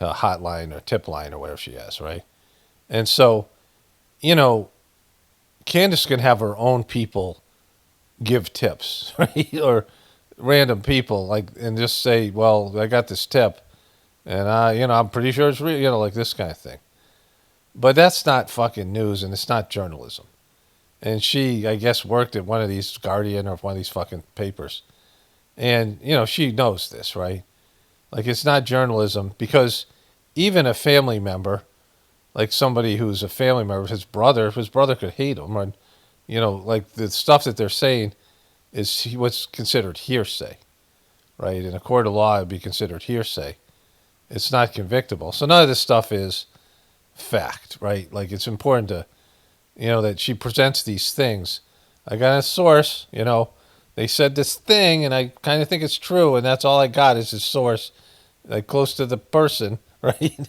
hotline or tip line or whatever she has, right? And so, Candace can have her own people give tips, right? Or random people, and just say, well, I got this tip, and I'm pretty sure it's real, like this kind of thing. But that's not fucking news, and it's not journalism. And she, I guess, worked at one of these Guardian or one of these fucking papers. And, she knows this, right? Like, it's not journalism, because even a family member, like somebody who's a family member, his brother could hate him. Or, like the stuff that they're saying is what's considered hearsay, right? In a court of law, it would be considered hearsay. It's not convictable. So none of this stuff is fact, right? Like it's important to, that she presents these things. I got a source, they said this thing and I kind of think it's true. And that's all I got is this source, like close to the person, right?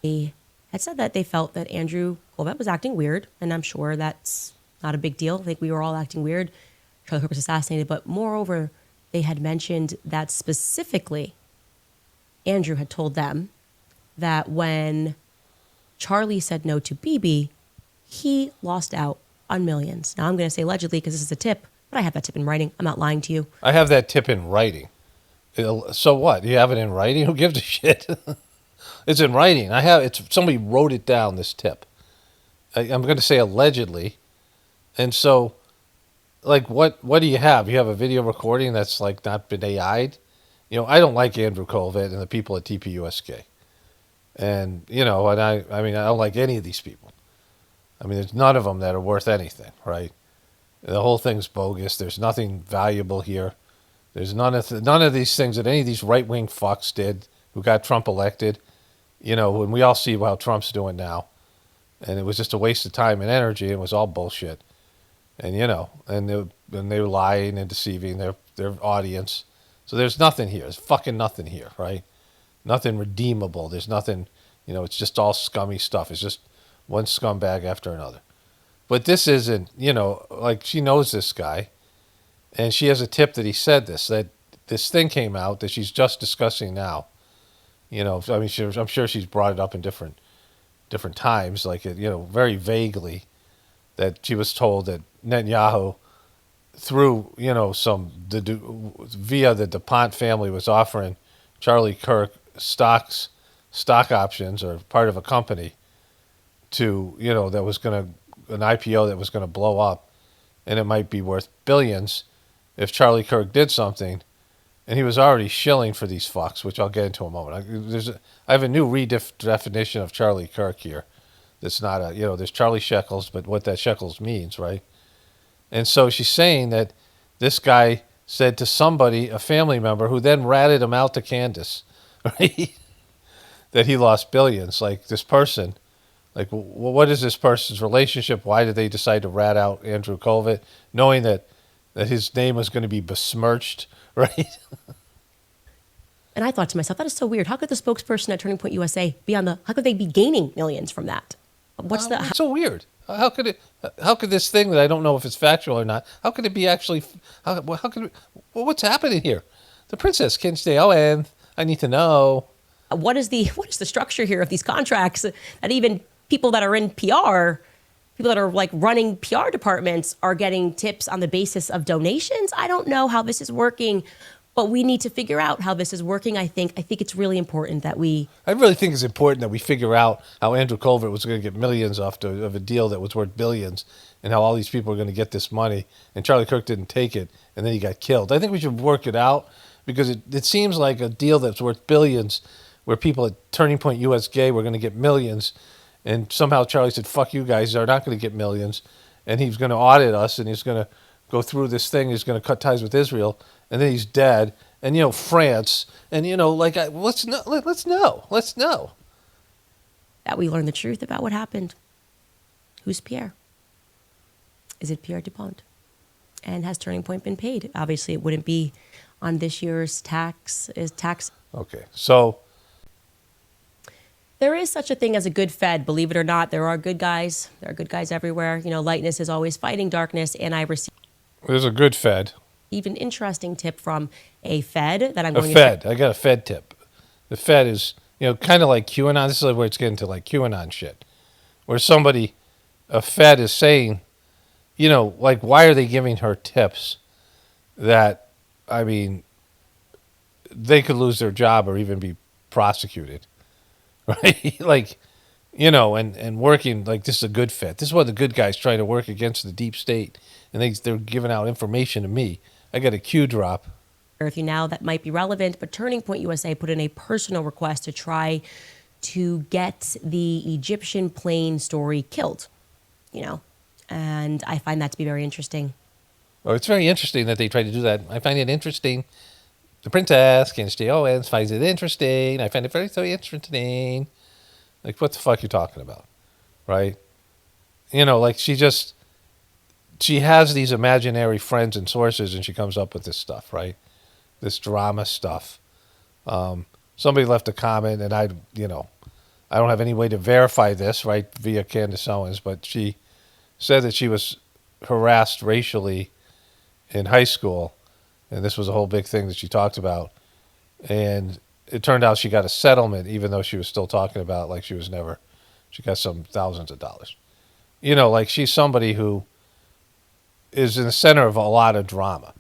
They had said that they felt that Andrew Colvett was acting weird. And I'm sure that's not a big deal. I think we were all acting weird. Charlie Kirk was assassinated. But moreover, they had mentioned that specifically Andrew had told them that when Charlie said no to Bibi, he lost out on millions. Now I'm going to say allegedly because this is a tip But I have that tip in writing. I'm not lying to you. I have that tip in writing. So what? You have it in writing? Who gives a shit? It's in writing. Somebody wrote it down, this tip. I'm going to say allegedly. And so, like, what do you have? You have a video recording that's, like, not been AI'd? You know, I don't like Andrew Colvett and the people at TPUSK. And, you know, and I don't like any of these people. I mean, there's none of them that are worth anything, right? The whole thing's bogus. There's nothing valuable here. There's none of these things that any of these right-wing fucks did who got Trump elected. You know, when we all see how Trump's doing now. And it was just a waste of time and energy. It was all bullshit. And, you know, and they were lying and deceiving their audience. So there's nothing here. There's fucking nothing here, right? Nothing redeemable. There's nothing, you know, it's just all scummy stuff. It's just one scumbag after another. But this isn't, you know, like, she knows this guy. And she has a tip that he said that this thing came out that she's just discussing now. You know, I mean, I'm sure she's brought it up in different times, like, you know, very vaguely, that she was told that Netanyahu, through, you know, via the DuPont family, was offering Charlie Kirk stock options, or part of a company, to, you know, that was an IPO that was going to blow up, and it might be worth billions if Charlie Kirk did something. And he was already shilling for these fucks, which I'll get into in a moment. I have a new redefinition of Charlie Kirk here. That's not you know, there's Charlie Shekels, but what that Shekels means, right? And so she's saying that this guy said to somebody, a family member, who then ratted him out to Candace, right? That he lost billions. Like, this person, like, what is this person's relationship? Why did they decide to rat out Andrew Colvett, knowing that his name was going to be besmirched, right? And I thought to myself, that is so weird. How could the spokesperson at Turning Point USA how could they be gaining millions from that? What's It's so weird. How could this thing that I don't know if it's factual or not, how could it be actually, what's happening here? The princess can stay, and I need to know. What is the structure here of these contracts that even people that are in PR, people that are like running PR departments, are getting tips on the basis of donations? I don't know how this is working, but we need to figure out how this is working. I think it's really important that I really think it's important that we figure out how Andrew Colvett was going to get millions of a deal that was worth billions, and how all these people are going to get this money, and Charlie Kirk didn't take it, and then he got killed. I think we should work it out, because it seems like a deal that's worth billions, where people at Turning Point USA were going to get millions, and somehow Charlie said, fuck you guys, they're not going to get millions, and he's going to audit us, and he's going to go through this thing, he's going to cut ties with Israel, and then he's dead. And, you know, France, and, you know, like, let's know. That we learn the truth about what happened. Who's Pierre? Is it Pierre DuPont? And has Turning Point been paid? Obviously, it wouldn't be on this year's tax. Okay, so there is such a thing as a good Fed. Believe it or not, there are good guys. There are good guys everywhere. You know, lightness is always fighting darkness, and I received... There's a good Fed. Even interesting tip from a Fed that I'm going to... A Fed. I got a Fed tip. The Fed is, you know, kind of like QAnon. This is where it's getting to, like, QAnon shit. Where a Fed is saying, you know, like, why are they giving her tips that, I mean, they could lose their job or even be prosecuted, right? Like, you know, and working, like, this is a good Fed. This is one of the good guys trying to work against the deep state, and they're giving out information to me. I got a Q drop. With you now that might be relevant, but Turning Point USA put in a personal request to try to get the Egyptian plane story killed, you know, and I find that to be very interesting. Well, it's very interesting that they tried to do that. I find it interesting. The princess, Candace Owens, finds it interesting. I find it very, very interesting. Like, what the fuck are you talking about, right? You know, like, she has these imaginary friends and sources, and she comes up with this stuff, right? This drama stuff. Somebody left a comment, and I don't have any way to verify this, right, via Candace Owens, but she said that she was harassed racially in high school, and this was a whole big thing that she talked about. And it turned out she got a settlement, even though she was still talking about, like, she got some thousands of dollars. You know, like, she's somebody who is in the center of a lot of drama.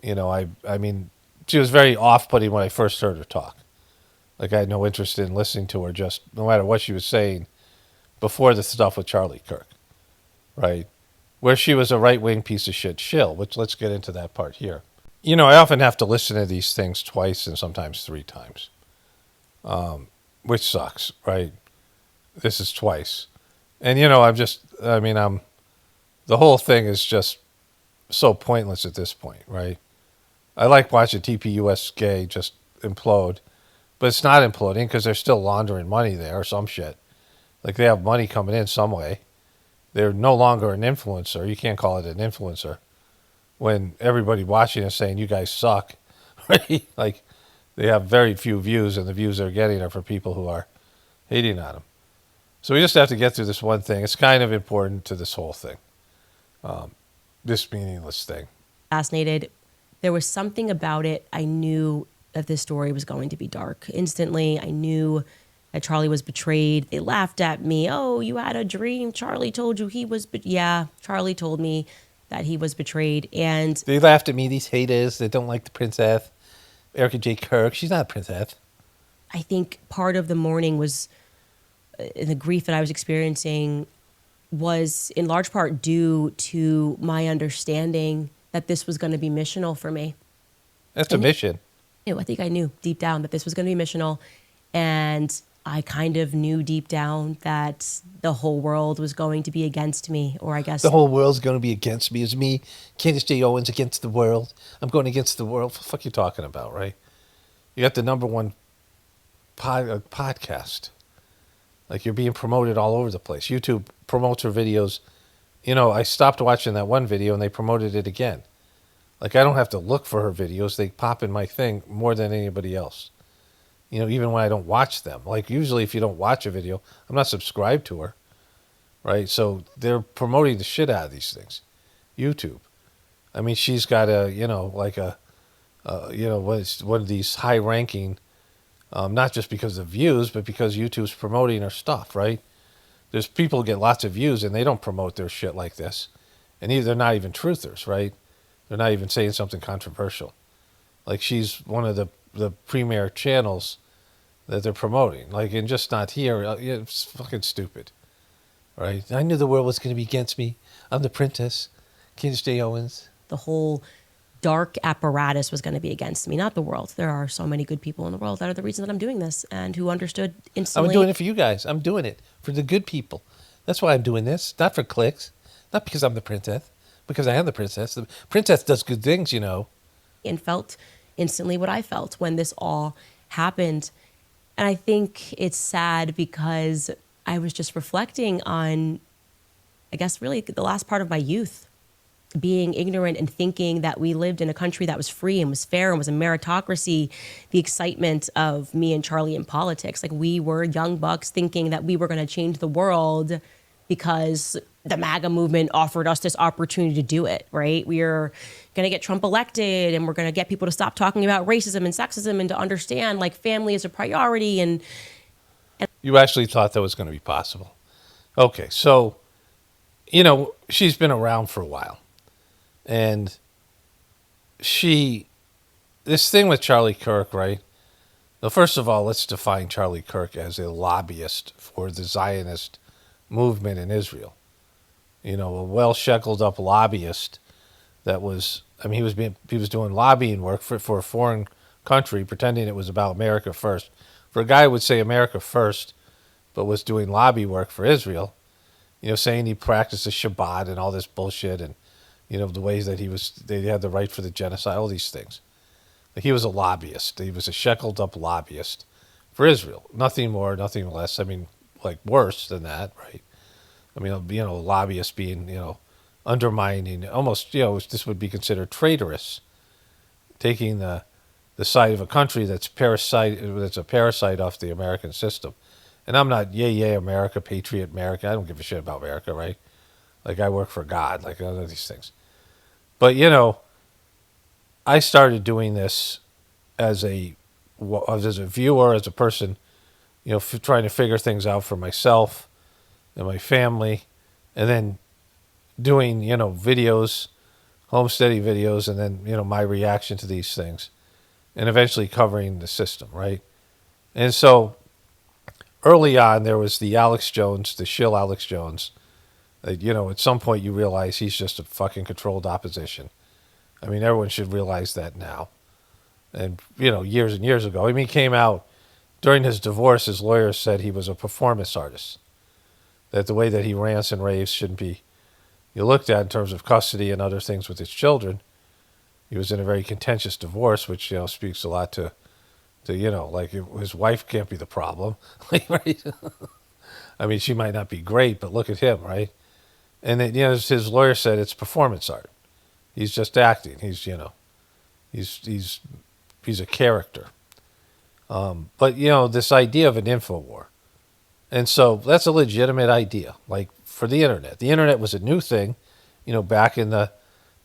You know, I mean, she was very off-putting when I first heard her talk. Like, I had no interest in listening to her, just no matter what she was saying before the stuff with Charlie Kirk, right? Where she was a right-wing piece of shit shill, which let's get into that part here. You know, I often have to listen to these things twice and sometimes 3 times, which sucks, right? This is twice. And, you know, the whole thing is just so pointless at this point, right? I like watching TPUS gay just implode, but it's not imploding because they're still laundering money there or some shit. Like, they have money coming in some way. They're no longer an influencer. You can't call it an influencer when everybody watching is saying, you guys suck, right? Like, they have very few views, and the views they're getting are for people who are hating on them. So we just have to get through this one thing. It's kind of important to this whole thing, this meaningless thing. Fascinated. There was something about it. I knew that this story was going to be dark. Instantly, I knew that Charlie was betrayed. They laughed at me. Oh, you had a dream. Charlie told you he was, yeah, Charlie told me that he was betrayed. And they laughed at me, these haters that don't like the princess. Erika J. Kirk, she's not a princess. I think part of the mourning was, the grief that I was experiencing was in large part due to my understanding that this was going to be missional for me. That's a mission. I think I knew deep down that this was going to be missional. And I kind of knew deep down that the whole world was going to be against me, or I guess... The whole world's going to be against me. Is me, Candace J. Owens, against the world. I'm going against the world. What the fuck are you talking about, right? You got the #1 podcast. Like, you're being promoted all over the place. YouTube promotes her videos. You know, I stopped watching that one video and they promoted it again. Like, I don't have to look for her videos. They pop in my thing more than anybody else. You know, even when I don't watch them. Like, usually if you don't watch a video, I'm not subscribed to her. Right? So they're promoting the shit out of these things. YouTube. I mean, she's got one of these high-ranking, not just because of views, but because YouTube's promoting her stuff, right? There's people who get lots of views and they don't promote their shit like this. And they're not even truthers, right? They're not even saying something controversial. Like, she's one of the premier channels that they're promoting. Like, and just not here. It's fucking stupid, right? I knew the world was going to be against me. I'm the princess, Candace J. Owens. The whole dark apparatus was going to be against me, not the world. There are so many good people in the world that are the reason that I'm doing this and who understood instantly. I'm doing it for you guys. I'm doing it for the good people. That's why I'm doing this. Not for clicks. Not because I'm the princess. Because I am the princess. The princess does good things, you know. And felt instantly what I felt when this all happened. And I think it's sad because I was just reflecting on, I guess, really the last part of my youth. Being ignorant and thinking that we lived in a country that was free and was fair and was a meritocracy, the excitement of me and Charlie in politics. Like, we were young bucks thinking that we were going to change the world because the MAGA movement offered us this opportunity to do it, right? We're going to get Trump elected and we're going to get people to stop talking about racism and sexism and to understand, like, family is a priority. And you actually thought that was going to be possible. Okay, so, you know, she's been around for a while. And this thing with Charlie Kirk, right? Well, first of all, let's define Charlie Kirk as a lobbyist for the Zionist movement in Israel. You know, a well-shackled up lobbyist that was, I mean, he was doing lobbying work for a foreign country, pretending it was about America first. For a guy who would say America first, but was doing lobby work for Israel, you know, saying he practices Shabbat and all this bullshit, and you know, the ways that they had the right for the genocide, all these things. He was a lobbyist. He was a shackled up lobbyist for Israel. Nothing more, nothing less. I mean, like, worse than that, right? I mean, you know, lobbyists being, you know, undermining, almost, you know, this would be considered traitorous, taking the side of a country that's a parasite off the American system. And I'm not, yay, America, patriot America. I don't give a shit about America, right? Like, I work for God, like, none of these things. But, you know, I started doing this as a viewer, as a person, you know, trying to figure things out for myself and my family, and then doing, videos, homesteading videos, and then, my reaction to these things, and eventually covering the system, right? And so early on, there was the Alex Jones, the shill Alex Jones. At some point you realize he's just a fucking controlled opposition. I mean, everyone should realize that now. And, years and years ago. I mean, he came out during his divorce, his lawyers said he was a performance artist. That the way that he rants and raves shouldn't be looked at in terms of custody and other things with his children. He was in a very contentious divorce, which, speaks a lot to like his wife can't be the problem, right? I mean, she might not be great, but look at him, right? And then, his lawyer said it's performance art. He's just acting. He's a character. But this idea of an info war, and so that's a legitimate idea. Like for the internet was a new thing, back in the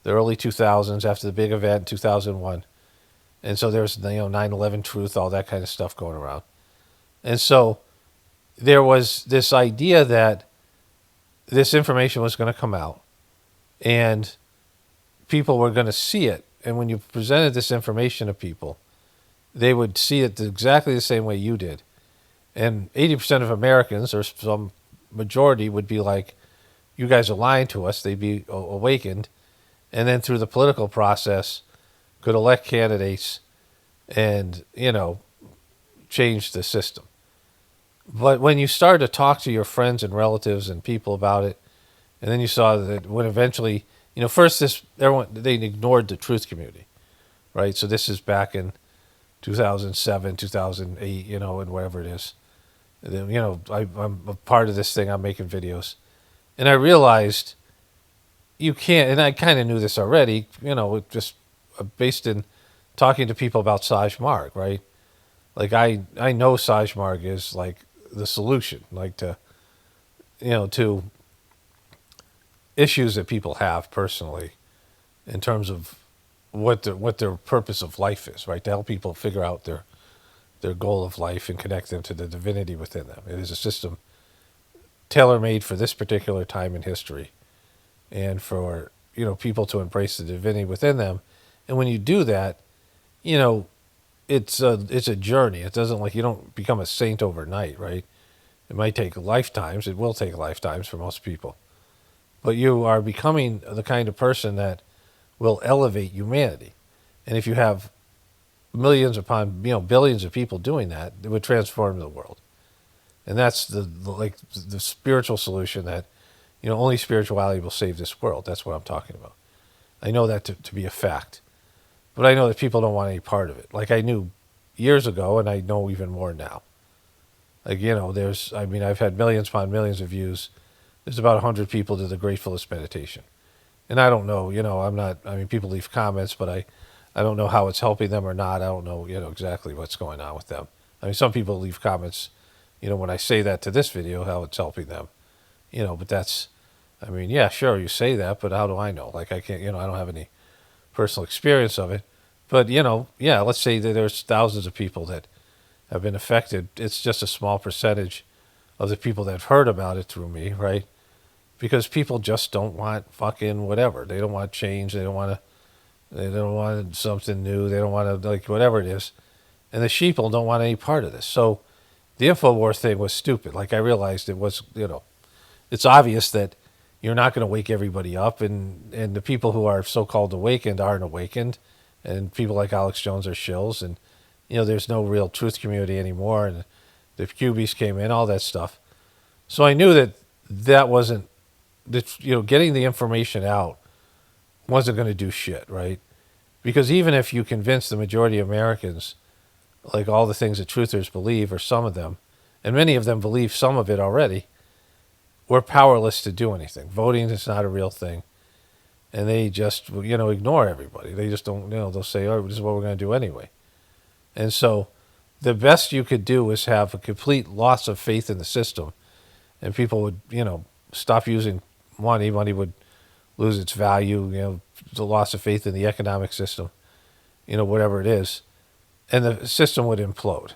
early 2000s after the big event in 2001. And so there's 9/11 truth, all that kind of stuff going around. And so there was this idea that this information was going to come out and people were going to see it. And when you presented this information to people, they would see it exactly the same way you did. And 80% of Americans, or some majority, would be like, you guys are lying to us. They'd be awakened. And then through the political process, could elect candidates and, change the system. But when you start to talk to your friends and relatives and people about it, and then you saw that when eventually, first they ignored the truth community, right? So this is back in 2007, 2008, and whatever it is. I'm a part of this thing. I'm making videos. And I realized you can't, and I kind of knew this already, just based in talking to people about Sajmarg, right? Like I know Sajmarg is like the solution, like to issues that people have personally in terms of what their purpose of life is, right? To help people figure out their goal of life and connect them to the divinity within them. It is a system tailor-made for this particular time in history and for, people to embrace the divinity within them. And when you do that, it's a journey. It doesn't you don't become a saint overnight, right? It might take lifetimes. It will take lifetimes for most people. But you are becoming the kind of person that will elevate humanity. And if you have millions upon, billions of people doing that, it would transform the world. And that's the spiritual solution that, only spirituality will save this world. That's what I'm talking about. I know that to be a fact. But I know that people don't want any part of it. Like I knew years ago, and I know even more now. Like, I've had millions upon millions of views. There's about 100 people to the Gratefullness meditation. And I don't know, people leave comments, but I don't know how it's helping them or not. I don't know, exactly what's going on with them. Some people leave comments, when I say that to this video, how it's helping them. But that's, yeah, sure, you say that, but how do I know? Like I can't, I don't have any personal experience of it. But, yeah, let's say that there's thousands of people that have been affected. It's just a small percentage of the people that have heard about it through me, right? Because people just don't want fucking whatever. They don't want change. They don't want something new. They don't want to, whatever it is. And the sheeple don't want any part of this. So the InfoWar thing was stupid. Like I realized it was, it's obvious that you're not going to wake everybody up. And the people who are so-called awakened aren't awakened. And people like Alex Jones are shills. And, there's no real truth community anymore. And the cubies came in, all that stuff. So I knew that wasn't, getting the information out wasn't going to do shit, right? Because even if you convince the majority of Americans, like all the things that truthers believe, or some of them, and many of them believe some of it already, we're powerless to do anything. Voting is not a real thing. And they just, ignore everybody. They just don't, they'll say, oh, this is what we're going to do anyway. And so the best you could do is have a complete loss of faith in the system. And people would, stop using money. Money would lose its value, the loss of faith in the economic system, whatever it is. And the system would implode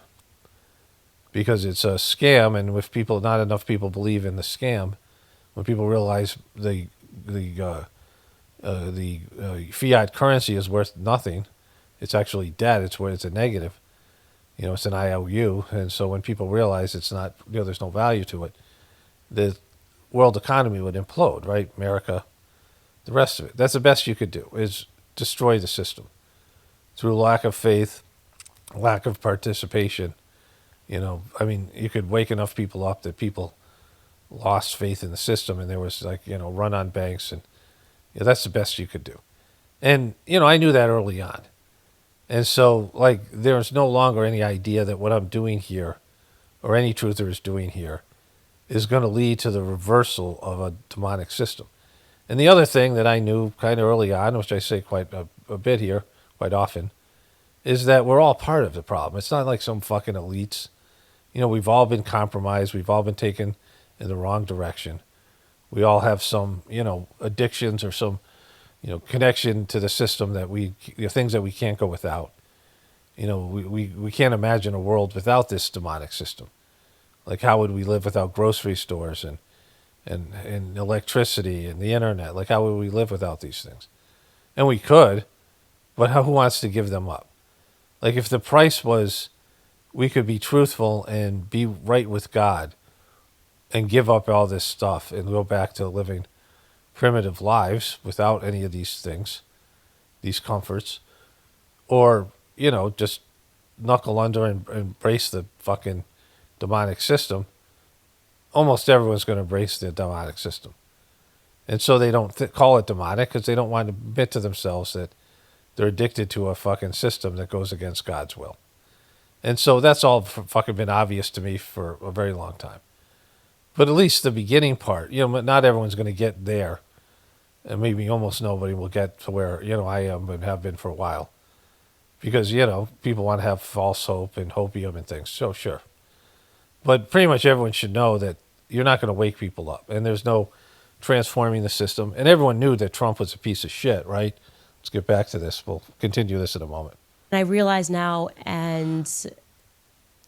because it's a scam. And if not enough people believe in the scam, when people realize the fiat currency is worth nothing. It's actually dead. It's a negative. It's an IOU. And so when people realize it's not, there's no value to it, the world economy would implode, right? America, the rest of it. That's the best you could do, is destroy the system through lack of faith, lack of participation. You could wake enough people up that people lost faith in the system, and there was run on banks, and that's the best you could do. And I knew that early on. And so there's no longer any idea that what I'm doing here, or any truther is doing here, is going to lead to the reversal of a demonic system. And the other thing that I knew kind of early on, which I say quite a bit here, quite often, is that we're all part of the problem. It's not like some fucking elites. We've all been compromised. We've all been taken in the wrong direction. We all have some, addictions or some, connection to the system that things that we can't go without. We can't imagine a world without this demonic system. Like, how would we live without grocery stores and electricity and the internet? Like, how would we live without these things? And we could, but who wants to give them up? Like, if the price was we could be truthful and be right with God and give up all this stuff and go back to living primitive lives without any of these things, these comforts, or, just knuckle under and embrace the fucking demonic system, almost everyone's going to embrace the demonic system. And so they don't call it demonic because they don't want to admit to themselves that they're addicted to a fucking system that goes against God's will. And so that's all fucking been obvious to me for a very long time. But at least the beginning part, not everyone's going to get there. And maybe almost nobody will get to where, I am and have been for a while. Because, people want to have false hope and hopium and things. So, sure. But pretty much everyone should know that you're not going to wake people up. And there's no transforming the system. And everyone knew that Trump was a piece of shit, right? Let's get back to this. We'll continue this in a moment. And I realize now, and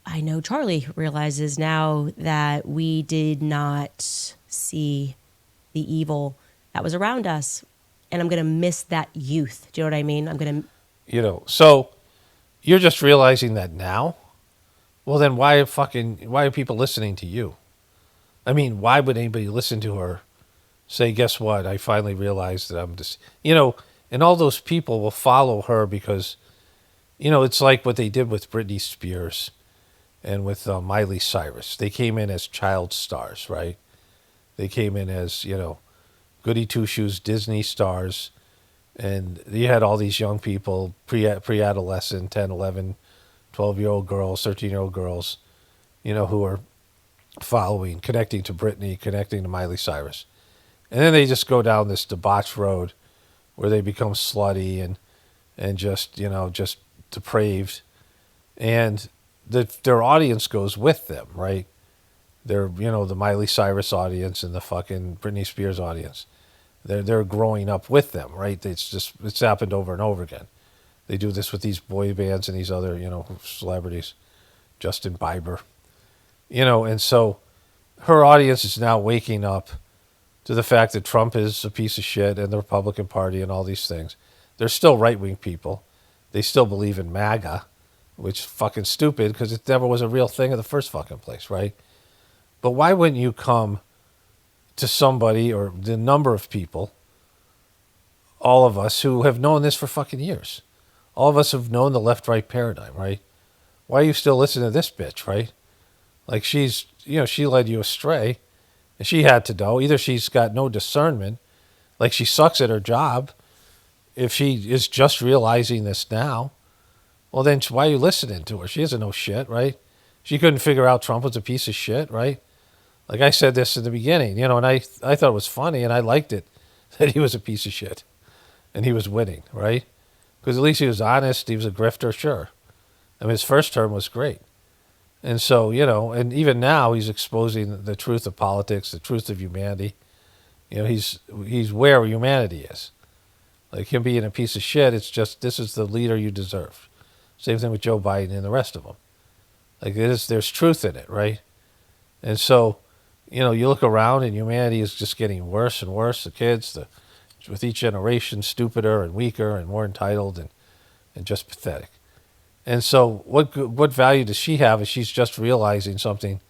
I know Charlie realizes now, that we did not see the evil that was around us. And I'm going to miss that youth. Do you know what I mean? I'm going to... So you're just realizing that now? Well, then why are people listening to you? I mean, why would anybody listen to her say, guess what? I finally realized that I'm just... and all those people will follow her because, it's like what they did with Britney Spears and with Miley Cyrus. They came in as child stars, right? They came in as, goody two-shoes Disney stars. And you had all these young people, pre-adolescent, 10, 11, 12-year-old girls, 13-year-old girls, who are following, connecting to Britney, connecting to Miley Cyrus. And then they just go down this debauched road where they become slutty and just depraved. And their audience goes with them, right? They're, the Miley Cyrus audience and the fucking Britney Spears audience. They're growing up with them, right? It's happened over and over again. They do this with these boy bands and these other, celebrities, Justin Bieber, and so her audience is now waking up to the fact that Trump is a piece of shit and the Republican Party and all these things. They're still right-wing people. They still believe in MAGA, which is fucking stupid because it never was a real thing in the first fucking place, right? But why wouldn't you come to somebody or the number of people, all of us who have known this for fucking years? All of us have known the left-right paradigm, right? Why are you still listening to this bitch, right? Like she's, she led you astray and she had to know. Either she's got no discernment, like she sucks at her job. If she is just realizing this now, well then why are you listening to her? She doesn't know shit, right? She couldn't figure out Trump was a piece of shit, right? Like I said this in the beginning, and I thought it was funny and I liked it that he was a piece of shit and he was winning, right? Because at least he was honest, he was a grifter, sure. I mean, his first term was great. And so, and even now he's exposing the truth of politics, the truth of humanity. He's where humanity is. Like him being a piece of shit, it's just, this is the leader you deserve. Same thing with Joe Biden and the rest of them. Like there's truth in it, right? And so, you look around and humanity is just getting worse and worse. The kids, with each generation, stupider and weaker and more entitled and just pathetic. And so what value does she have if she's just realizing something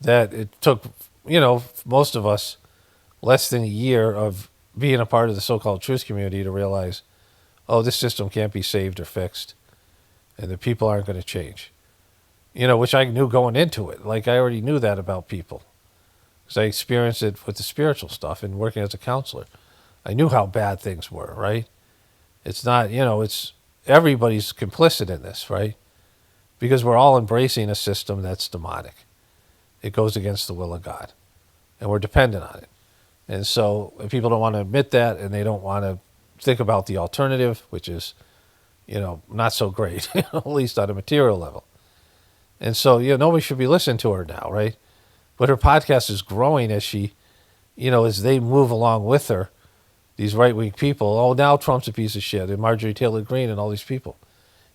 that it took, most of us less than a year of being a part of the so-called truth community to realize, oh, this system can't be saved or fixed, and the people aren't going to change. Which I knew going into it. Like, I already knew that about people because I experienced it with the spiritual stuff and working as a counselor. I knew how bad things were, right? It's not, it's everybody's complicit in this, right? Because we're all embracing a system that's demonic. It goes against the will of God, and we're dependent on it. And so people don't want to admit that, and they don't want to think about the alternative, which is, not so great, at least on a material level. And so, nobody should be listening to her now, right? But her podcast is growing as she, as they move along with her, these right-wing people. Oh, now Trump's a piece of shit, and Marjorie Taylor Greene and all these people.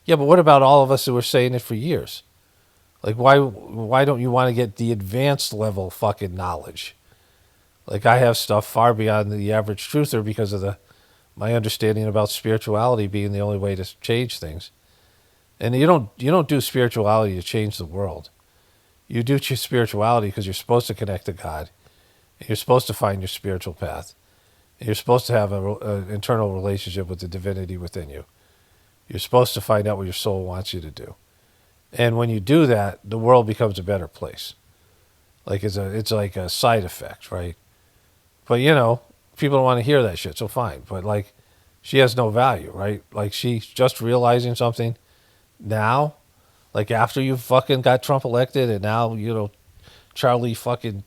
Yeah, but what about all of us who were saying it for years? Like, why don't you want to get the advanced level fucking knowledge? Like, I have stuff far beyond the average truther because of my understanding about spirituality being the only way to change things. And you don't do spirituality to change the world. You do spirituality because you're supposed to connect to God. And you're supposed to find your spiritual path. And you're supposed to have an internal relationship with the divinity within you. You're supposed to find out what your soul wants you to do. And when you do that, the world becomes a better place. Like, it's like a side effect, right? But, people don't want to hear that shit, so fine. But, like, she has no value, right? Like, she's just realizing something now, like after you fucking got Trump elected, and now, Charlie fucking,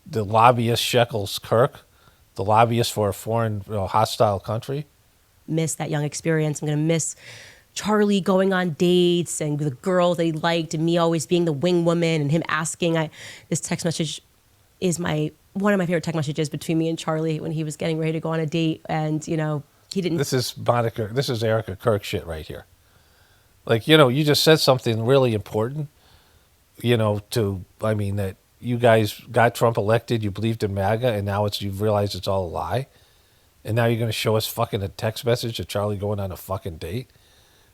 the lobbyist Shekels Kirk, the lobbyist for a foreign hostile country. Miss that young experience. I'm going to miss Charlie going on dates and the girl they liked and me always being the wing woman and him asking. This text message is one of my favorite text messages between me and Charlie when he was getting ready to go on a date, and, he didn't. This is Erika Kirk shit right here. Like, you just said something really important, that you guys got Trump elected, you believed in MAGA, and now you've realized it's all a lie. And now you're going to show us fucking a text message of Charlie going on a fucking date,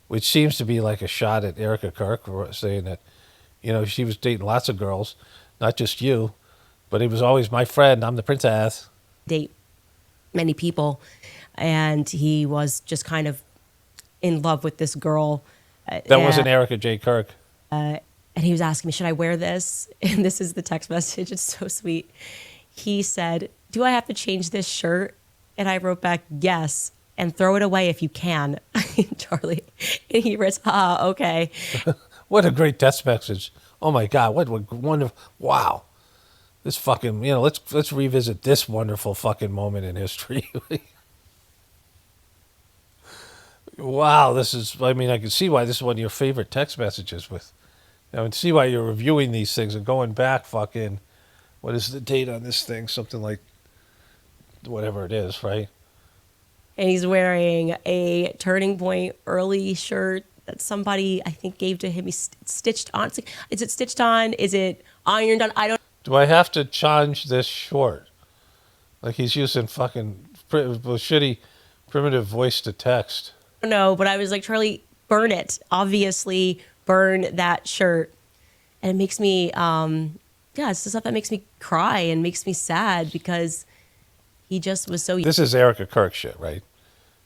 which seems to be like a shot at Erika Kirk, saying that, she was dating lots of girls, not just you, but he was always my friend, I'm the princess. Date many people, and he was just kind of in love with this girl. That wasn't Erika J. Kirk. And he was asking me, should I wear this? And this is the text message. It's so sweet. He said, do I have to change this shirt? And I wrote back, yes, and throw it away if you can. Charlie. And he writes, okay. What a great text message. Oh my God, what wonderful, wow. This fucking, let's revisit this wonderful fucking moment in history. Wow, I can see why this is one of your favorite text messages I can see why you're reviewing these things and going back fucking, what is the date on this thing? Something like, whatever it is, right? And he's wearing a Turning Point early shirt that somebody, I think, gave to him. He's stitched on. Is it stitched on? Is it ironed on? I don't. Do I have to change this short? Like, he's using fucking shitty primitive voice to text. No, but I was like, Charlie, burn it. Obviously, burn that shirt. And it makes me, it's the stuff that makes me cry and makes me sad because he just was so. This is Erika Kirk shit, right?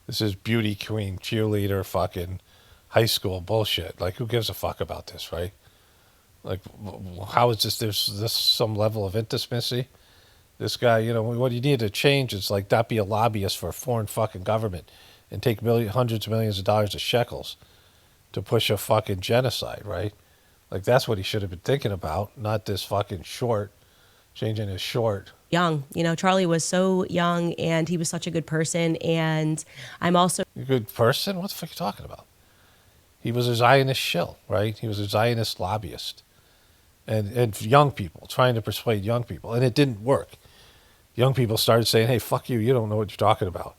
This is beauty queen, cheerleader, fucking high school bullshit. Like, who gives a fuck about this, right? Like, how is this? There's this some level of intimacy. This guy, what you need to change is like not be a lobbyist for a foreign fucking government and take hundreds of millions of dollars of shekels to push a fucking genocide, right? Like, that's what he should have been thinking about, not this fucking short, changing his short. Young, Charlie was so young, and he was such a good person, and I'm also... A good person? What the fuck are you talking about? He was a Zionist shill, right? He was a Zionist lobbyist. And young people, trying to persuade young people, and it didn't work. Young people started saying, hey, fuck you, you don't know what you're talking about.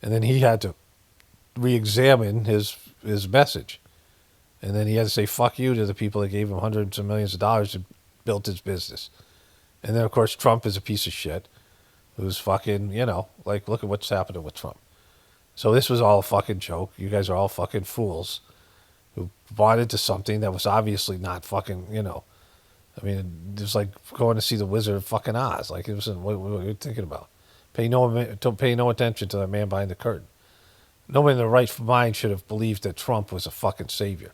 And then he had to re-examine his message. And then he had to say fuck you to the people that gave him hundreds of millions of dollars and built his business. And then, of course, Trump is a piece of shit who's fucking, like, look at what's happening with Trump. So this was all a fucking joke. You guys are all fucking fools who bought into something that was obviously not fucking, I mean, it was like going to see the Wizard of fucking Oz. Like, it was, what are you thinking about? Pay no attention to the man behind the curtain. Nobody in their right mind should have believed that Trump was a fucking savior.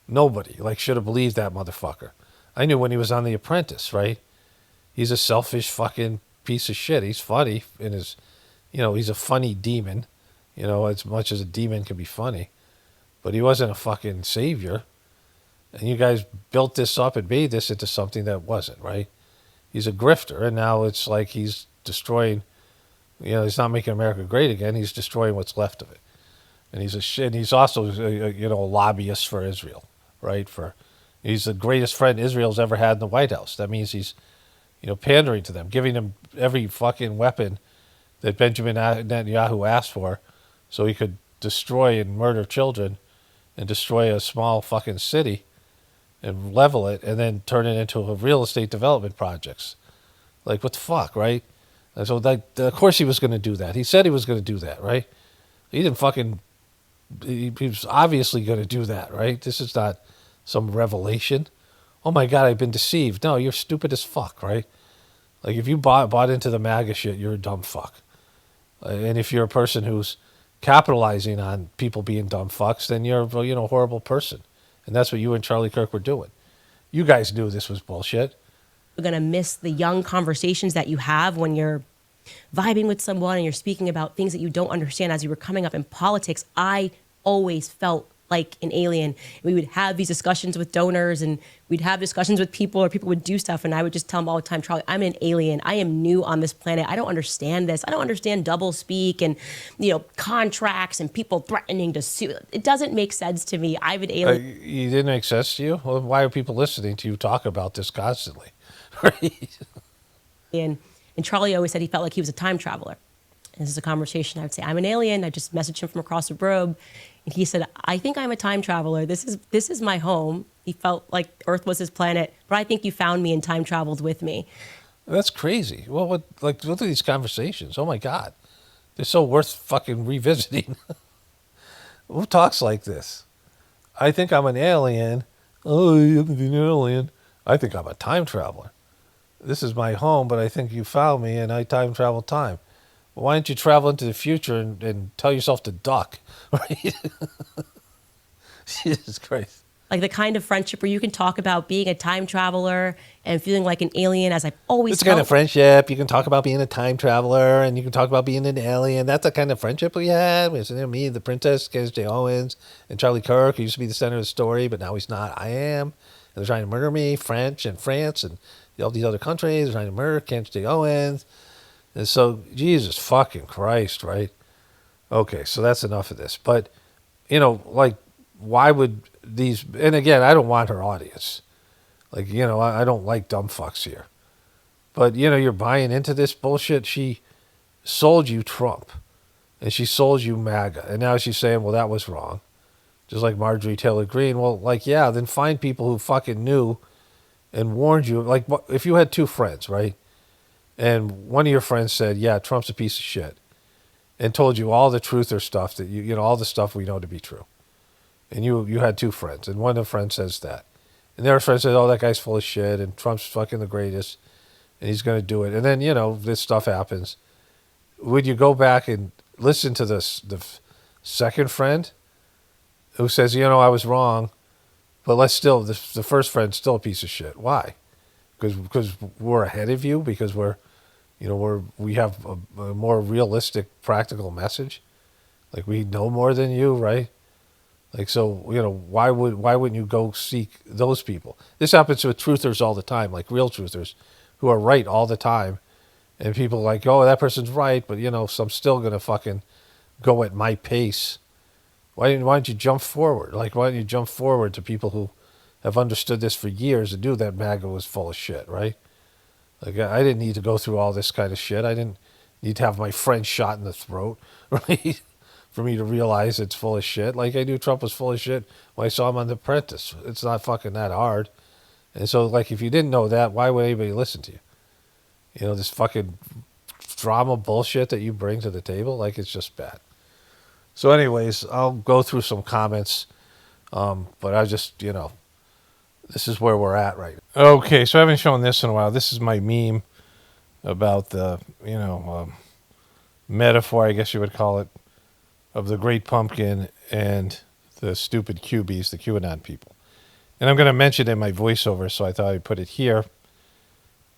Nobody, should have believed that motherfucker. I knew when he was on The Apprentice, right? He's a selfish fucking piece of shit. He's funny in his, he's a funny demon, as much as a demon can be funny. But he wasn't a fucking savior. And you guys built this up and made this into something that wasn't, right? He's a grifter, and now it's like he's destroying, he's not making America great again. He's destroying what's left of it. And he's also, a lobbyist for Israel, right? He's the greatest friend Israel's ever had in the White House. That means he's, pandering to them, giving them every fucking weapon that Benjamin Netanyahu asked for so he could destroy and murder children and destroy a small fucking city and level it and then turn it into a real estate development projects. Like, what the fuck, right? And so, of course he was going to do that. He said he was going to do that, right? He didn't fucking... He was obviously going to do that, right? This is not some revelation. Oh my God, I've been deceived. No, you're stupid as fuck, right? Like, if you bought into the MAGA shit, you're a dumb fuck. And if you're a person who's capitalizing on people being dumb fucks, then you're a horrible person. And that's what you and Charlie Kirk were doing. You guys knew this was bullshit. You're going to miss the young conversations that you have when you're vibing with someone and you're speaking about things that you don't understand as you were coming up in politics. I always felt like an alien. We would have these discussions with donors and we'd have discussions with people, or people would do stuff, and I would just tell them all the time, Charlie, I'm an alien. I am new on this planet. I don't understand this. I don't understand double speak and, contracts and people threatening to sue. It doesn't make sense to me. I'm an alien. It didn't make sense to you? Well, why are people listening to you talk about this constantly? Right? And Charlie always said he felt like he was a time traveler. And this is a conversation I would say, I'm an alien. I just messaged him from across the globe. And he said, I think I'm a time traveler. This is my home. He felt like Earth was his planet, but I think you found me and time traveled with me. That's crazy. Well, look at these conversations. Oh my God. They're so worth fucking revisiting. Who talks like this? I think I'm an alien. Oh, you're an alien. I think I'm a time traveler. This is my home, but I think you found me and I time travel time. Well, why don't you travel into the future and tell yourself to duck? Right? Jesus Christ. Like the kind of friendship where you can talk about being a time traveler and feeling like an alien, as I've always It's the kind of friendship. You can talk about being a time traveler and you can talk about being an alien. That's the kind of friendship we had. It was me, the Princess, Candace J. Owens, and Charlie Kirk, who used to be the center of the story, but now he's not. I am. And they're trying to murder me, French and France and all these other countries. They're trying to murder Candace J. Owens. And so, Jesus fucking Christ, right? Okay, so that's enough of this. But, why would these... And again, I don't want her audience. I don't like dumb fucks here. But, you're buying into this bullshit. She sold you Trump. And she sold you MAGA. And now she's saying, well, that was wrong. Just like Marjorie Taylor Greene. Well, yeah, then find people who fucking knew and warned you. Like, if you had two friends, right? And one of your friends said, yeah, Trump's a piece of shit. And told you all the truth or stuff that all the stuff we know to be true. And you had two friends. And one of the friends says that. And the other friend says, oh, that guy's full of shit. And Trump's fucking the greatest. And he's going to do it. And then, this stuff happens. Would you go back and listen to the second friend who says, I was wrong. But the first friend's still a piece of shit. Why? Because we're ahead of you? Because we have a more realistic, practical message? Like, we know more than you, right? Like, so, why wouldn't you go seek those people? This happens with truthers all the time, like real truthers who are right all the time. And people like, oh, that person's right, but, so I'm still going to fucking go at my pace. Why don't you jump forward? Like, why don't you jump forward to people who have understood this for years and knew that MAGA was full of shit, right? Like, I didn't need to go through all this kind of shit. I didn't need to have my friend shot in the throat, right? For me to realize it's full of shit. Like, I knew Trump was full of shit when I saw him on The Apprentice. It's not fucking that hard. And so, like, if you didn't know that, why would anybody listen to you? This fucking drama bullshit that you bring to the table, like, it's just bad. So anyways, I'll go through some comments, but I just, this is where we're at right now. Okay, so I haven't shown this in a while. This is my meme about the, metaphor, I guess you would call it, of the Great Pumpkin and the stupid QBs, the QAnon people. And I'm going to mention it in my voiceover, so I thought I'd put it here.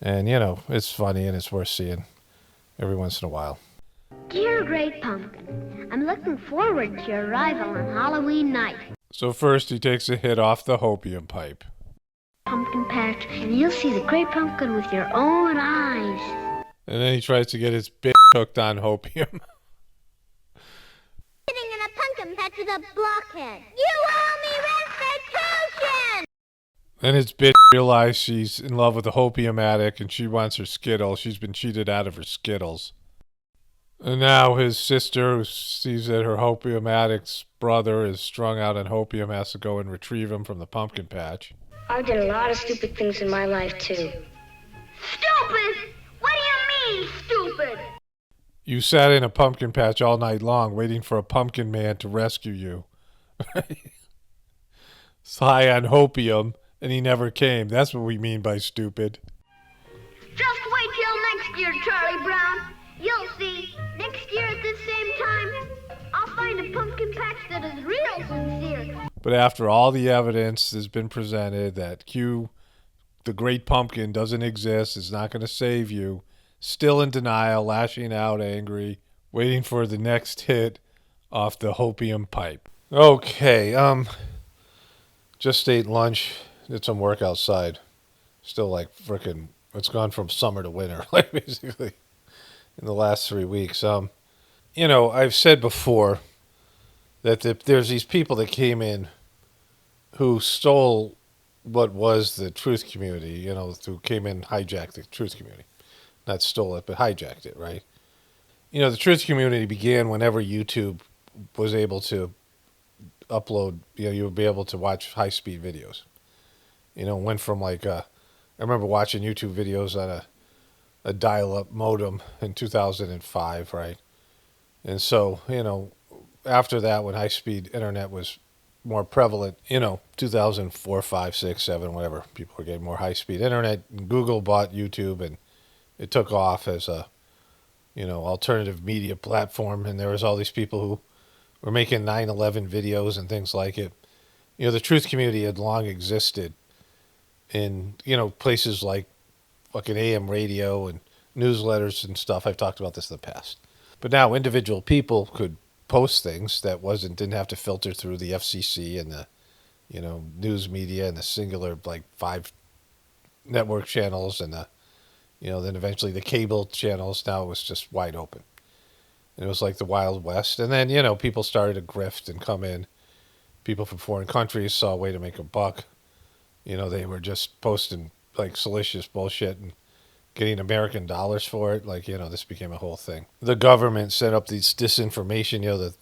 And, it's funny and it's worth seeing every once in a while. Dear Great Pumpkin, I'm looking forward to your arrival on Halloween night. So first he takes a hit off the hopium pipe. Pumpkin patch, and you'll see the Great Pumpkin with your own eyes. And then he tries to get his bitch hooked on hopium. Sitting in a pumpkin patch with a blockhead. You owe me restitution! Then his bitch realizes she's in love with a hopium addict and she wants her Skittles. She's been cheated out of her Skittles. And now his sister, who sees that her hopium addict's brother is strung out on hopium, has to go and retrieve him from the pumpkin patch. I did a lot of stupid things in my life, too. Stupid? What do you mean, stupid? You sat in a pumpkin patch all night long waiting for a pumpkin man to rescue you. It's high on hopium, and he never came. That's what we mean by stupid. Just wait till next year, Charlie Brown. You'll see. Next year at this same time, I'll find a pumpkin patch that is real sincere. But after all the evidence has been presented that the Great Pumpkin, doesn't exist, is not going to save you, still in denial, lashing out, angry, waiting for the next hit off the hopium pipe. Okay, just ate lunch, did some work outside. Still like frickin', it's gone from summer to winter, like basically, in the last 3 weeks. I've said before that there's these people that came in who stole what was the truth community, who came in and hijacked the truth community. Not stole it, but hijacked it, right? The truth community began whenever YouTube was able to upload, you would be able to watch high-speed videos. Went from I remember watching YouTube videos on a dial-up modem in 2005, right? And so, after that, when high-speed internet was more prevalent, 2004, 5, 6, 7, whatever, people were getting more high-speed internet. And Google bought YouTube, and it took off as a, alternative media platform. And there was all these people who were making 9/11 videos and things like it. The truth community had long existed in, places like fucking AM radio and newsletters and stuff. I've talked about this in the past. But now individual people could post things that didn't have to filter through the FCC and the, news media and the singular, 5 network channels and the, then eventually the cable channels. Now it was just wide open. And it was like the Wild West. And then, people started to grift and come in. People from foreign countries saw a way to make a buck. They were just posting salacious bullshit and getting American dollars for it. This became a whole thing. The government set up these disinformation, the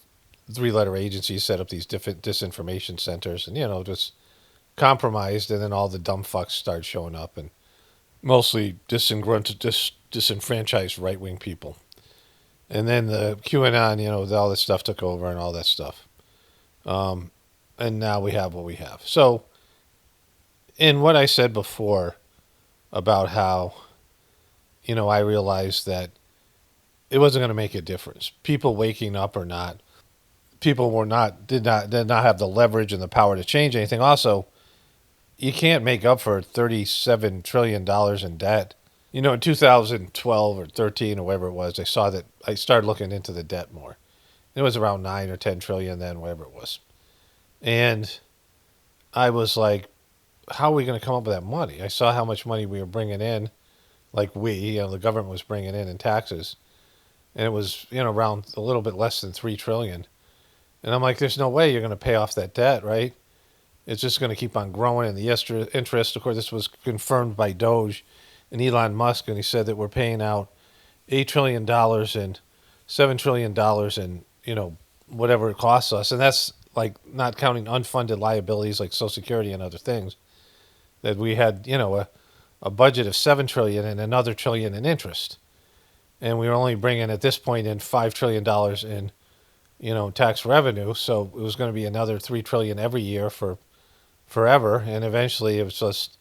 3-letter agencies set up these different disinformation centers and, just compromised. And then all the dumb fucks started showing up and mostly disenfranchised right-wing people. And then the QAnon, all this stuff took over and all that stuff. And now we have what we have. So, in what I said before about how, I realized that it wasn't going to make a difference. People waking up or not, people did not have the leverage and the power to change anything. Also, you can't make up for $37 trillion in debt. In 2012 or 13 or whatever it was, I started looking into the debt more. It was around 9 or 10 trillion then, whatever it was. And I was like, how are we going to come up with that money? I saw how much money we were bringing in, the government was bringing in taxes. And it was, around a little bit less than 3 trillion. And I'm like, there's no way you're going to pay off that debt, right? It's just going to keep on growing. And the interest, of course, this was confirmed by Doge and Elon Musk. And he said that we're paying out $8 trillion and $7 trillion in, whatever it costs us. And that's not counting unfunded liabilities like Social Security and other things. That we had, a a budget of $7 trillion and another trillion in interest. And we were only bringing at this point in $5 trillion in, tax revenue. So it was going to be another $3 trillion every year for forever. And eventually it was just,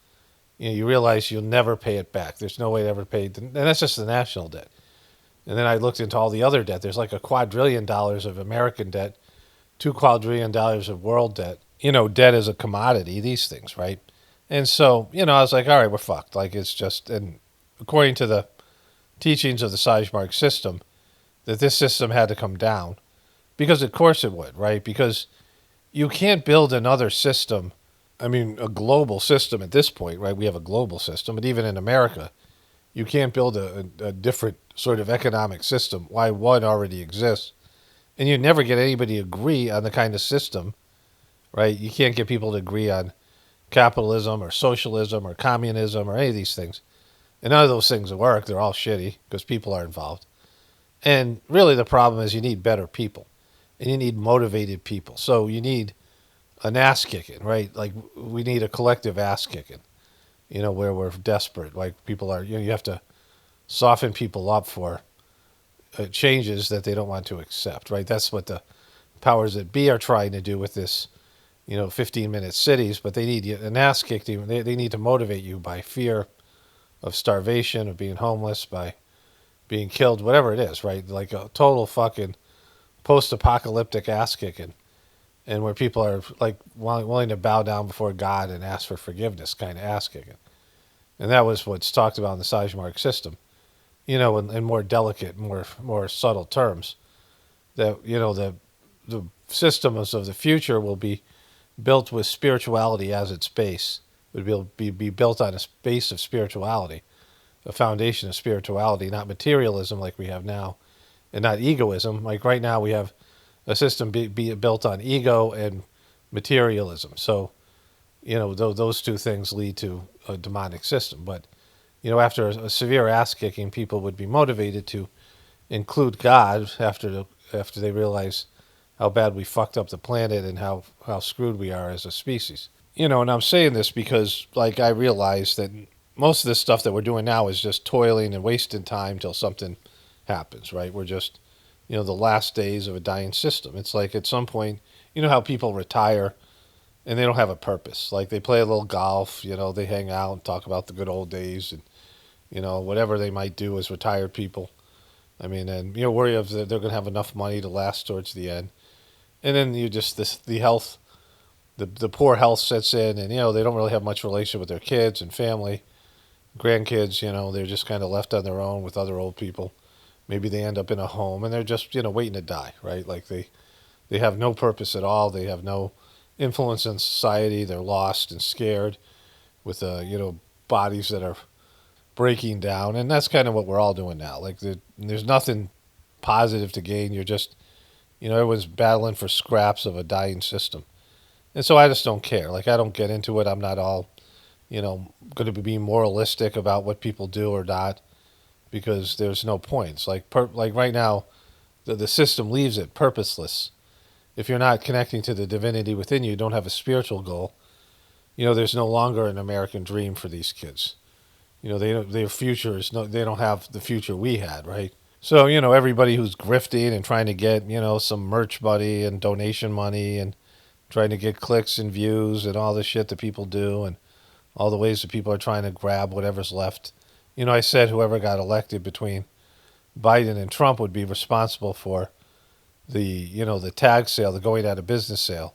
you realize you'll never pay it back. There's no way to ever pay it. And that's just the national debt. And then I looked into all the other debt. There's like $2 quadrillion of American debt, $2 quadrillion of world debt. Debt is a commodity, these things, right? And so, I was like, all right, we're fucked. Like, it's just, and according to the teachings of the Sizemore system, that this system had to come down. Because of course it would, right? Because you can't build another system, a global system at this point, right? We have a global system, but even in America, you can't build a different sort of economic system. Why one already exists. And you never get anybody to agree on the kind of system, right? You can't get people to agree on capitalism or socialism or communism or any of these things. And none of those things work. They're all shitty because people are involved. And really the problem is you need better people. And you need motivated people. So you need an ass kicking, right? Like we need a collective ass kicking, where we're desperate. Like people are, you have to soften people up for changes that they don't want to accept, right? That's what the powers that be are trying to do with this, 15-minute cities, but they need an ass kicked. They need to motivate you by fear of starvation, of being homeless, by being killed, whatever it is, right? Like a total fucking post-apocalyptic ass kicking, and where people are like willing to bow down before God and ask for forgiveness, kind of ass kicking. And that was what's talked about in the Sizemore system, in more delicate, more subtle terms. That the systems of the future will be built with spirituality as its base. It would be built on a base of spirituality, a foundation of spirituality, not materialism like we have now, and not egoism. Like right now we have a system be built on ego and materialism. So, those two things lead to a demonic system. But, after a severe ass kicking, people would be motivated to include God after they realize how bad we fucked up the planet and how screwed we are as a species. And I'm saying this because, like, I realize that most of this stuff that we're doing now is just toiling and wasting time till something happens, right? We're just, the last days of a dying system. It's like at some point, how people retire and they don't have a purpose. Like they play a little golf, they hang out and talk about the good old days and, whatever they might do as retired people. And, worry if they're going to have enough money to last towards the end. And then the health, the poor health sets in and, they don't really have much relation with their kids and family, grandkids, they're just kind of left on their own with other old people. Maybe they end up in a home and they're just, waiting to die, right? Like they have no purpose at all. They have no influence in society. They're lost and scared with, bodies that are breaking down. And that's kind of what we're all doing now. Like there's nothing positive to gain. You're just, everyone's battling for scraps of a dying system. And so I just don't care. Like I don't get into it. I'm not all, going to be moralistic about what people do or not, because there's no points. Like right now, the system leaves it purposeless. If you're not connecting to the divinity within you, don't have a spiritual goal, there's no longer an American dream for these kids. Their future is they don't have the future we had, right? So, everybody who's grifting and trying to get, some merch money and donation money and trying to get clicks and views and all the shit that people do and all the ways that people are trying to grab whatever's left. I said whoever got elected between Biden and Trump would be responsible for the tag sale, the going out of business sale,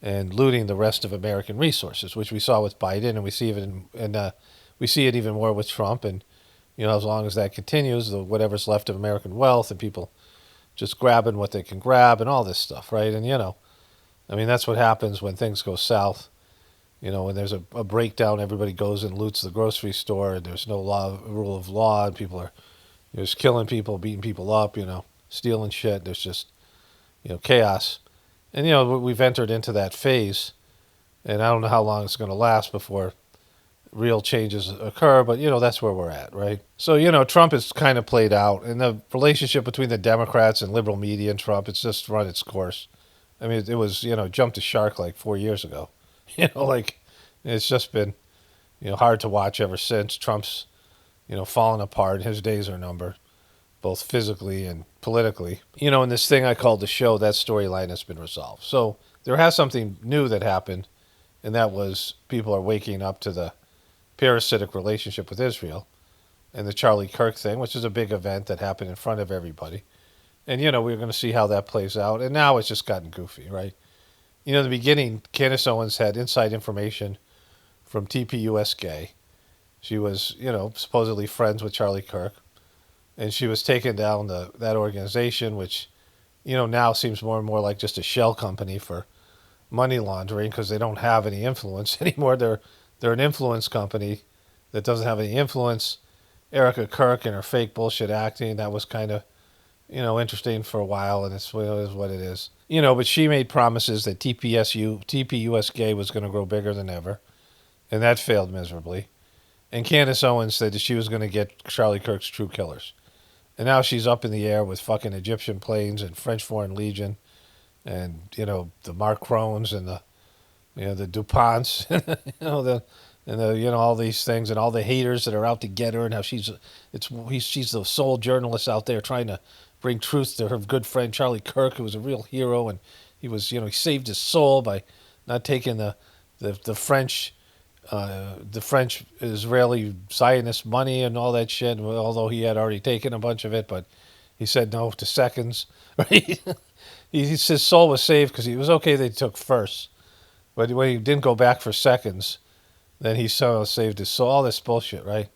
and looting the rest of American resources, which we saw with Biden, and we see we see it even more with Trump. And as long as that continues, whatever's left of American wealth and people just grabbing what they can grab and all this stuff, right? And that's what happens when things go south. When there's a breakdown, everybody goes and loots the grocery store, and there's no rule of law, and people are just killing people, beating people up, stealing shit. There's just, chaos. And, we've entered into that phase, and I don't know how long it's going to last before real changes occur, but, that's where we're at, right? So, Trump is kind of played out, and the relationship between the Democrats and liberal media and Trump, it's just run its course. It was, jumped the shark like 4 years ago. Like, it's just been, hard to watch ever since. Trump's, fallen apart. His days are numbered, both physically and politically. In this thing I called the show, that storyline has been resolved. So there has something new that happened, and that was people are waking up to the parasitic relationship with Israel and the Charlie Kirk thing, which is a big event that happened in front of everybody. And, we're going to see how that plays out. And now it's just gotten goofy, right? In the beginning, Candace Owens had inside information from TPUSK. She was, supposedly friends with Charlie Kirk. And she was taking down that organization, which, now seems more and more like just a shell company for money laundering because they don't have any influence anymore. They're an influence company that doesn't have any influence. Erika Kirk and her fake bullshit acting, that was kind of, interesting for a while, and it's what it is. But she made promises that TPUSK was going to grow bigger than ever, and that failed miserably. And Candace Owens said that she was going to get Charlie Kirk's true killers. And now she's up in the air with fucking Egyptian planes and French Foreign Legion and, the Macrons and the DuPonts, all these things and all the haters that are out to get her and how she's the sole journalist out there trying to bring truth to her good friend Charlie Kirk, who was a real hero, and he was, he saved his soul by not taking the French Israeli Zionist money and all that shit. Although he had already taken a bunch of it, but he said no to seconds. Right? His soul was saved because he was okay. They took first, but when he didn't go back for seconds, then he somehow saved his soul. All this bullshit, right?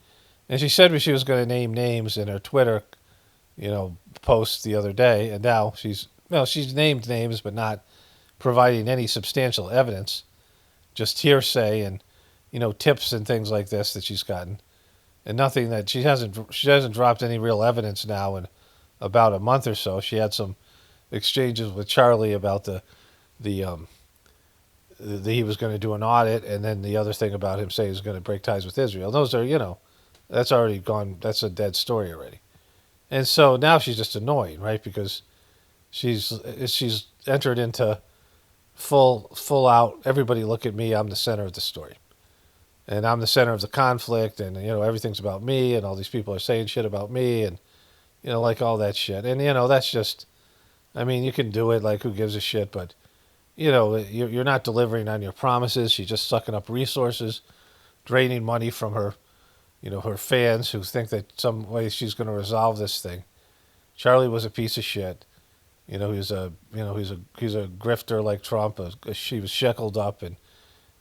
And she said she was going to name names in her Twitter, post the other day, and now she's named names, but not providing any substantial evidence, just hearsay and tips and things like this that she's gotten, and nothing that she hasn't dropped any real evidence now in about a month or so. She had some exchanges with Charlie about he was going to do an audit, and then the other thing about him saying he's going to break ties with Israel. Those are that's already gone. That's a dead story already. And so now she's just annoying, right? Because she's entered into full out, everybody look at me, I'm the center of the story. And I'm the center of the conflict, and, everything's about me, and all these people are saying shit about me, and, like all that shit. And, that's just, you can do it, like, who gives a shit, but, you're not delivering on your promises. She's just sucking up resources, draining money from her, her fans who think that some way she's going to resolve this thing. Charlie was a piece of shit. He's a grifter like Trump. She was shackled up, and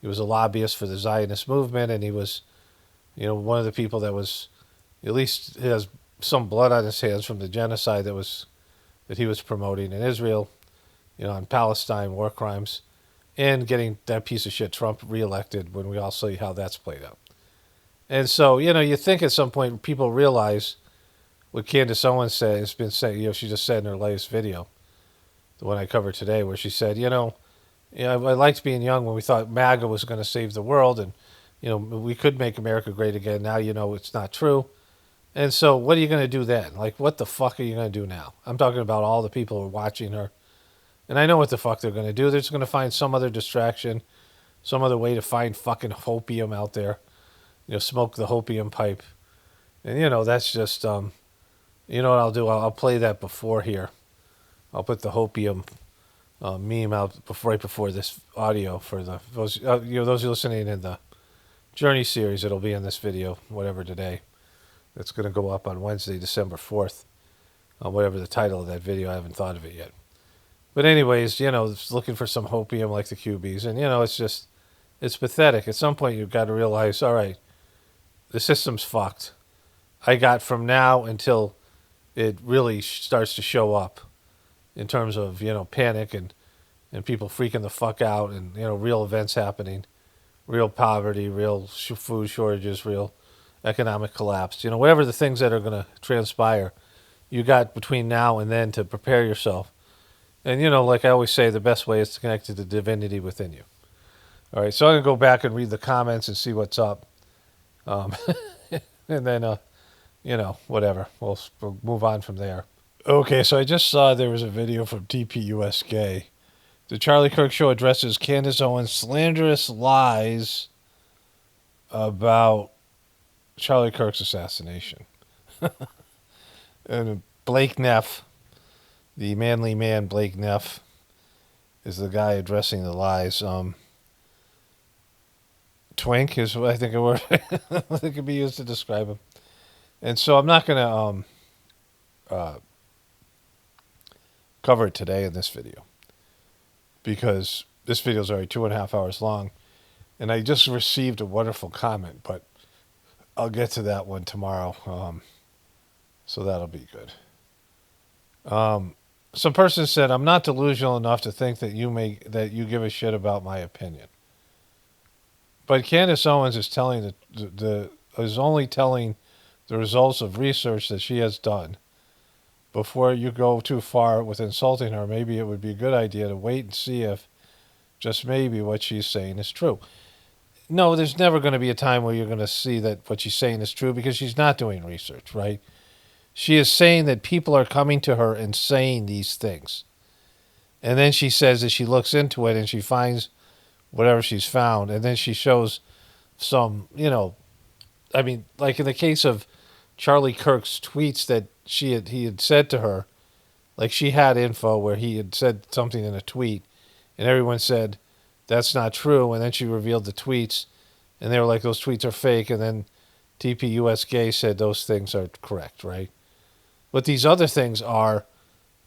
he was a lobbyist for the Zionist movement, and he was, one of the people that was, at least has some blood on his hands from the genocide that he was promoting in Israel, on Palestine, war crimes, and getting that piece of shit Trump reelected when we all see how that's played out. And so, you think at some point people realize what Candace Owens has been saying, she just said in her latest video, the one I covered today, where she said, I liked being young when we thought MAGA was going to save the world and, we could make America great again. Now, it's not true. And so what are you going to do then? Like, what the fuck are you going to do now? I'm talking about all the people who are watching her. And I know what the fuck they're going to do. They're just going to find some other distraction, some other way to find fucking hopium out there. Smoke the hopium pipe. And, that's just, what I'll do? I'll play that before here. I'll put the hopium meme out right before this audio for those who are listening in the Journey series. It'll be in this video, whatever today. It's going to go up on Wednesday, December 4th. Whatever the title of that video, I haven't thought of it yet. But anyways, looking for some hopium like the QBs. And, it's pathetic. At some point, you've got to realize, all right, the system's fucked. I got from now until it really starts to show up in terms of, panic and people freaking the fuck out and, real events happening, real poverty, real food shortages, real economic collapse, whatever the things that are going to transpire, you got between now and then to prepare yourself. And, like I always say, the best way is to connect to the divinity within you. All right, so I'm going to go back and read the comments and see what's up. And then, whatever. We'll move on from there. Okay, so I just saw there was a video from TPUSK. The Charlie Kirk Show addresses Candace Owens' slanderous lies about Charlie Kirk's assassination. And Blake Neff, the manly man Blake Neff, is the guy addressing the lies. Twink is, I think, a word that could be used to describe him. And so I'm not going to cover it today in this video, because this video is already 2.5 hours long, and I just received a wonderful comment, but I'll get to that one tomorrow, so that'll be good. Some person said, I'm not delusional enough to think that you give a shit about my opinion. But Candace Owens is telling is only telling the results of research that she has done. Before you go too far with insulting her, maybe it would be a good idea to wait and see if, just maybe, what she's saying is true. No, there's never going to be a time where you're going to see that what she's saying is true, because she's not doing research, right? She is saying that people are coming to her and saying these things. And then she says that she looks into it and she finds whatever she's found. And then she shows some, I mean, like in the case of Charlie Kirk's tweets that he had said to her, like she had info where he had said something in a tweet and everyone said, that's not true. And then she revealed the tweets and they were like, those tweets are fake. And then TPUS Gay said those things are correct, right? But these other things are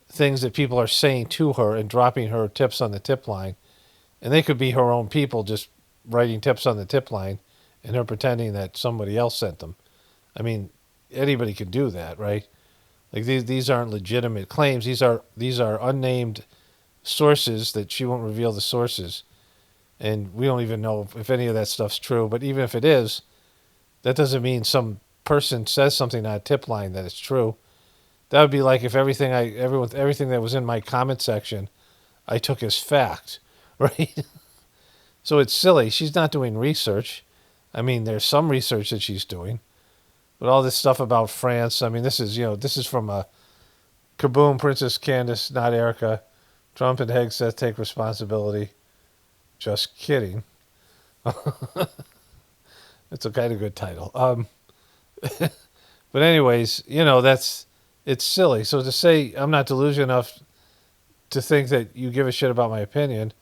things that people are saying to her and dropping her tips on the tip line. And they could be her own people just writing tips on the tip line and her pretending that somebody else sent them. I mean, anybody can do that, right? Like these aren't legitimate claims. These are unnamed sources that she won't reveal the sources. And we don't even know if any of that stuff's true. But even if it is, that doesn't mean some person says something on a tip line that it's true. That would be like if everything that was in my comment section I took as fact, right? So it's silly. She's not doing research. I mean, there's some research that she's doing. But all this stuff about France, I mean, this is from a Kaboom, Princess Candace, not Erika. Trump and Hegseth take responsibility. Just kidding. It's a kind of good title. But anyways, it's silly. So to say I'm not delusional enough to think that you give a shit about my opinion,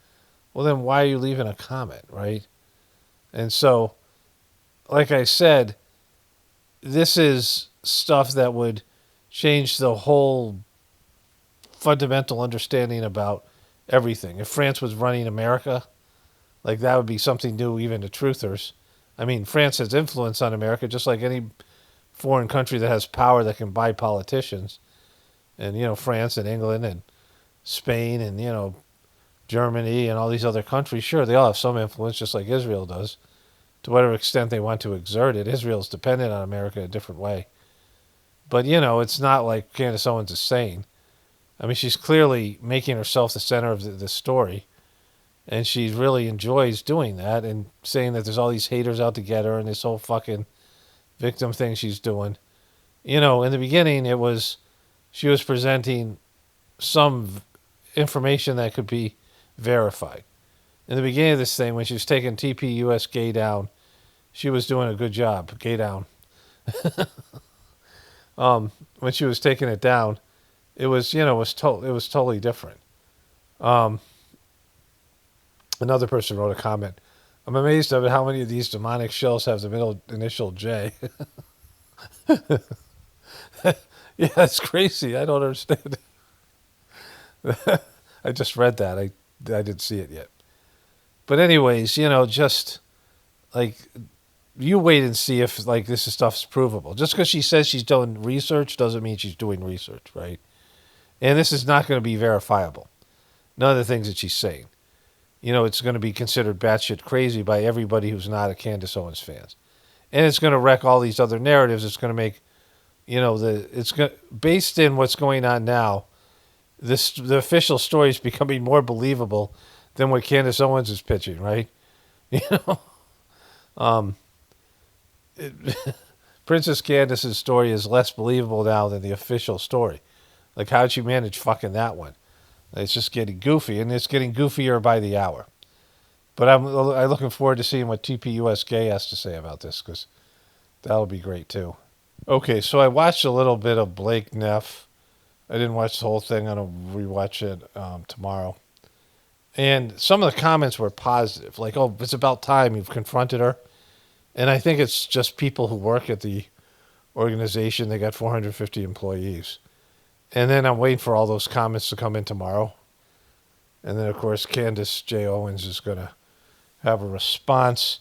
well, then why are you leaving a comment, right? And so, like I said, this is stuff that would change the whole fundamental understanding about everything. If France was running America, like that would be something new even to truthers. I mean, France has influence on America just like any foreign country that has power that can buy politicians. And, France and England and Spain and, Germany and all these other countries, sure, they all have some influence just like Israel does. To whatever extent they want to exert it, Israel's dependent on America in a different way. But, it's not like Candace Owens is saying. I mean, she's clearly making herself the center of the story. And she really enjoys doing that and saying that there's all these haters out to get her and this whole fucking victim thing she's doing. In the beginning, she was presenting some information that could be verified. In the beginning of this thing, when she was taking TPUS Gay down, she was doing a good job. Gay down. When she was taking it down, it was totally different. Another person wrote a comment. I'm amazed at how many of these demonic shells have the middle initial J. Yeah, it's crazy. I don't understand. I just read that. I didn't see it yet. But anyways, just like you wait and see if like this stuff's provable. Just because she says she's doing research doesn't mean she's doing research, right? And this is not going to be verifiable. None of the things that she's saying. It's going to be considered batshit crazy by everybody who's not a Candace Owens fan. And it's going to wreck all these other narratives. It's going to make, based in what's going on now, the official story is becoming more believable than what Candace Owens is pitching, right? Princess Candace's story is less believable now than the official story. Like, how'd you manage fucking that one? It's just getting goofy, and it's getting goofier by the hour. But I'm looking forward to seeing what TPUSK has to say about this, because that'll be great too. Okay, so I watched a little bit of Blake Neff. I didn't watch the whole thing. I'm going to rewatch it tomorrow. And some of the comments were positive. Like, oh, it's about time you've confronted her. And I think it's just people who work at the organization. They got 450 employees. And then I'm waiting for all those comments to come in tomorrow. And then, of course, Candace J. Owens is going to have a response.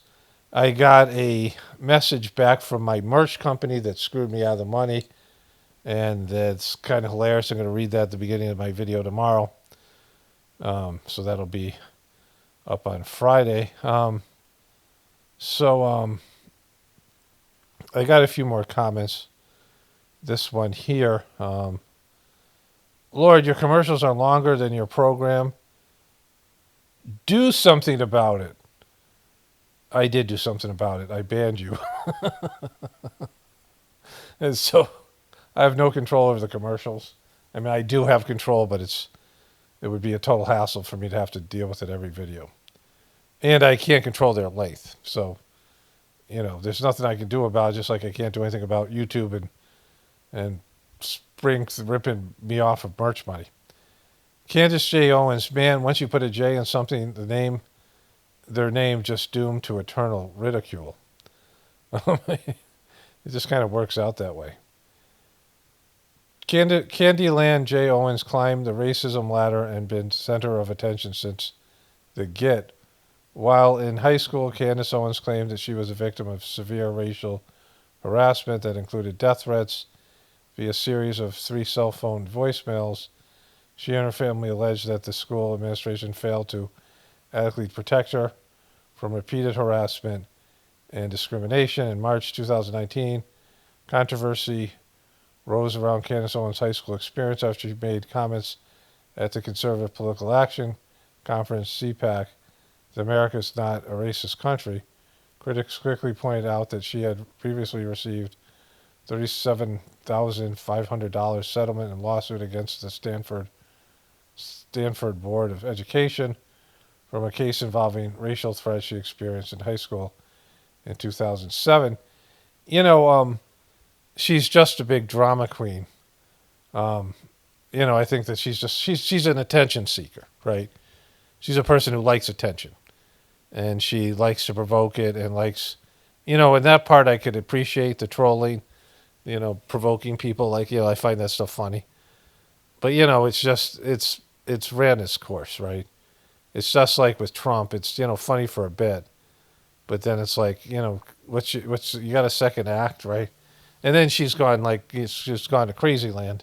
I got a message back from my merch company that screwed me out of the money. And that's kind of hilarious. I'm going to read that at the beginning of my video tomorrow. So that'll be up on Friday. I got a few more comments. This one here. Lord, your commercials are longer than your program. Do something about it. I did do something about it. I banned you. And so I have no control over the commercials. I mean, I do have control, but it would be a total hassle for me to have to deal with it every video. And I can't control their length. So, there's nothing I can do about it, just like I can't do anything about YouTube and ripping me off of merch money. Candace J. Owens, man, once you put a J in something, their name just doomed to eternal ridicule. It just kind of works out that way. Candyland J. Owens climbed the racism ladder and been center of attention since the get. While in high school, Candace Owens claimed that she was a victim of severe racial harassment that included death threats via a series of 3 cell phone voicemails. She and her family alleged that the school administration failed to adequately protect her from repeated harassment and discrimination. In March 2019, controversy rose around Candace Owens' high school experience after she made comments at the Conservative Political Action Conference, CPAC, that America is not a racist country. Critics quickly pointed out that she had previously received $37,500 settlement and lawsuit against the Stanford Board of Education from a case involving racial threats she experienced in high school in 2007. She's just a big drama queen. I think that she's an attention seeker, right? She's a person who likes attention. And she likes to provoke it and likes, in that part I could appreciate the trolling, provoking people. I find that stuff funny. But, it's ran its course, right? It's just like with Trump. It's, funny for a bit. But then it's like, you got a second act, right? And then she's gone to crazy land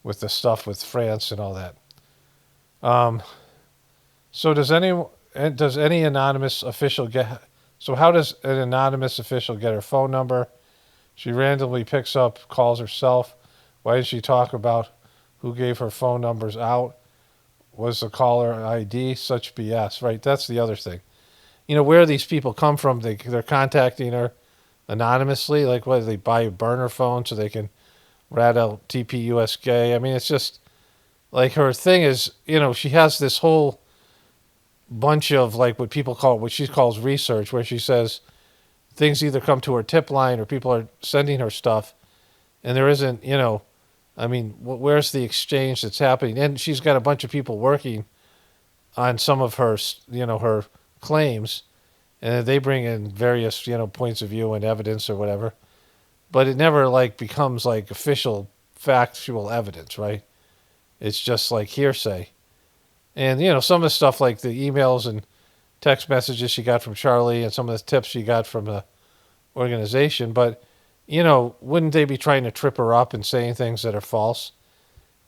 with the stuff with France and all that. So does any anonymous official how does an anonymous official get her phone number? She randomly picks up, calls herself. Why did she talk about who gave her phone numbers out? Was the caller ID? Such BS, right? That's the other thing. Where these people come from, they're contacting her anonymously. Like, whether they buy a burner phone so they can rat out TPUSK. I mean, it's just like her thing is, she has this whole bunch of what she calls research, where she says things either come to her tip line or people are sending her stuff, and there isn't, where's the exchange that's happening? And she's got a bunch of people working on some of her, her claims, and they bring in various, points of view and evidence or whatever, but it never becomes official factual evidence, right? It's just like hearsay. And, some of the stuff like the emails and text messages she got from Charlie and some of the tips she got from the organization. But, wouldn't they be trying to trip her up and saying things that are false?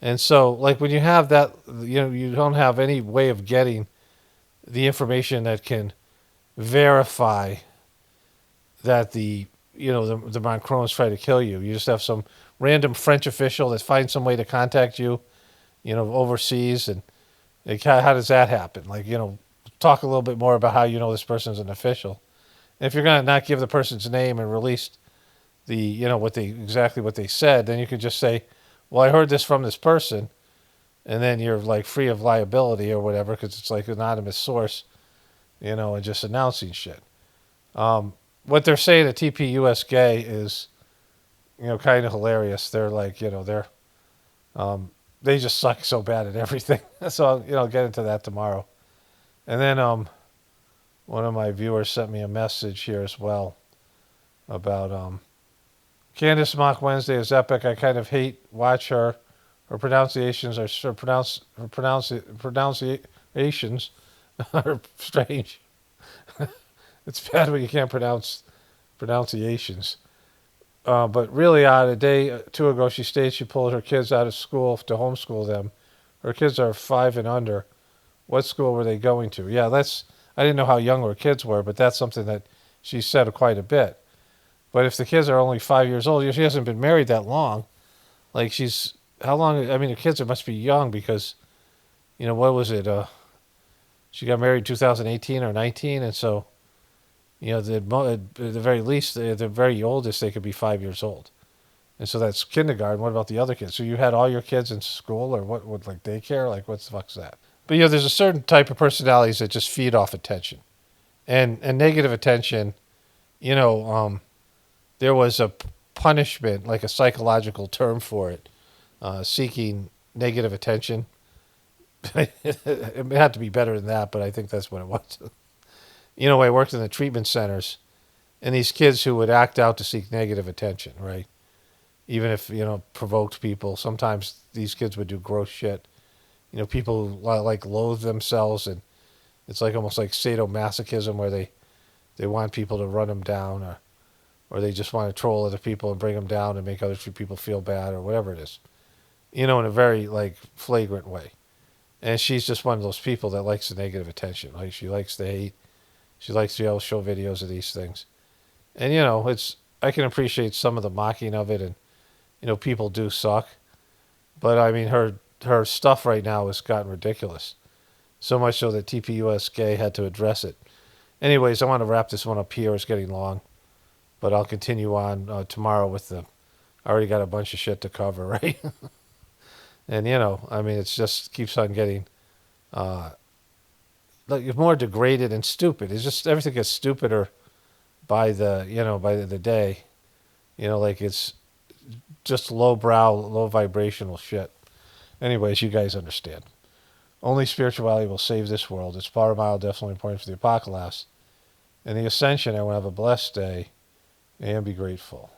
And so, when you have that, you don't have any way of getting the information that can verify that the Macrons try to kill you. You just have some random French official that finds some way to contact you, overseas. And how does that happen? Talk a little bit more about how this person's an official. And if you're going to not give the person's name and release the, exactly what they said, then you could just say, well, I heard this from this person. And then you're free of liability or whatever, because it's anonymous source. and just announcing shit. What they're saying at TPUS Gay is, kind of hilarious. They're like, they just suck so bad at everything. So, I'll get into that tomorrow. And then one of my viewers sent me a message here as well about Candace Mock Wednesday is epic. I kind of watch her. Her pronunciations are pronunciations are strange. It's bad when you can't pronounce pronunciations. But really, a day or two ago, she stated she pulled her kids out of school to homeschool them. Her kids are 5 and under. What school were they going to? Yeah, I didn't know how young her kids were, but that's something that she said quite a bit. But if the kids are only 5 years old, she hasn't been married that long. Like how long? I mean, the kids must be young because, what was it? She got married 2018 or 19, and so, at the very least, the very oldest, they could be 5 years old. And so that's kindergarten. What about the other kids? So you had all your kids in school or what like daycare? Like what the fuck's that? But, there's a certain type of personalities that just feed off attention. And negative attention, there was a punishment, like a psychological term for it, seeking negative attention. It had to be better than that, but I think that's what it was. I worked in the treatment centers, and these kids who would act out to seek negative attention, right? Even if, provoked people, sometimes these kids would do gross shit. People like loathe themselves, and it's like almost like sadomasochism where they want people to run them down or they just want to troll other people and bring them down and make other people feel bad or whatever it is, in a very like flagrant way. And she's just one of those people that likes the negative attention. Like she likes the hate. She likes to be able to show videos of these things. And, I can appreciate some of the mocking of it and, people do suck. But, I mean, her stuff right now has gotten ridiculous. So much so that TPUS Gay had to address it. Anyways, I want to wrap this one up here. It's getting long. But I'll continue on tomorrow with I already got a bunch of shit to cover, right? And, it just keeps on getting like more degraded and stupid. It's just everything gets stupider by the day. Like it's just lowbrow, low vibrational shit. Anyways, you guys understand. Only spirituality will save this world. Its power mile definitely important for the apocalypse. And the ascension, I will have a blessed day and be grateful.